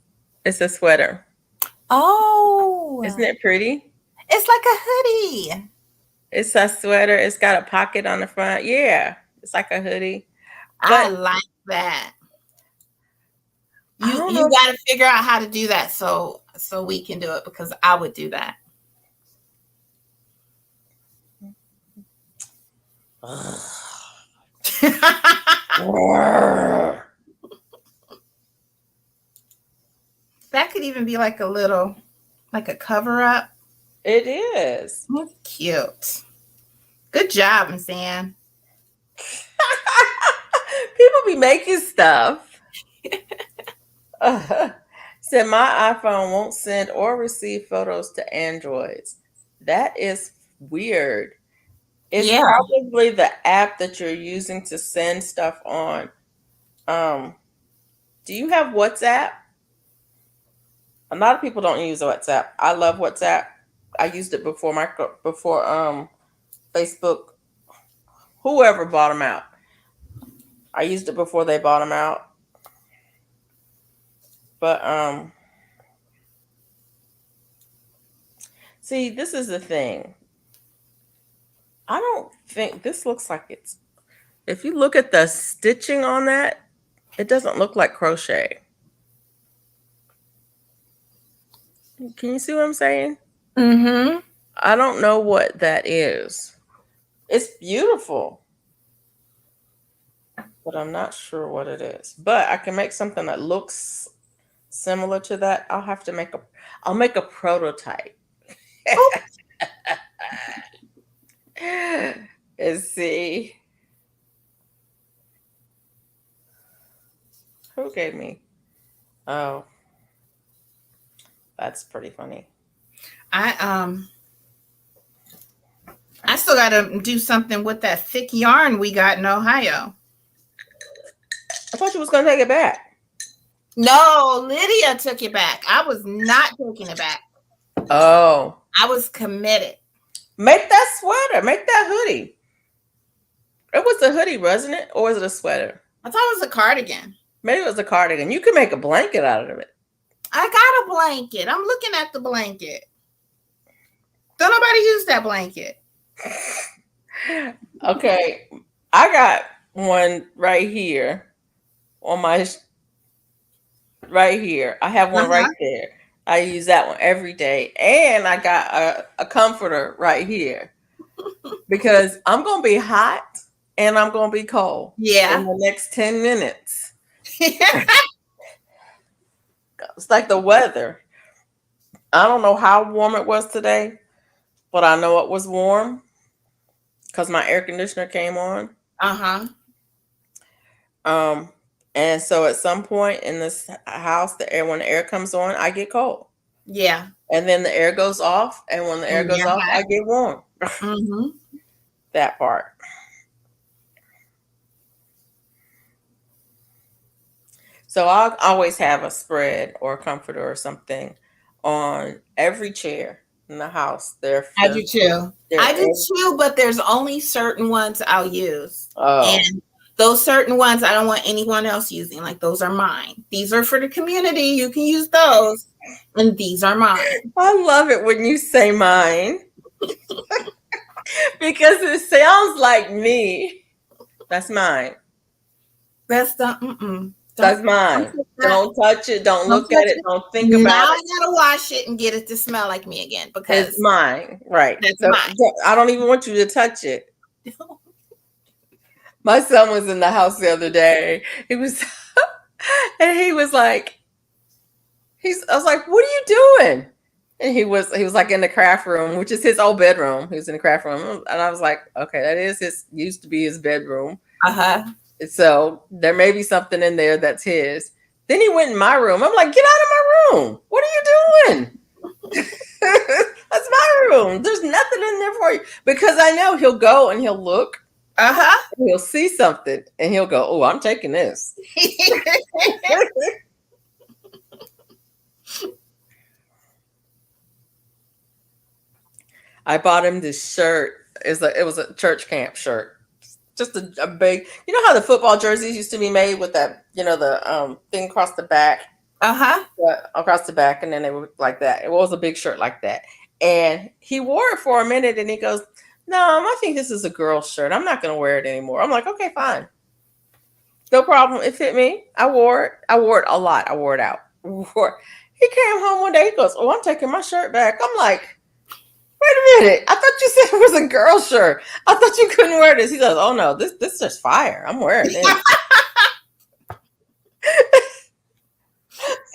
It's a sweater. Oh. Isn't it pretty? It's like a hoodie. It's a sweater. It's got a pocket on the front. Yeah. It's like a hoodie. I like that. You got to figure out how to do that so so we can do it, because I would do that. That could even be like a cover up. It is. That's cute. Good job, Miss Ann. People be making stuff. Said my iPhone won't send or receive photos to Androids. That is weird. It's probably the app that you're using to send stuff on. Do you have WhatsApp? A lot of people don't use WhatsApp. I love WhatsApp. I used it before Facebook, whoever bought them out. I used it before they bought them out. But see, this is the thing. I don't think this looks like it's. If you look at the stitching on that, it doesn't look like crochet. Can you see what I'm saying? Mm-hmm. I don't know what that is. It's beautiful, but I'm not sure what it is. But I can make something that looks similar to that. I'll make a prototype. Let's see. Who gave me? Oh, that's pretty funny. I still got to do something with that thick yarn we got in Ohio. I thought you was gonna take it back. No, Lydia took it back. I was not taking it back. Oh, I was committed. Make that sweater. Make that hoodie. It was a hoodie, wasn't it? Or was it a sweater? I thought it was a cardigan. Maybe it was a cardigan. You could make a blanket out of it. I got a blanket. I'm looking at the blanket. Don't nobody use that blanket. Okay. I got one right here on my right here. I have one right there. I use that one every day. And I got a comforter right here because I'm going to be hot and I'm going to be cold. Yeah. In the next 10 minutes. It's like the weather. I don't know how warm it was today, but I know it was warm because my air conditioner came on. Uh-huh. And so at some point in this house, when the air comes on, I get cold. Yeah. And then the air goes off. And when the air goes off, I get warm. Mm-hmm. That part. So I'll always have a spread or a comforter or something on every chair in the house. I do too. I do too, but there's only certain ones I'll use. Oh. And those certain ones I don't want anyone else using. Like, those are mine. These are for the community. You can use those. And these are mine. I love it when you say mine. Because it sounds like me. That's mine. That's the That's mine. Don't touch it. Don't look at it. Don't think about it. Now I gotta wash it and get it to smell like me again, because it's mine. Right. That's mine. I don't even want you to touch it. My son was in the house the other day. He was like, I was like, what are you doing? And he was like in the craft room, which is his old bedroom. He was in the craft room. And I was like, okay, that is used to be his bedroom. Uh-huh. So there may be something in there that's his. Then he went in my room. I'm like, get out of my room. What are you doing? That's my room. There's nothing in there for you. Because I know he'll go and he'll look. Uh-huh. He'll see something and he'll go, oh, I'm taking this. I bought him this shirt. It was a church camp shirt. Just a big, you know how the football jerseys used to be made with that, the thing across the back. Uh-huh. Across the back, and then they were like that. It was a big shirt like that. And he wore it for a minute and he goes, no, I think this is a girl's shirt. I'm not going to wear it anymore. I'm like, okay, fine. No problem. It fit me. I wore it. I wore it a lot. I wore it out. He came home one day. He goes, "Oh, I'm taking my shirt back." I'm like, "Wait a minute! I thought you said it was a girl shirt. I thought you couldn't wear this." He goes, "Oh no, this is just fire. I'm wearing it."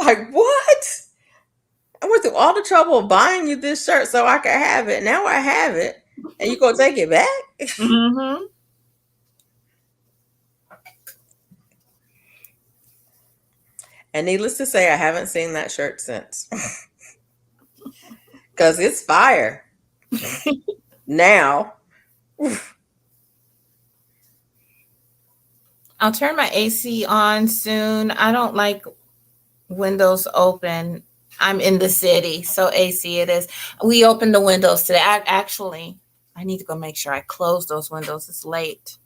Like, what? I went through all the trouble of buying you this shirt so I could have it. Now I have it, and you gonna take it back? Mm-hmm. And needless to say, I haven't seen that shirt since. Because it's fire. Now. I'll turn my AC on soon. I don't like windows open. I'm in the city, so AC it is. We opened the windows today. I need to go make sure I close those windows. It's late.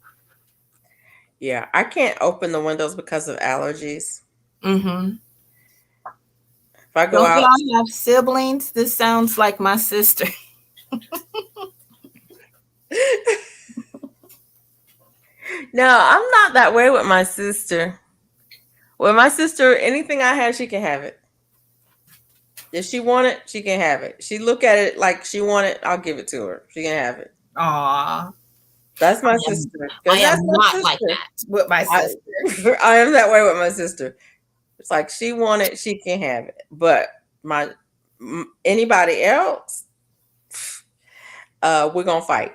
Yeah, I can't open the windows because of allergies. Mm-hmm. If I go Don't out, y'all have siblings? This sounds like my sister. no, I'm not that way with my sister. With my sister, anything I have, she can have it. If she want it, she can have it. She look at it like she want it, I'll give it to her. She can have it. Aw. That's my sister. I That's am my not sister. like that with my sister. I am that way with my sister. It's like she want it, she can have it. But anybody else, we're gonna fight.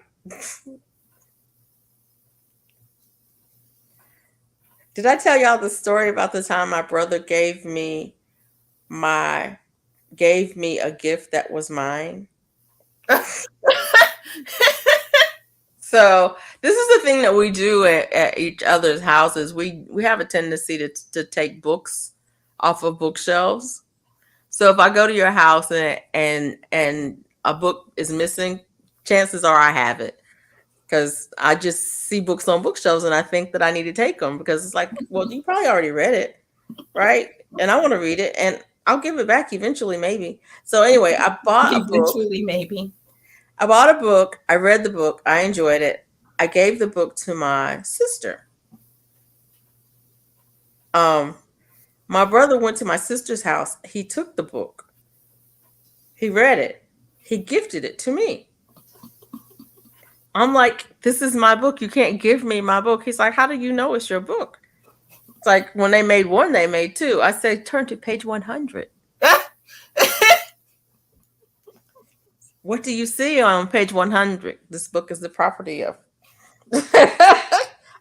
Did I tell y'all the story about the time my brother gave me a gift that was mine? So this is the thing that we do at each other's houses. We have a tendency to take books off of bookshelves. So if I go to your house and a book is missing, chances are I have it. Because I just see books on bookshelves and I think that I need to take them because it's like, well, you probably already read it, right? And I want to read it and I'll give it back eventually, maybe. So anyway, I bought a book. Eventually, maybe. I bought a book. I read the book. I enjoyed it. I gave the book to my sister. My brother went to my sister's house. He took the book. He read it. He gifted it to me. I'm like, this is my book. You can't give me my book. He's like, how do you know it's your book? It's like when they made one, they made two. I said, turn to page 100. What do you see on page 100? This book is the property of.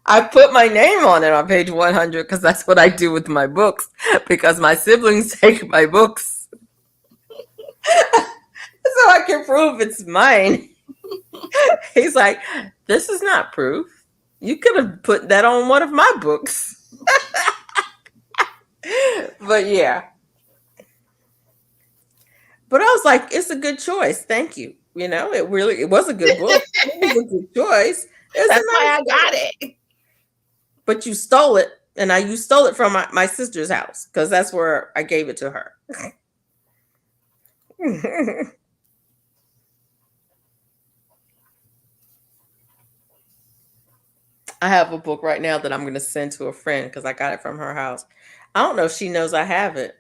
I put my name on it on page 100 because that's what I do with my books because my siblings take my books. So I can prove it's mine. He's like, this is not proof. You could have put that on one of my books. But yeah. But I was like, it's a good choice. Thank you. You know, it was a good book. It was a good choice. That's why I got it. But you stole it. And you stole it from my sister's house because that's where I gave it to her. I have a book right now that I'm going to send to a friend because I got it from her house. I don't know if she knows I have it.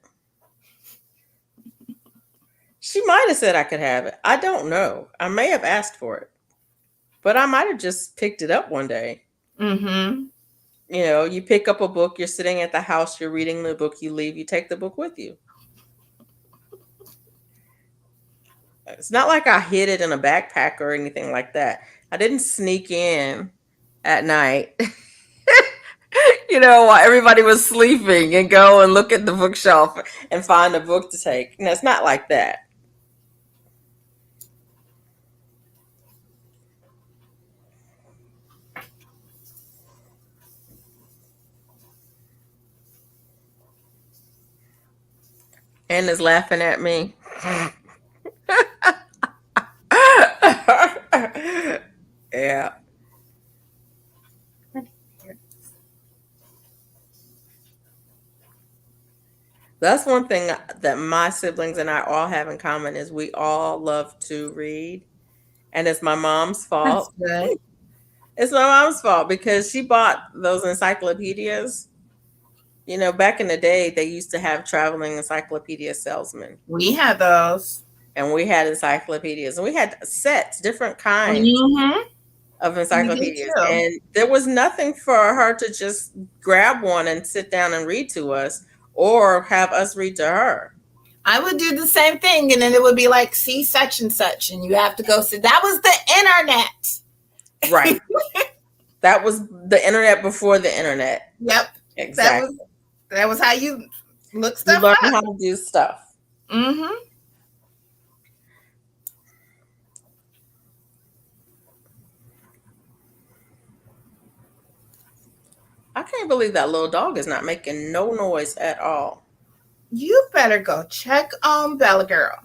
She might have said I could have it. I don't know. I may have asked for it. But I might have just picked it up one day. Mm-hmm. You know, you pick up a book, you're sitting at the house, you're reading the book, you leave, you take the book with you. It's not like I hid it in a backpack or anything like that. I didn't sneak in at night, you know, while everybody was sleeping and go and look at the bookshelf and find a book to take. No, it's not like that. Anne is laughing at me. Yeah. That's one thing that my siblings and I all have in common is we all love to read. And it's my mom's fault. That's good. It's my mom's fault because she bought those encyclopedias You know, back in the day, they used to have traveling encyclopedia salesmen, We had those. and we had encyclopedias, and we had sets, different kinds Mm-hmm. of We did encyclopedias, too. and there was nothing for her to just grab one and sit down and read to us, or have us read to her. I would do the same thing, and then it would be like, see such and such, and you have to go see. That was the internet. Right. That was the internet before the internet. Yep. Exactly. That was how you look You stuff learn up. how to do stuff. Mm-hmm. I can't believe that little dog is not making no noise at all. You better go check on Bella Girl.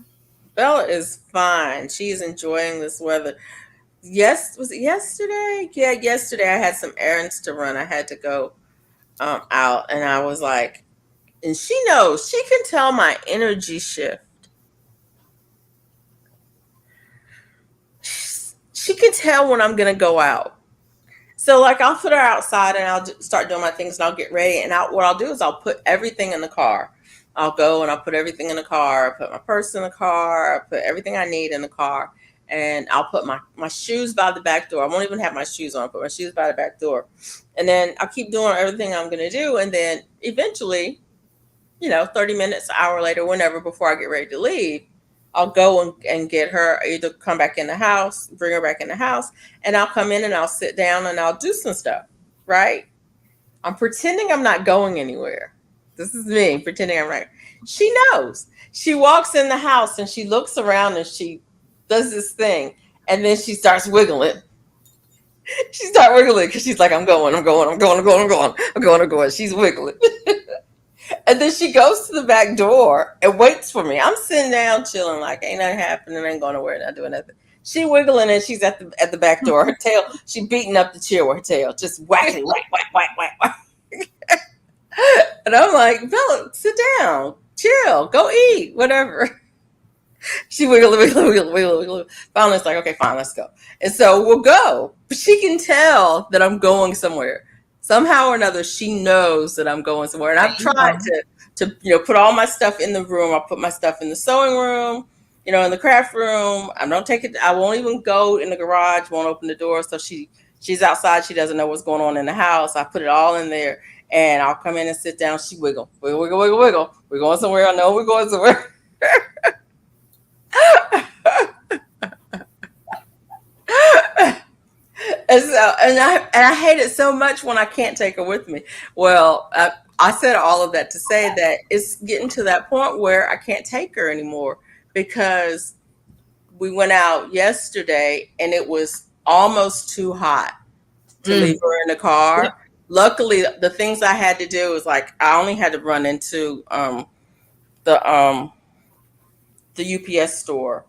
Bella is fine. She's enjoying this weather. Yes, was it yesterday? Yeah, yesterday I had some errands to run. I had to go out, and I was like, and she knows, she can tell my energy shift. She can tell when I'm gonna go out. So like I'll put her outside and I'll start doing my things and I'll get ready, and what I'll do is I'll put everything in the car. I'll go and I'll put everything in the car. I put my purse in the car. I put everything I need in the car, and I'll put my shoes by the back door. I won't even have my shoes on. I'll put my shoes by the back door, and then I'll keep doing everything I'm gonna do, and then eventually, 30 minutes, an hour later, whenever, before I get ready to leave, I'll go and get her, either come back in the house, bring her back in the house, and I'll come in and I'll sit down and I'll do some stuff, right? I'm pretending I'm not going anywhere. This is me pretending I'm right. She knows. She walks in the house and she looks around and she does this thing, and then she starts wiggling. She starts wiggling because she's like, I'm going. She's wiggling. And then she goes to the back door and waits for me. I'm sitting down chilling, like ain't nothing happening, ain't going nowhere, not doing nothing. She wiggling and she's at the back door. Her tail, she beating up the chair with her tail, just whacking, whack, whack, whack, whack, whack. And I'm like, Bella, sit down, chill, go eat, whatever. She wiggle. Finally, it's like, okay, fine, let's go. And so we'll go. But she can tell that I'm going somewhere. Somehow or another, she knows that I'm going somewhere. And I've tried to put all my stuff in the room. I put my stuff in the sewing room, in the craft room. I don't take it. I won't even go in the garage. Won't open the door. So she's outside. She doesn't know what's going on in the house. I put it all in there, and I'll come in and sit down. She wiggle. We're going somewhere. I know we're going somewhere. And I hate it so much when I can't take her with me. Well, I said all of that to say that it's getting to that point where I can't take her anymore, because we went out yesterday and it was almost too hot to leave her in the car. Yep. Luckily, the things I had to do was like I only had to run into the UPS store,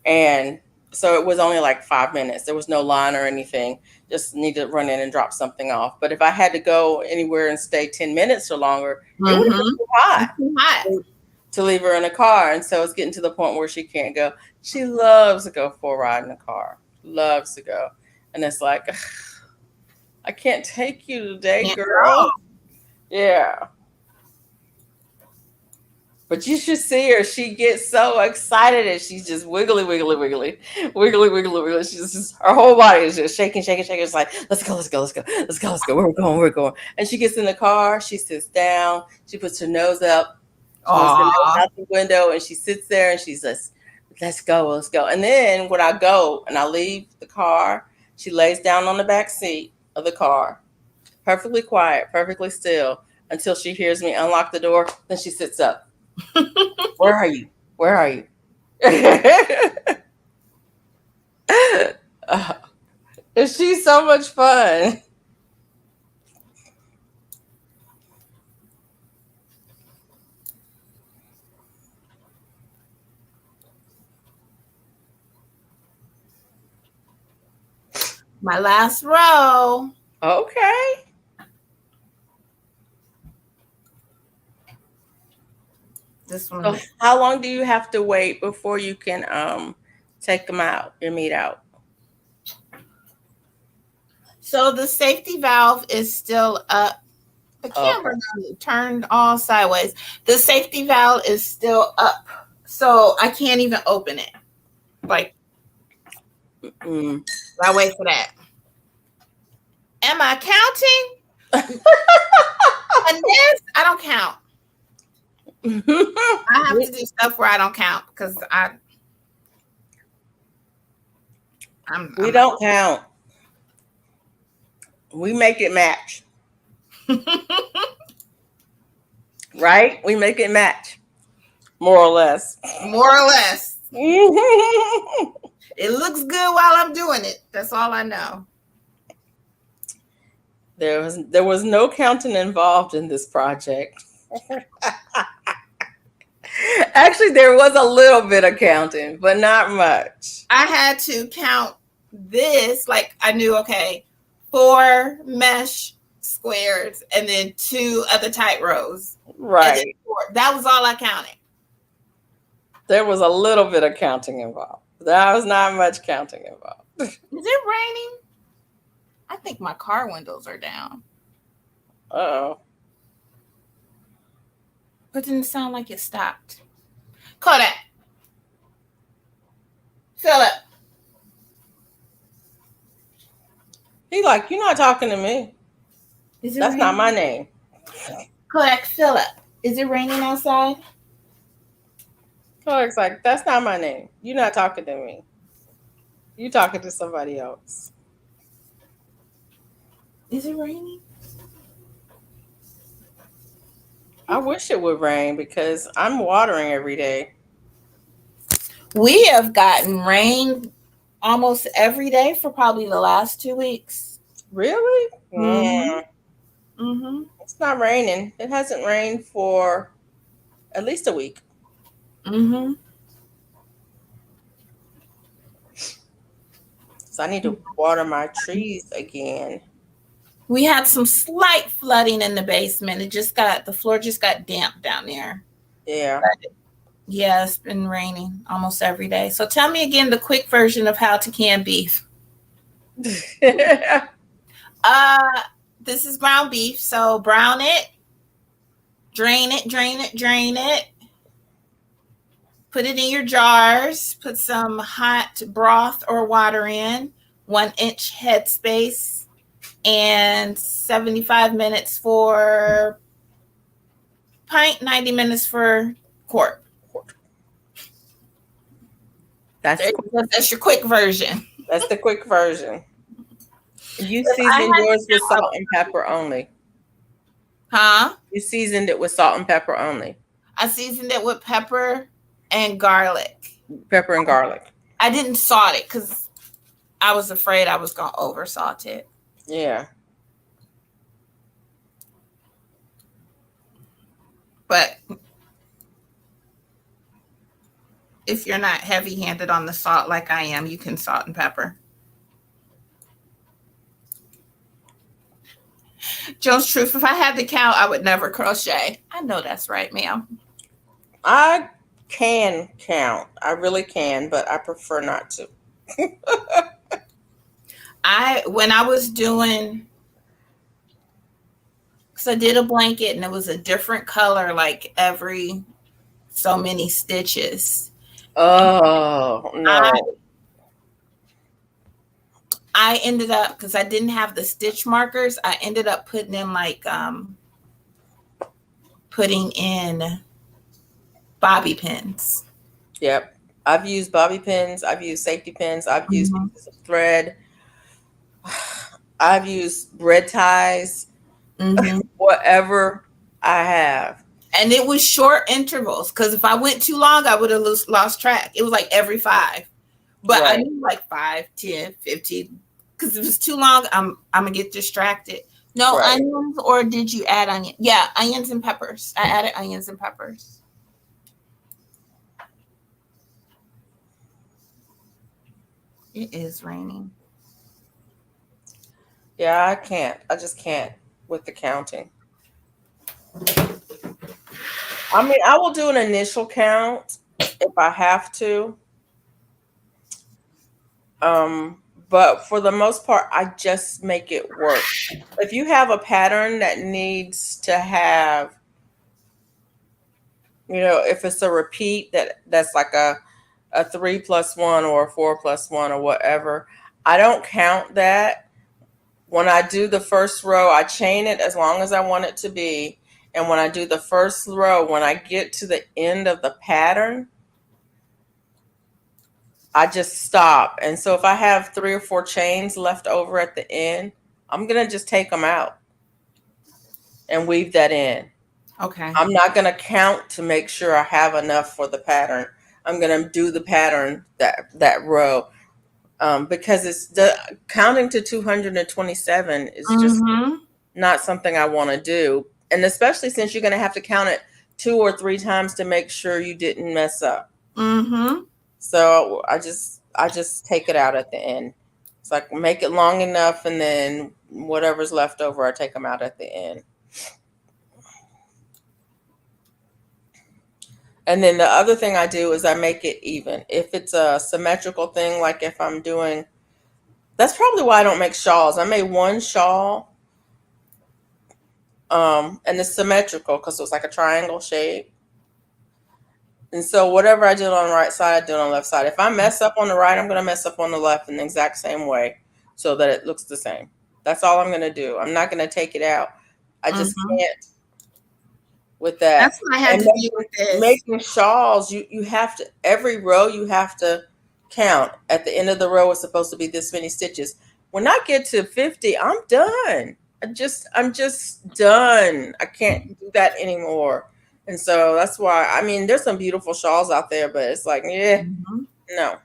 and so it was only like 5 minutes. There was no line or anything. Just need to run in and drop something off. But if I had to go anywhere and stay 10 minutes or longer, it would have been too hot to leave her in a car. And so it's getting to the point where she can't go. She loves to go for a ride in the car. Loves to go. And it's like, I can't take you today, girl. Yeah. But you should see her. She gets so excited and she's just wiggly. She's just, her whole body is just shaking. It's like, let's go. Where we're going. And she gets in the car. She sits down. She puts her nose up. She puts her nose out the window, and she sits there and she says, let's go. And then when I go and I leave the car, she lays down on the back seat of the car, perfectly quiet, perfectly still, until she hears me unlock the door. Then she sits up. Where are you? She's so much fun. My last row. Okay. This one. So how long do you have to wait before you can take them out, your meat out? So the safety valve is still up The camera turned all sideways. The safety valve is still up, so I can't even open it. Like, I wait for that. Am I counting? On this, I don't count. I have to do stuff where I don't count because we don't count. We make it match. Right? We make it match. More or less. More or less. It looks good while I'm doing it. That's all I know. There was no counting involved in this project. Actually, there was a little bit of counting, but not much. I had to count this. Like I knew, okay, 4 mesh squares and then 2 other tight rows. Right. That was all I counted. There was a little bit of counting involved. There was not much counting involved. Is it raining? I think my car windows are down. Uh-oh. But didn't sound like it stopped. Kodak. Philip. He like, you're not talking to me. That's raining? Not my name. Kodak, Philip. Is it raining outside? Kodak's like, that's not my name. You're not talking to me. You talking to somebody else. Is it raining? I wish it would rain because I'm watering every day. We have gotten rain almost every day for probably the last 2 weeks. Really? Mm-hmm. It's not raining. It hasn't rained for at least a week. Mm-hmm. So I need to water my trees again. We had some slight flooding in the basement. The floor just got damp down there. Yeah. Yeah, it's been raining almost every day. So tell me again the quick version of how to can beef. This is ground beef. So brown it, drain it. Put it in your jars. Put some hot broth or water in, 1-inch headspace, and 75 minutes for pint, 90 minutes for quart. That's your quick version. That's the quick version. You seasoned yours with salt and pepper only. Huh? You seasoned it with salt and pepper only. I seasoned it with pepper and garlic. Pepper and garlic. I didn't salt it because I was afraid I was going to over salt it. Yeah. But if you're not heavy-handed on the salt like I am, you can salt and pepper. Jones Truth, if I had to count, I would never crochet. I know that's right, ma'am. I can count. I really can, but I prefer not to. When I was doing, because I did a blanket and it was a different color, like every so many stitches. Oh, no. I ended up, because I didn't have the stitch markers, I ended up putting in bobby pins. Yep. I've used bobby pins. I've used safety pins. I've used pieces of thread. I've used bread ties. Whatever I have. And it was short intervals, because if I went too long, I would have lost track. It was like every 5. But right. I knew like 5, 10, 15. Because if it's too long, I'm going to get distracted. No right. Onions, or did you add onions? Yeah, onions and peppers. I added onions and peppers. It is raining. Yeah, I can't. I just can't with the counting. I mean, I will do an initial count if I have to. But for the most part, I just make it work. If you have a pattern that needs to have, if it's a repeat that's like a 3+1 or a 4+1 or whatever, I don't count that. When I do the first row, I chain it as long as I want it to be. And when I do the first row, when I get to the end of the pattern, I just stop. And so if I have 3 or 4 chains left over at the end, I'm going to just take them out and weave that in. Okay. I'm not going to count to make sure I have enough for the pattern. I'm going to do the pattern that row. Because it's counting to 227 is just not something I want to do. And especially since you're going to have to count it 2 or 3 times to make sure you didn't mess up. So I just take it out at the end. It's like make it long enough, and then whatever's left over, I take them out at the end. And then the other thing I do is I make it even. If it's a symmetrical thing, like if I'm doing, that's probably why I don't make shawls. I made one shawl, and it's symmetrical because it was like a triangle shape. And so whatever I did on the right side, I do on the left side. If I mess up on the right, I'm going to mess up on the left in the exact same way so that it looks the same. That's all I'm going to do. I'm not going to take it out. I just can't with that. That's what I had to do with this. Making shawls, you have to, every row you have to count. At the end of the row, it's supposed to be this many stitches. When I get to 50, I'm done. I'm just done. I can't do that anymore. And so that's why, I mean, there's some beautiful shawls out there, but it's like, no.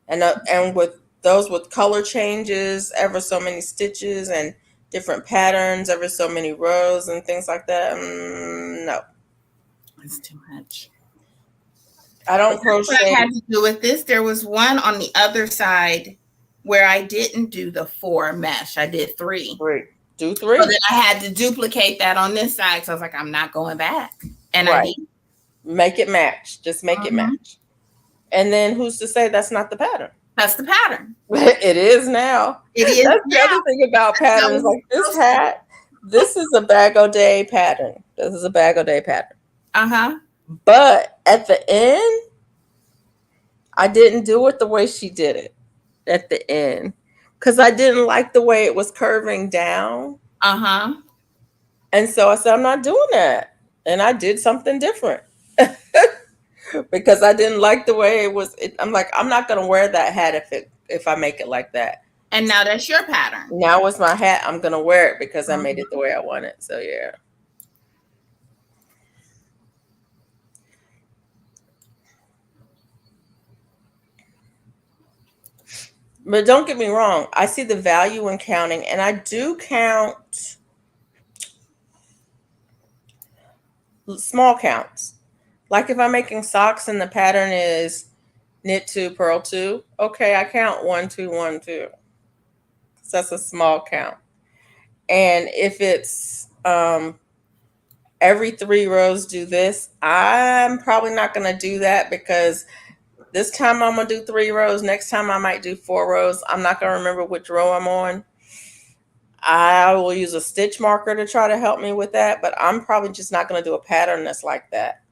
And with those with color changes, ever so many stitches and different patterns, ever so many rows and things like that, no. It's too much. I don't crochet. What I had to do with this, there was one on the other side where I didn't do the 4 mesh. I did 3. Do 3. So then I had to duplicate that on this side. So I was like, I'm not going back. And right. I did. Make it match. Just make it match. And then who's to say that's not the pattern? That's the pattern. It is now. It is. That's the other thing about patterns. Like this hat, this is a Bag O' Day pattern. This is a Bag O' Day pattern. But at the end, I didn't do it the way she did it at the end. Because I didn't like the way it was curving down. And so I said, I'm not doing that. And I did something different. Because I didn't like the way it was. I'm like, I'm not going to wear that hat if I make it like that. And now that's your pattern. Now it's my hat. I'm going to wear it because I made it the way I want it. So, yeah. But don't get me wrong. I see the value in counting, and I do count small counts. Like if I'm making socks and the pattern is knit 2, purl 2, okay, I count 1, 2, 1, 2. So that's a small count. And if it's every 3 rows do this, I'm probably not going to do that because this time I'm going to do 3 rows. Next time I might do 4 rows. I'm not going to remember which row I'm on. I will use a stitch marker to try to help me with that, but I'm probably just not going to do a pattern that's like that.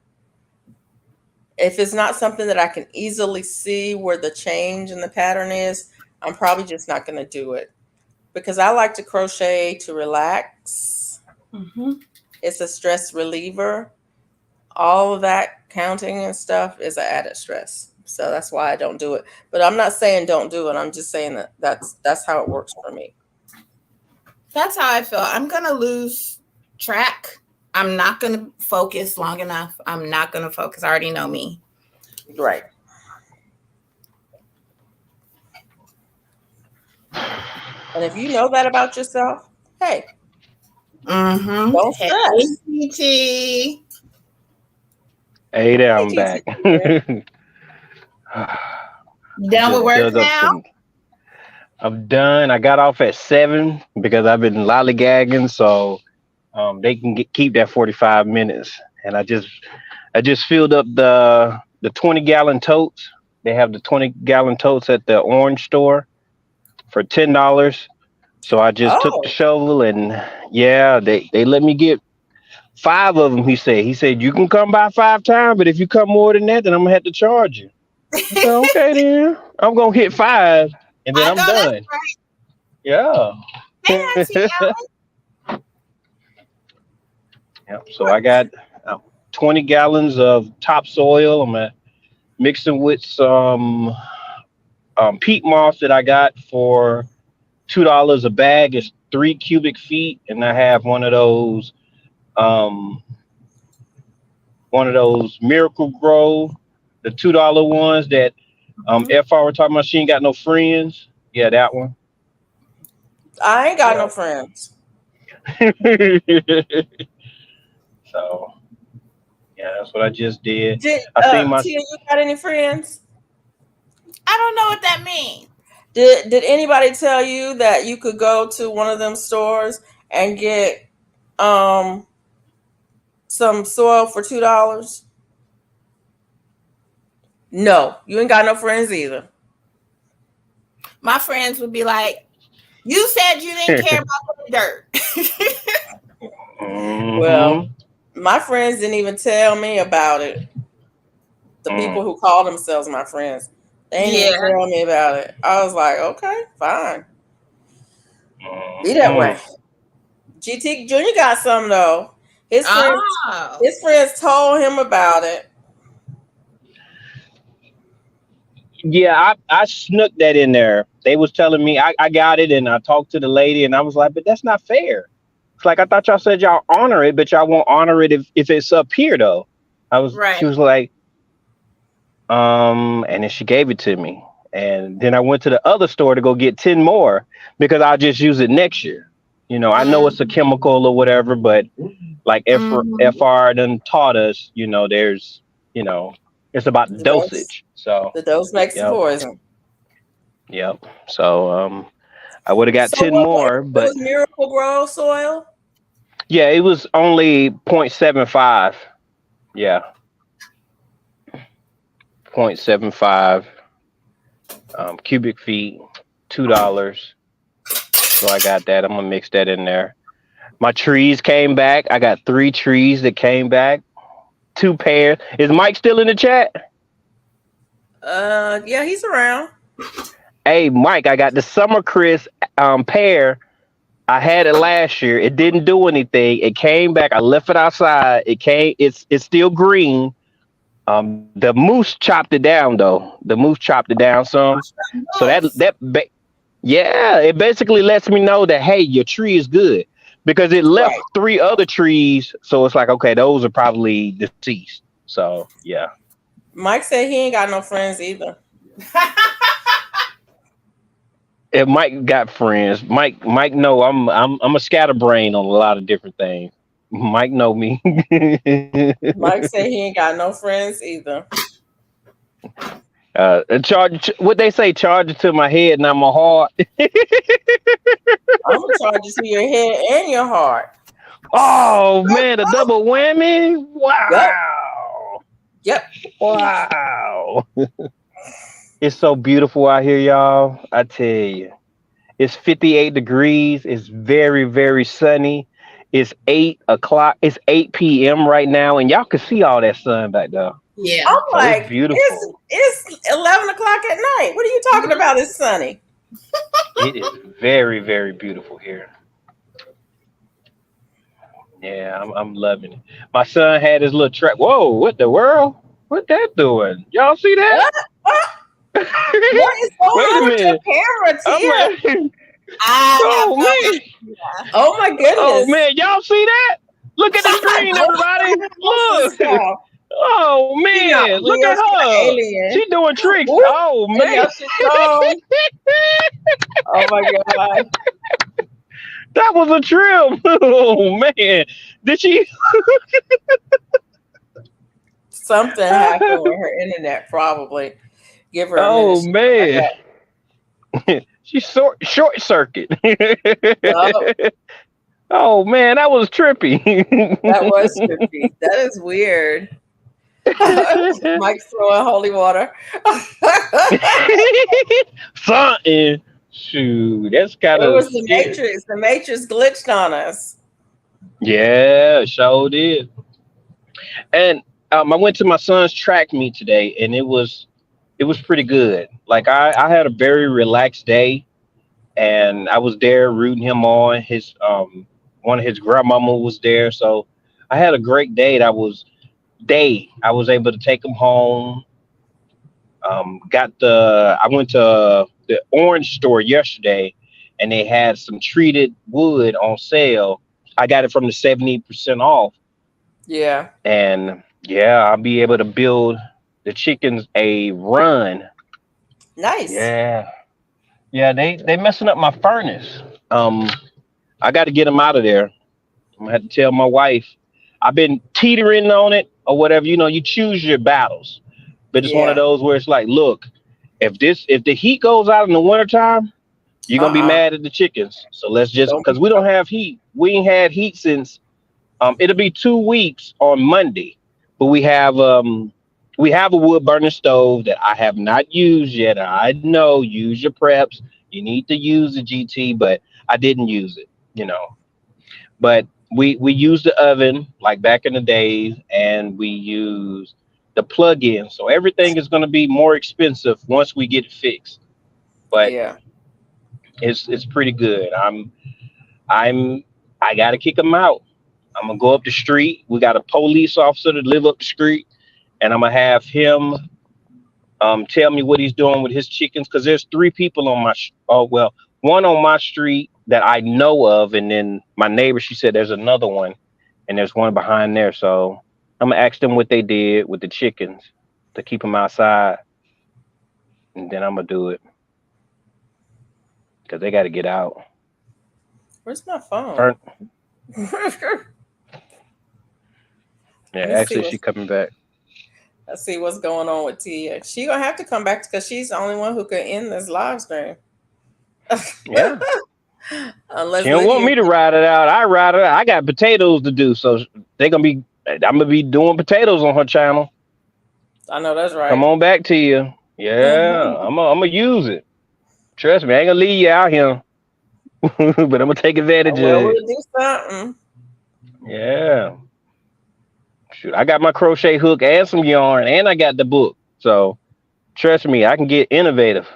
If it's not something that I can easily see where the change in the pattern is, I'm probably just not going to do it. Because I like to crochet to relax. It's a stress reliever. All of that counting and stuff is an added stress. So that's why I don't do it. But I'm not saying don't do it. I'm just saying that's how it works for me. That's how I feel. I'm going to lose track. I'm not going to focus long enough. I'm not going to focus. I already know me. Right. And if you know that about yourself, hey. Don't stress. Hey, PT. Hey there, I'm back. Done with work now? I'm done. I got off at 7 because I've been lollygagging, so they can keep that 45 minutes. And I just filled up the 20-gallon totes. They have the 20-gallon totes at the orange store. for $10. So I just took the Oh, shovel and yeah, they let me get 5 of them. He said you can come by 5 times, but if you come more than that, then I'm gonna have to charge you. I said okay then. I'm gonna hit 5 and then I I'm know that's done. right. Yeah. Hey, Auntie Yep. So I got 20 gallons of topsoil. I'm gonna mix them with some peat moss that I got for $2 a bag. It's 3 cubic feet, and I have um, one of those Miracle Grow, the $2 ones that Alan. FR were talking about. She ain't got no friends. Yeah, that one. I ain't got Yeah. no friends. So yeah, that's what I just did. Did I seen my Tia, you got any friends? I don't know what that means. Did anybody tell you that you could go to one of them stores and get some soil for $2? No, you ain't got no friends either. My friends would be like, "You said you didn't care about the dirt." Well, my friends didn't even tell me about it. The people who call themselves my friends, they didn't even tell me about it. I was like, okay, fine. Be that way. GT Junior got some though. His friends told him about it. Yeah, I snuck that in there. They was telling me I got it, and I talked to the lady, and I was like, but that's not fair. It's like I thought y'all said y'all honor it, but y'all won't honor it if it's up here though. She was like, and then she gave it to me. And then I went to the other store to go get 10 more because I'll just use it next year. You know, I know it's a chemical or whatever, but like FR done taught us, there's, it's about the dosage. So the dose makes the poison. Yep. So I would have got 10 more, but it was Miracle Grow soil. Yeah, it was only 0.75. Yeah. 0.75 cubic feet, $2. So I got that. I'm gonna mix that in there. My trees came back. I got 3 trees that came back. 2 pairs. Is Mike still in the chat? Yeah, he's around. Hey, Mike, I got the Summer Chris pear. I had it last year. It didn't do anything. It came back. I left it outside. It's still green. The moose chopped it down though. The moose chopped it down some. So it basically lets me know that hey, your tree is good because it left 3 other trees. So it's like okay, those are probably deceased. So yeah. Mike said he ain't got no friends either. If Mike got friends, Mike know I'm a scatterbrain on a lot of different things. Mike know me. Mike said he ain't got no friends either. Charge what they say, charge it to my head, not my heart. I'm gonna charge it to your head and your heart. Oh man, a double whammy! Wow. Yep. Wow. It's so beautiful out here, y'all. I tell you. It's 58 degrees. It's very, very sunny. It's 8 o'clock. It's 8 p.m. right now, and y'all can see all that sun back there. Yeah. I'm like, it's beautiful. It's 11 o'clock at night. What are you talking about? It's sunny. It is very, very beautiful here. Yeah, I'm loving it. My son had his little track. Whoa, what the world? What that doing? Y'all see that? What is going on with your camera, Tia? Oh man! Oh my goodness! Oh man! Y'all see that? Look at the screen, everybody! Look! Oh man! Look at her! She doing tricks! Oh man! Oh my god! That was a trim! Oh man! Did she? Something happened with her internet, probably. Give her a minute. Man! She short circuit. Oh man, that was trippy. That was trippy. That is weird. Mike's throwing holy water. Shoot, that's kind It of was the scary. Matrix. The Matrix glitched on us. Yeah, sure did. And I went to my son's track meet today, and it was pretty good. Like I had a very relaxed day, and I was there rooting him on. His one of his grandmama was there, so I had a great day. I was able to take him home. Got the I went to the orange store yesterday, and they had some treated wood on sale. I got it from the 70% off, Yeah. and yeah, I'll be able to build the chickens a run. Nice. Yeah, yeah, they messing up my furnace. Um, I got to get them out of there. I'm gonna have to tell my wife. I've been teetering on it or whatever. You know, you choose your battles, but it's one of Yeah. those where it's like, look, if the heat goes out in the wintertime, you're gonna be Uh-uh. mad at the chickens. So let's just Don't be because we don't have heat. We ain't had heat since it'll be 2 weeks on Monday, but we have a wood burning stove that I have not used yet. I know use your preps. You need to use the GT, but I didn't use it. You know, but we use the oven like back in the days, and we use the plug-in. So everything is going to be more expensive once we get it fixed. But Yeah. it's pretty good. I'm I got to kick them out. I'm gonna go up the street. We got a police officer that live up the street, and I'm gonna have him tell me what he's doing with his chickens. Because there's three people on oh well, one on my street that I know of, and then my neighbor. She said there's another one, and there's one behind there. So I'm gonna ask them what they did with the chickens to keep them outside, and then I'm gonna do it because they got to get out. Where's my phone? Fern- yeah, Let's see actually, she what's coming back. let's see what's going on with Tia. She gonna have to come back because she's the only one who can end this live stream. Yeah. Unless She don't want Lydia. me to ride it out. I ride it out. I got potatoes to do, so they gonna be. I'm gonna be doing potatoes on her channel. I know that's Come right. on back to you. Yeah, I'm gonna use it. Trust me, I ain't gonna leave you out here, but I'm gonna take advantage of Well, we'll it. do something. Yeah. Shoot, I got my crochet hook and some yarn, and I got the book. So trust me, I can get innovative.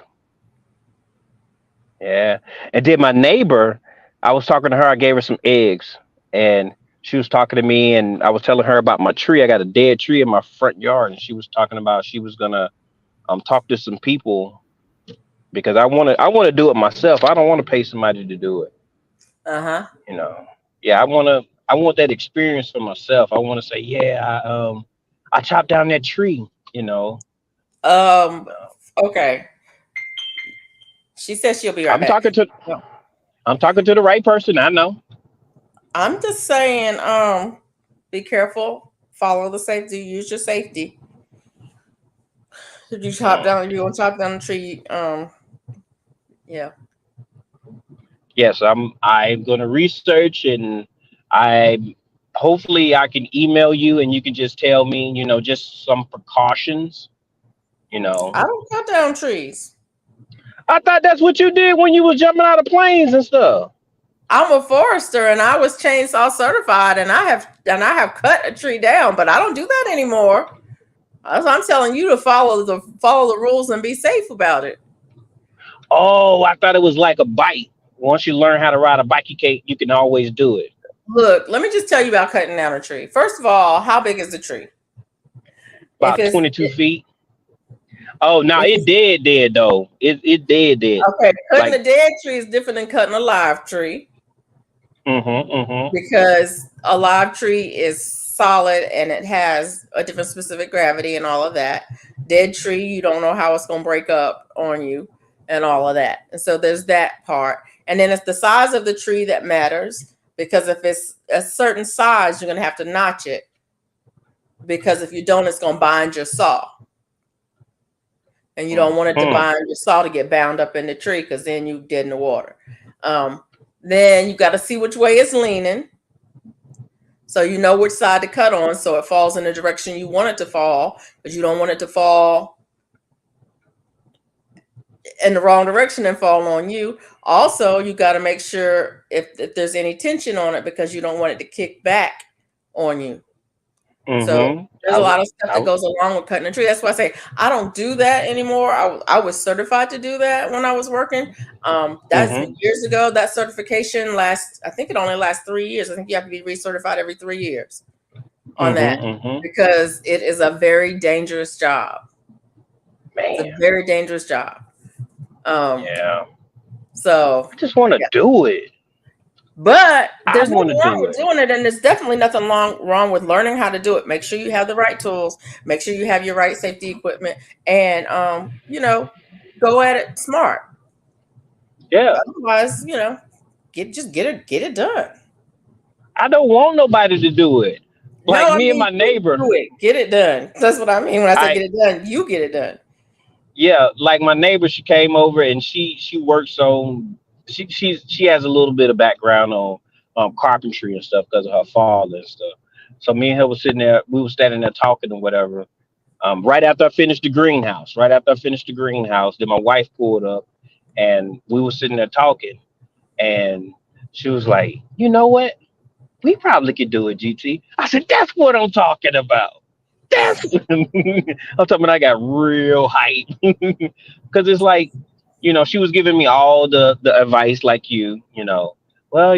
Yeah. And then my neighbor, I was talking to her. I gave her some eggs, and she was talking to me, and I was telling her about my tree. I got a dead tree in my front yard, and she was talking about she was gonna talk to some people because I want to do it myself. I don't want to pay somebody to do it. Uh-huh. You know. Yeah, I want that experience for myself. I want to say, yeah, I chopped down that tree. You know. Um, okay. She says she'll be right I'm back. talking to No. I'm talking to the right person. I know. I'm just saying, be careful, follow the safety, use your safety. If you you're gonna chop down the tree, yeah. Yes, I'm gonna research, and I hopefully I can email you and you can just tell me, just some precautions, you know. I don't cut down trees. I thought that's what you did when you was jumping out of planes and stuff. I'm a forester and I was chainsaw certified and I have cut a tree down, but I don't do that anymore. I'm telling you to follow the rules and be safe about it. Oh, I thought it was like a bike. Once you learn how to ride a bike, you can always do it. Look, let me just tell you about cutting down a tree. First of all, how big is the tree? About 22 feet. Oh, no, it dead though. It dead. Okay, cutting a dead tree is different than cutting a live tree. Because a live tree is solid and it has a different specific gravity and all of that. Dead tree, you don't know how it's going to break up on you and all of that. And so there's that part. And then it's the size of the tree that matters, because if it's a certain size, you're going to have to notch it, because if you don't, it's going to bind your saw. And you don't want it to bind your saw to get bound up in the tree, because then you dead in the water. Then you got to see which way it's leaning, so you know which side to cut on, so it falls in the direction you want it to fall, but you don't want it to fall in the wrong direction and fall on you. Also, you got to make sure if there's any tension on it, because you don't want it to kick back on you. So there's a lot of stuff that goes along with cutting a tree. That's why I say I don't do that anymore. I was certified to do that when I was working. That's been years ago. That certification I think it only lasts 3 years. I think you have to be recertified every 3 years on that, because it is a very dangerous job. Man. It's a very dangerous job. Yeah. So I just want to do it. But there's nothing wrong with doing it, and there's definitely nothing wrong with learning how to do it. Make sure you have the right tools. Make sure you have your right safety equipment, and go at it smart. Yeah. Otherwise, get it done. I don't want nobody to do it. Like me and my neighbor. Do it. Get it done. That's what I mean when I say get it done. You get it done. Yeah, like my neighbor, she came over and she works on. She has a little bit of background on carpentry and stuff because of her father and stuff. So me and her was sitting there. We were standing there talking or whatever. Right after I finished the greenhouse. Then my wife pulled up, and we were sitting there talking, and she was like, "You know what? We probably could do it, GT." I said, "That's what I'm talking about. That's what I'm talking about." I got real hype because it's like, she was giving me all the advice like well, I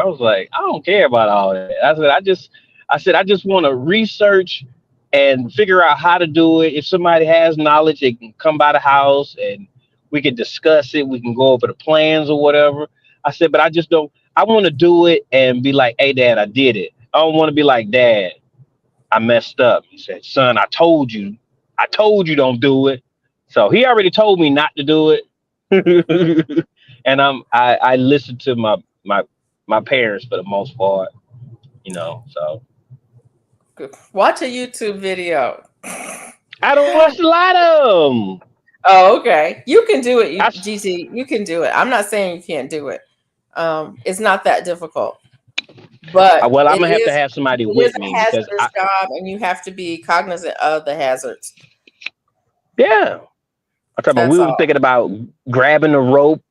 was like, I don't care about all that. I said, I just want to research and figure out how to do it. If somebody has knowledge, they can come by the house and we can discuss it. We can go over the plans or whatever. I said, but I want to do it and be like, "Hey, Dad, I did it." I don't want to be like, "Dad, I messed up." He said, "Son, I told you don't do it." So he already told me not to do it. And I listened to my parents for the most part, so. Watch a YouTube video. I don't watch a lot of them. Oh, okay. You can do it, GT. You can do it. I'm not saying you can't do it. It's not that difficult. But I'm gonna have to have somebody with me. It's a hazardous job, and you have to be cognizant of the hazards. Yeah. We were thinking about grabbing the rope,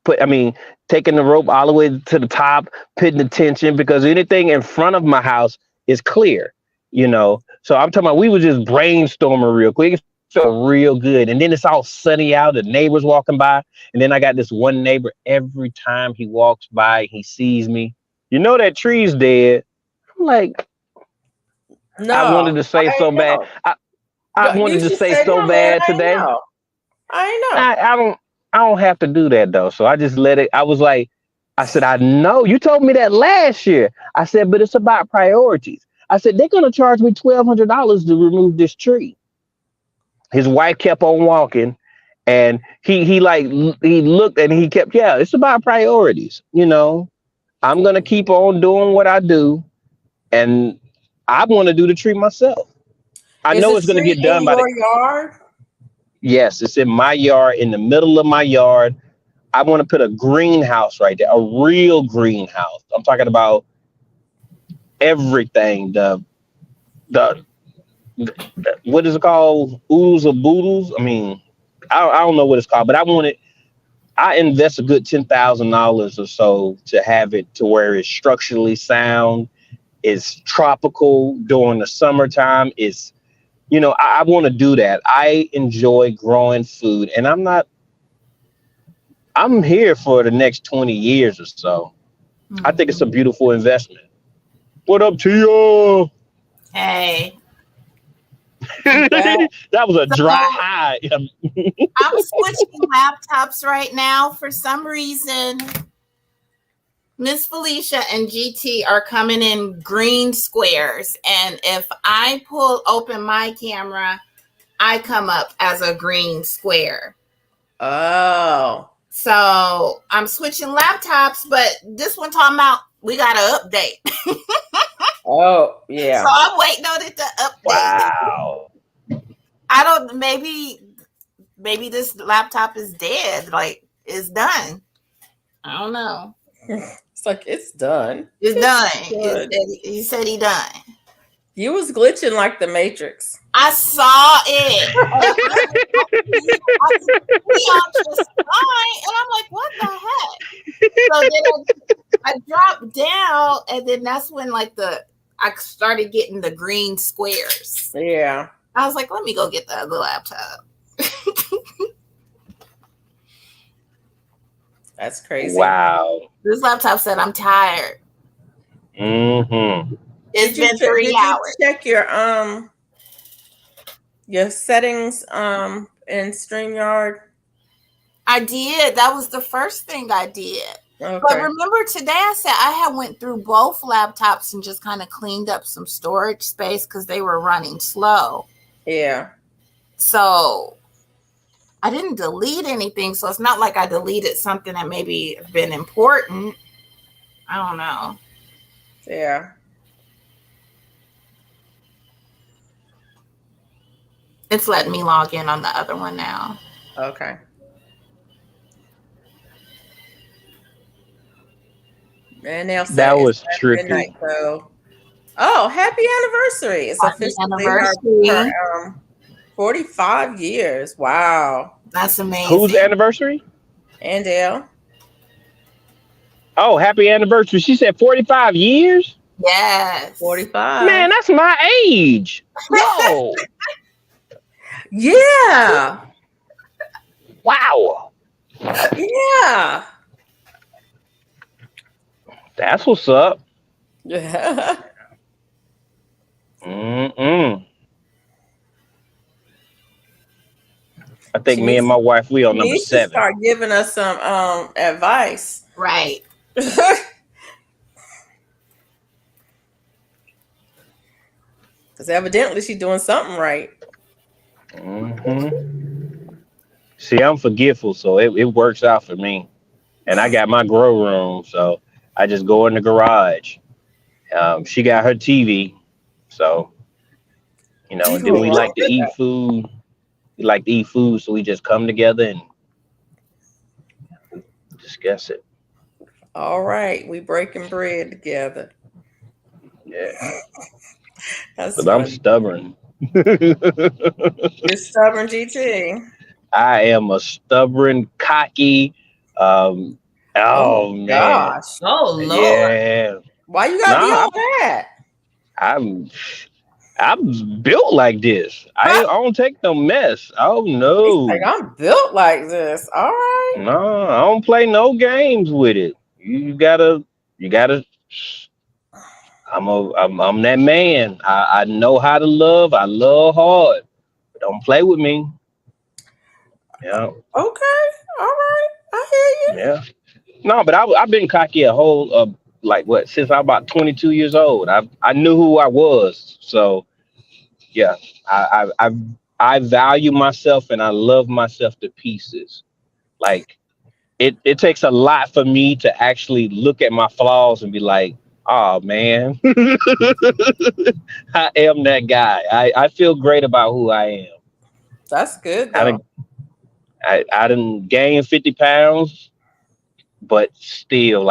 taking the rope all the way to the top, putting the tension, because anything in front of my house is clear, So I'm talking about we were just brainstorming real quick. It felt real good. And then it's all sunny out, the neighbors walking by. And then I got this one neighbor, every time he walks by, he sees me. That tree's dead. I'm like, no, I wanted to say so bad. I wanted to say so bad today. I don't have to do that though. So I just let it. I said, I know you told me that last year. I said, but it's about priorities. I said, they're going to charge me $1,200 to remove this tree. His wife kept on walking, and he looked and he kept, it's about priorities. I'm going to keep on doing what I do, and I want to do the tree myself. I know it's going to get done by your yard. Yes, it's in my yard, in the middle of my yard. I want to put a greenhouse right there, a real greenhouse. I'm talking about everything. The what is it called? Oodles or boodles? I don't know what it's called, but I invest a good $10,000 or so to have it to where it's structurally sound, it's tropical during the summertime. It's I want to do that. I enjoy growing food, and I'm here for the next 20 years or so. I think it's a beautiful investment. What up, Tia? Hey. That was a dry high. I'm switching laptops right now. For some reason, Miss Felicia and GT are coming in green squares. And if I open my camera, I come up as a green square. Oh. So I'm switching laptops, but this one talking about we got to update. Oh, yeah. So I'm waiting on it to update. Wow. I don't, maybe this laptop is dead. Like, it's done. I don't know. It's like, it's done. It's done. He said he done. You was glitching like the Matrix. I saw it. I see on just fine, and I'm like, what the heck? So then I dropped down, and then that's when I started getting the green squares. Yeah. I was like, let me go get the other laptop. That's crazy. Wow. This laptop said I'm tired. Mm-hmm. It's been 3 hours. You check your settings in StreamYard? I did. That was the first thing I did. Okay. But remember today I said I had went through both laptops and just kind of cleaned up some storage space because they were running slow. Yeah. So I didn't delete anything. So it's not like I deleted something that maybe been important. I don't know. Yeah. It's letting me log in on the other one now. Okay. And that was tricky. Midnight, so. Oh, happy anniversary. It's officially her 45 years. Wow. That's amazing. Whose anniversary? Andale. Oh, happy anniversary. She said 45 years? Yes. 45. Man, that's my age. Whoa. Yeah. Wow. Yeah. That's what's up. Yeah. Mm-mm. I think me and my wife, we on number 7. Start giving us some advice. Right. Because evidently she's doing something right. Mm-hmm. See, I'm forgetful, so it works out for me. And I got my grow room, so I just go in the garage. She got her TV, so, and then we like to eat food. We like to eat food, so we just come together and discuss it. All right, we breaking bread together. Yeah. But I'm stubborn. You're stubborn, GT. I am a stubborn, cocky. Oh man. Gosh. Oh Lord. Yeah. Why you gotta be all that? I'm built like this. I don't take no mess. Oh no. Like, I'm built like this. All right. No, I don't play no games with it. You gotta. I'm that man. I know how to love. I love hard. But don't play with me. Yeah. Okay. All right. I hear you. Yeah. No, but I've been cocky a whole since I'm about 22 years old. I knew who I was. So yeah, I value myself and I love myself to pieces. Like it takes a lot for me to actually look at my flaws and be like, oh man, I am that guy. I feel great about who I am. That's good though. I done gained 50 pounds, but still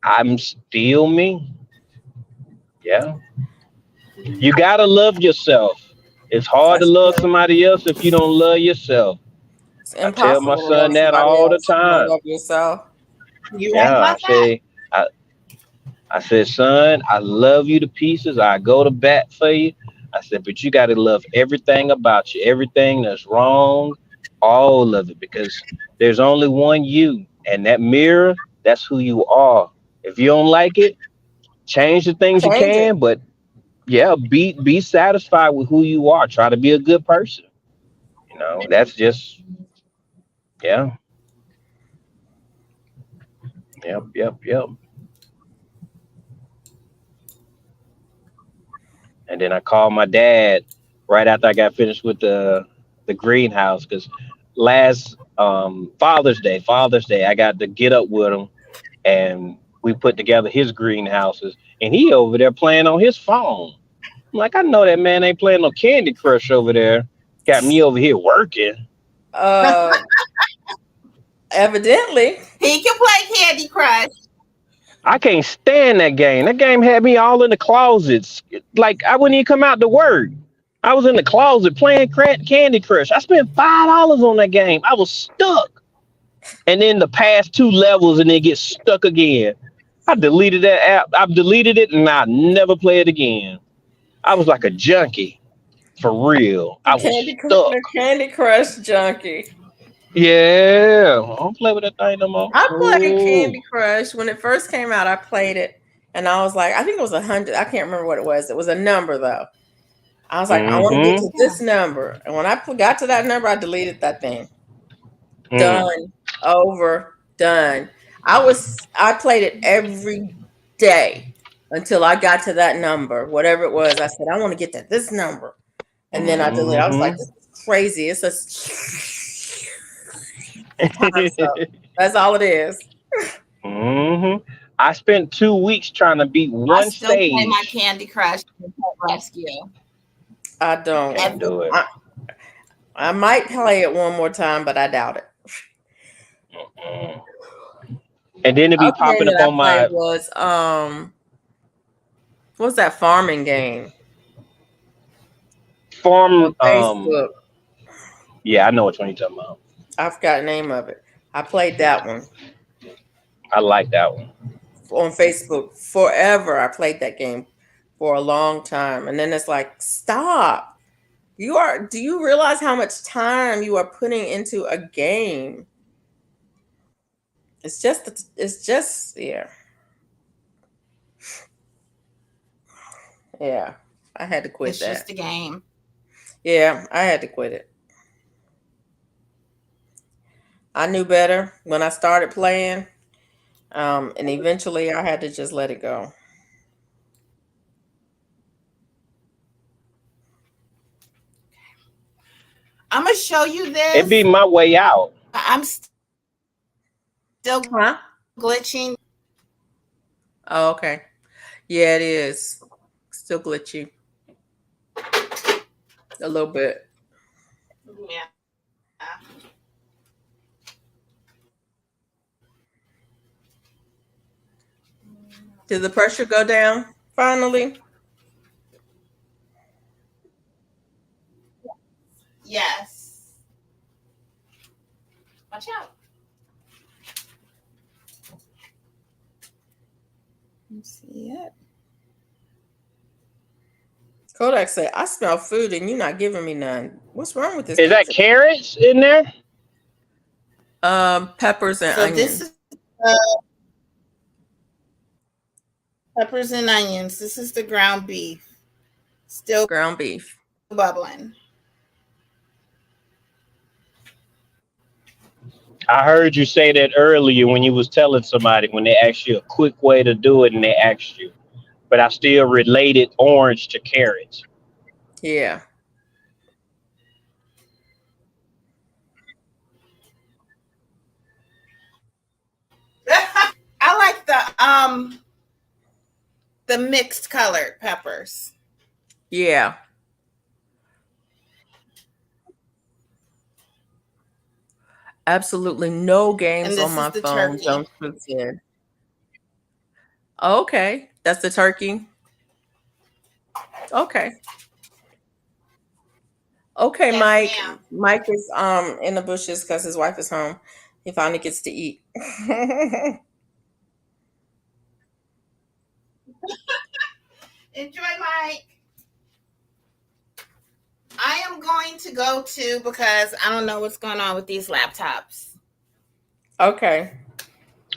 I'm still me. Yeah. You gotta love yourself. It's hard to love somebody else if you don't love yourself. I tell my son that all the time. Love yourself. I said, son, I love you to pieces. I go to bat for you. I said, but you got to love everything about you, everything that's wrong, all of it, because there's only one you, and that mirror, that's who you are. If you don't like it, change the things you can, but yeah, be satisfied with who you are. Try to be a good person. That's just, yeah. Yep. And then I called my dad right after I got finished with the greenhouse, because last Father's Day, I got to get up with him and we put together his greenhouses, and he over there playing on his phone. I'm like, I know that man ain't playing no Candy Crush over there. Got me over here working. Evidently. He can play Candy Crush. I can't stand that game. That game had me all in the closets. Like I wouldn't even come out to work. I was in the closet playing Candy Crush. I spent $5 on that game. I was stuck. And then the past 2 levels and then get stuck again. I deleted that app. I've deleted it and I never play it again. I was like a junkie. For real. I was stuck. The Candy Crush junkie. Yeah. I don't play with that thing no more. I played Ooh. Candy Crush when it first came out. I played it, and I was like, I think it was 100. I can't remember what it was. It was a number though. I was like, I want to get to this number, and when I got to that number, I deleted that thing. Done, over, done. I played it every day until I got to that number, whatever it was. I said, I want to get to this number, and then I deleted. I was like, this is crazy. It's a that's all it is. I spent 2 weeks trying to beat one still stage. play my Candy Crush Rescue. I don't. Can't do it. I might play it one more time, but I doubt it. And then it be popping up on my. Was what's that farming game? Facebook. Yeah, I know which one you're talking about. I forgot the name of it. I played that one. I like that one. On Facebook forever. I played that game for a long time. And then it's like, stop. Do you realize how much time you are putting into a game? It's just, yeah. Yeah. I had to quit It's that. just a game. Yeah, I had to quit it. I knew better when I started playing. And eventually I had to just let it go. I'm going to show you this. It'd be my way out. I'm still glitching. Oh, okay. Yeah, it is. Still glitchy. A little bit. Yeah. Did the pressure go down finally? Yes. Watch out. Let's see it. Kodak said, I smell food and you're not giving me none. What's wrong with this? Is that carrots in there? Peppers and onions. This is peppers and onions. This is the ground beef. Still ground beef. Bubbling. I heard you say that earlier when you was telling somebody when they asked you a quick way to do it and they asked you. But I still related orange to carrots. Yeah. I like the mixed colored peppers. Yeah. Absolutely no games on my phone. Jones said. Okay, that's the turkey. Okay. Okay, yes, Mike. Ma'am. Mike is in the bushes because his wife is home. He finally gets to eat. Enjoy, Mike. I am going to go to because I don't know what's going on with these laptops. Okay.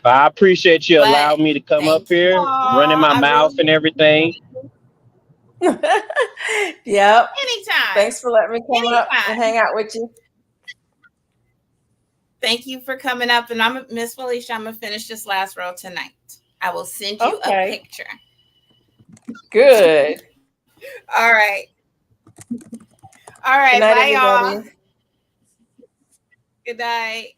I appreciate you allowing me to come up here, running my mouth and everything. Yep. Anytime. Thanks for letting me come up and hang out with you. Thank you for coming up. And I'm Miss Felicia. I'm going to finish this last row tonight. I will send you a picture. Good. All right. All right. Good night, bye, everybody. y'all. Good night.